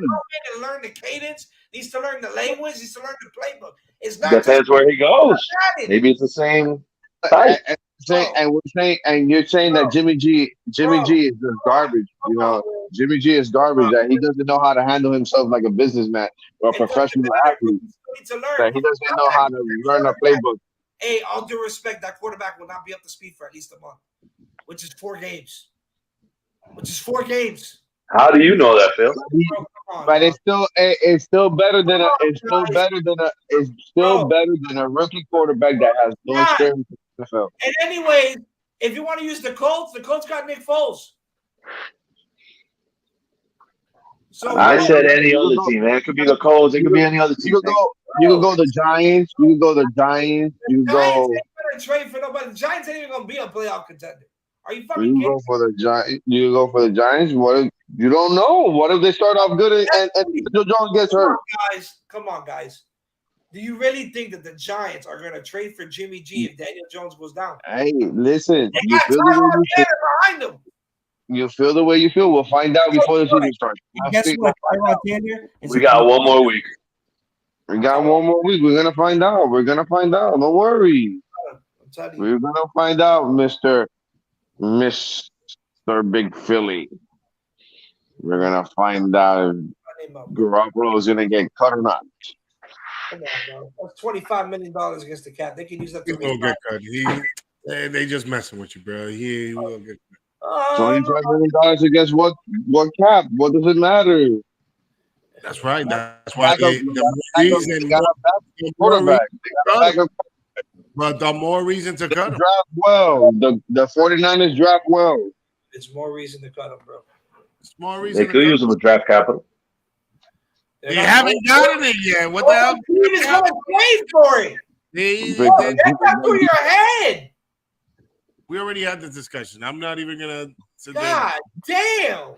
To learn the cadence, needs to learn the language, needs to learn the playbook. It's not depends where he goes. Maybe it's the same type. And you're saying that Jimmy G is just garbage. You know, Jimmy G is garbage. That he doesn't know how to handle himself like a businessman or a professional athlete. That he doesn't know how to learn a playbook. Hey, all due respect, that quarterback will not be up to speed for at least a month, which is 4 games. How do you know that, Phil? But it's still better than a rookie quarterback that has no experience in the NFL. And anyways, if you want to use the Colts got Nick Foles. So I said any other team, man. It could be the Colts. It could be any other team. You could go the Giants. You could go the Giants. You could go. Ain't gonna trade for nobody. The Giants ain't even gonna be a playoff contender. Are you fucking kidding? You go for the Giants. You go for the Giants. What if you don't know? What if they start off good and Daniel Jones gets hurt? Come on, guys. Do you really think that the Giants are going to trade for Jimmy G if Daniel Jones goes down? Hey, listen. You feel the way behind him. You feel the way you feel. We'll find out before the season starts. Guess what? We got one more week. We got one more week. We're gonna find out. Don't worry. We're gonna find out, Mr. Big Philly. We're gonna find out if Garoppolo is gonna get cut or not. Come on, bro. That's $25 million against the cap. They can use that He to will resign. get cut. They just messing with you, bro. He will get cut. $25 million against what cap? What does it matter? That's right. That's why Backup, they got a backup quarterback. They got a backup. But the more reason to cut him. Draft well. The 49ers draft well. It's more reason to cut him, bro. It's more They reason to could cut use him. some draft capital. They haven't gotten it yet. What the hell? Team is going to pay for it. Get that through your head. We already had this discussion. I'm not even gonna sit God damn.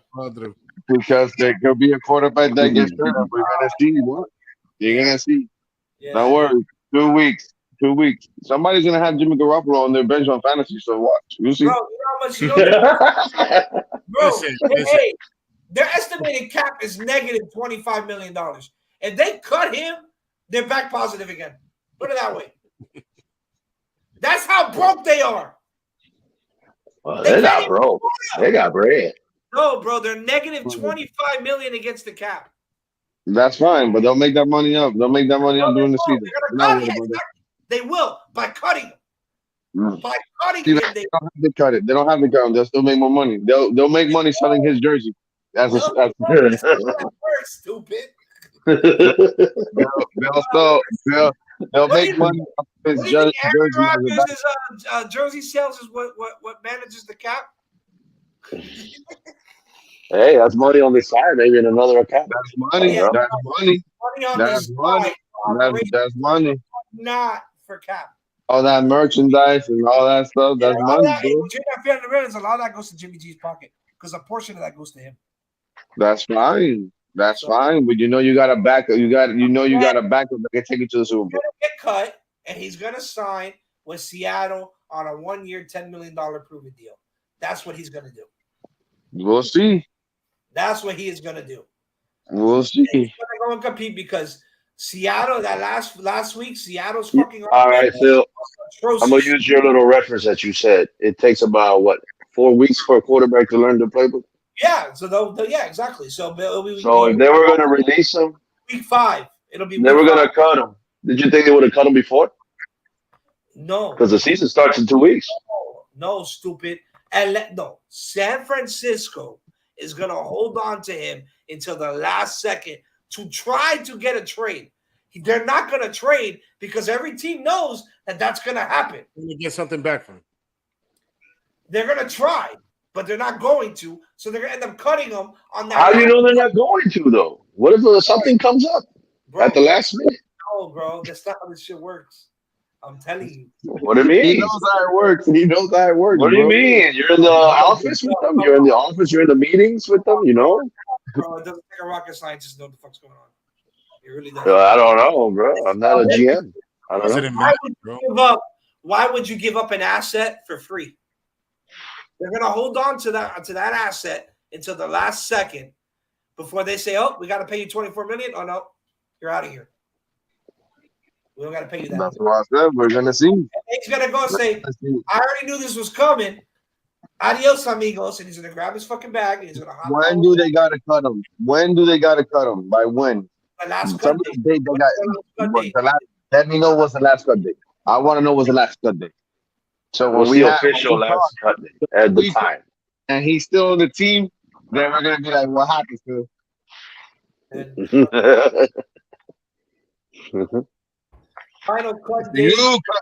Because there could be a quarterback that gets hurt. We're gonna see what you're gonna see. Yeah, Don't worry. 2 weeks. 2 weeks. Somebody's gonna have Jimmy Garoppolo on their bench on fantasy. So watch. You see. Bro, you know how much? Bro, Listen. hey, their estimated cap is negative $25 million. If they cut him, they're back positive again. Put it that way. That's how broke they are. Well, they're not broke. They got bread. No, bro, they're negative $25 million against the cap. That's fine, but they'll make that money up. They'll make that money up during the season. They will by cutting him. By cutting See, him, they don't have to cut it. They don't have to cut him. They'll still make more money. They'll make money selling his jersey. That's stupid. They'll make money off his jersey. Jersey sales is what manages the cap. Hey, that's money on the side, maybe in another account. That's money. Yeah. That's money. Money on That's this money. That's money. Not for cap. All that merchandise and all that stuff. That's money, bro. A lot of that goes to Jimmy G's pocket because a portion of that goes to him. That's fine. That's fine. But you know you got a backup. You got a backup that can take you to the Super Bowl. He's gonna get cut, and he's gonna sign with Seattle on a 1-year, $10 million proven deal. That's what he's gonna do. We'll see. That's what he is gonna do. We'll see. And he's gonna go and compete because Seattle, that last week, Seattle's fucking. All right, Phil. I'm gonna use your little reference that you said. It takes about 4 weeks for a quarterback to learn the playbook. Yeah. So yeah, exactly. So if they were gonna release him, week 5, it'll be. They were gonna cut him. Did you think they would have cut him before? No, because the season starts in 2 weeks. No, stupid. And San Francisco is gonna hold on to him until the last second to try to get a trade. They're not gonna trade because every team knows that that's gonna happen. You get something back from him. They're gonna try, but they're not going to. So they're gonna end up cutting them on that. How do you know they're not going to though? What if something comes up at the last minute? No, bro, that's not how this shit works. I'm telling you. What do you mean? He knows how it works. He knows how it works. What do you mean? You're in the office with them? You're in the office? You're in the meetings with them? You know? Bro, it doesn't take a rocket scientist to know what the fuck's going on. It really does. I don't know, bro. I'm not a GM. I don't know. Why would you give up an asset for free? They're gonna hold on to that asset until the last second before they say, "Oh, we got to pay you $24 million." Oh no, you're out of here. We don't got to pay you that. That's what I said. We're gonna see. And he's gonna go and say, "I already knew this was coming. Adios, amigos," and he's gonna grab his fucking bag and he's gonna. When do they gotta cut him? When do they gotta cut him? By when? The last cut date. Let me know what's the last cut date. I want to know what's the last cut date. So what's the official last cut date at the time? And he's still on the team. Then we're gonna be like, "What happened to?" Final cut date.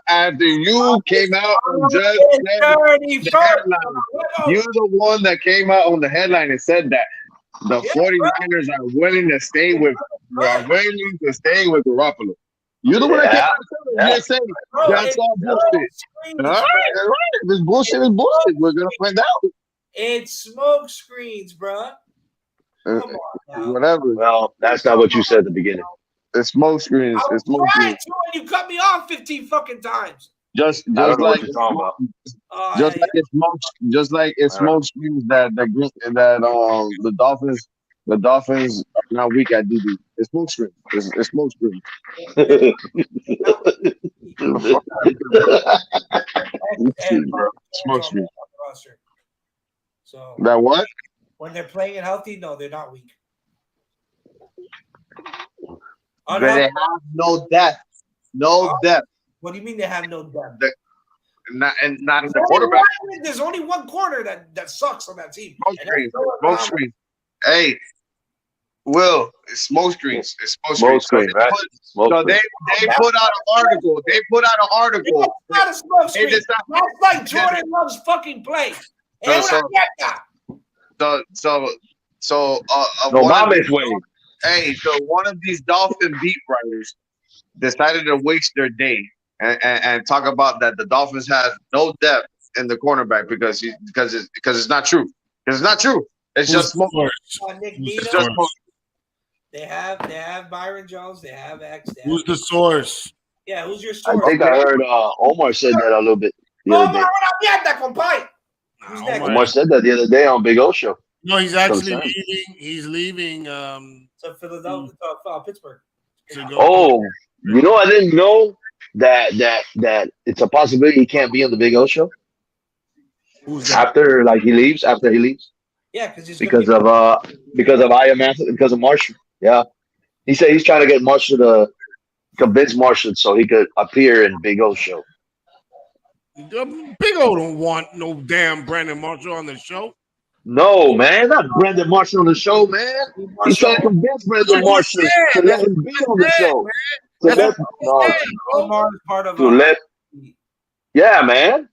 After you came out and just said the headline. You're the one that came out on the headline and said that the 49ers are willing to stay with Garoppolo. You're the one that came out and said that's all bullshit. All right. If it's bullshit, it's bullshit. We're gonna find out. It's smoke screens, bro. Come on now. Whatever. Well, that's not what you said at the beginning. It's smoke screens. It's smoke screens. You cut me off 15 fucking times. Just like it's smoke screens that the Dolphins are now weak at DB. It's smoke screens. It's smoke screens. Smoke screen. So that what? When when they're playing and healthy, no, they're not weak. But they have no depth. No depth. What do you mean they have no depth? Not in the quarterback. There's only one corner that sucks on that team. Smoke screens. Hey, Will, it's smoke screens. It's Smoke screen, right? So they put out an article. They put out an article. It's not a smoke screen. That's like Jordan Love's fucking play. So hey, so one of these Dolphin beat writers decided to waste their day and talk about that the Dolphins have no depth in the cornerback because it's not true. Because it's not true. It's just smoke. It's just smoke. They have Byron Jones. They have X. Who's the source? Yeah, who's your source? I think I heard Omar said that a little bit the other day. Omar said that the other day on Big O Show. No, he's actually leaving. He's leaving. To Philadelphia, Pittsburgh. Oh, I didn't know that it's a possibility he can't be on the Big O Show. Who's that? After he leaves. Yeah, because of Marshall. Yeah, he said he's trying to get Marshall to convince Marshall so he could appear in Big O Show. Big O don't want no damn Brandon Marshall on the show. No, man, not Brandon Marshall on the show, man. He's trying to convince Brandon Marshall to let him be on the show. Omar's part of yeah, man.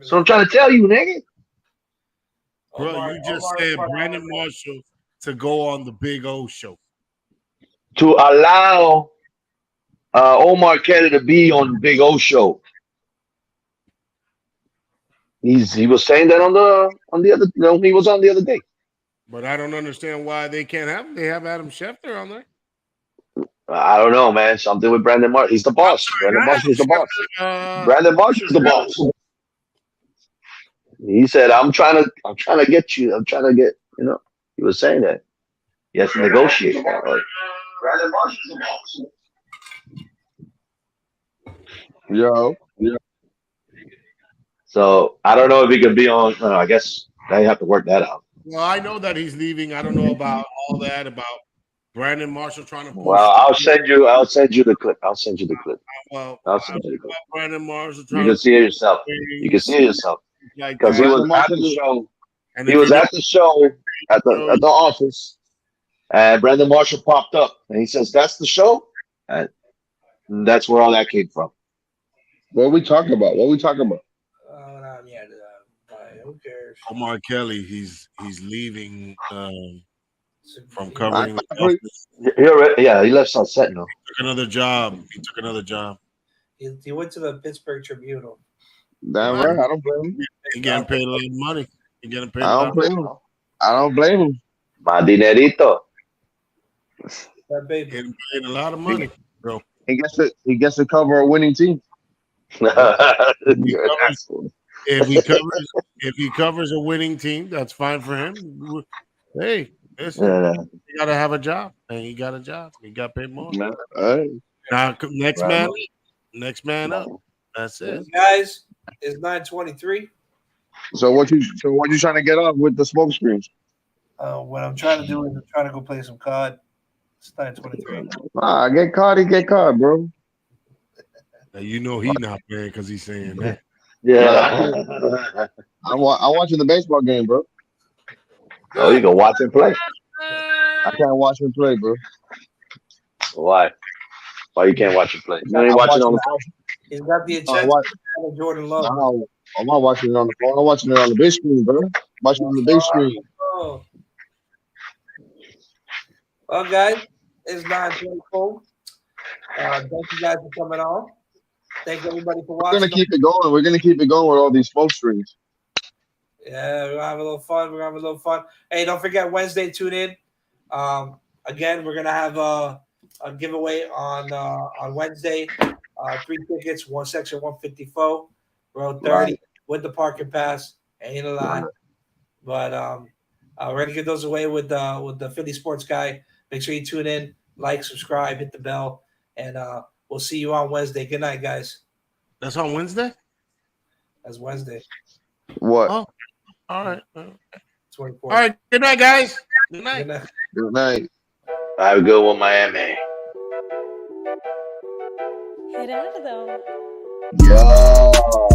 So I'm trying to tell you, nigga. Bro, you just said Brandon Marshall to go on the Big O Show. To allow Omar Kelly to be on Big O Show. He was saying that on the other he was on the other day. But I don't understand why they can't have him. They have Adam Schefter on there. I don't know, man. Something with Brandon Marshall. He's the boss. Brandon Marshall is the boss. Brandon Marshall is the boss. He said, I'm trying to get you. I'm trying to get, he was saying that. He has to negotiate. Brandon Marshall is the boss. Yo. So I don't know if he can be on. I guess they have to work that out. Well, I know that he's leaving. I don't know about all that about Brandon Marshall trying to. Well, I'll send you the clip. I'll send you the clip. Well, I'll send you the clip. Brandon Marshall. You can see it yourself. Because he was at the show. He was at the show at the office, and Brandon Marshall popped up, and he says, "That's the show," and that's where all that came from. What are we talking about? Who cares? Omar Kelly, he's leaving from covering the Dolphins. He left on Sentinel. He took another job. He went to the Pittsburgh Tribunal. Damn right. I don't blame him. He getting paid a lot of money. I don't blame him. My dinerito. That baby. Getting paid a lot of money, bro. He gets to cover a winning team. If he covers a winning team, that's fine for him. Hey, listen, he got to have a job, and he got a job. He got paid more. Now, next man up. That's it, guys. It's 9:23. So what you trying to get off with the smoke screens? What I'm trying to do is I'm trying to go play some COD. It's 9:23. Get caught, bro. Now, he not playing because he's saying that. Yeah. I'm watching the baseball game, bro. Oh, you can watch him play. I can't watch him play, bro. Why? Why you can't watch him play? You ain't watching on the phone? He's got the attention of Jordan Love. No, I'm not watching it on the phone. I'm watching it on the big screen, bro. Watching it on the big screen. Oh. Well, guys, it's 9:24. Thank you guys for coming on. Thank everybody for watching. We're gonna keep it going. We're gonna keep it going with all these smoke screens. Yeah, we're gonna have a little fun. Hey, don't forget Wednesday. Tune in. Again, we're gonna have a giveaway on Wednesday. 3 tickets, one section 154, row 30 with the parking pass. Ain't a lot, but we're gonna give those away with the Philly Sports Guy. Make sure you tune in, like, subscribe, hit the bell, and we'll see you on Wednesday. Good night, guys. That's on Wednesday? That's Wednesday. What? Oh, all right. 24. All right. Good night, guys. Good night. Good night. Good night. Have a good one, Miami. Gerardo. Yo.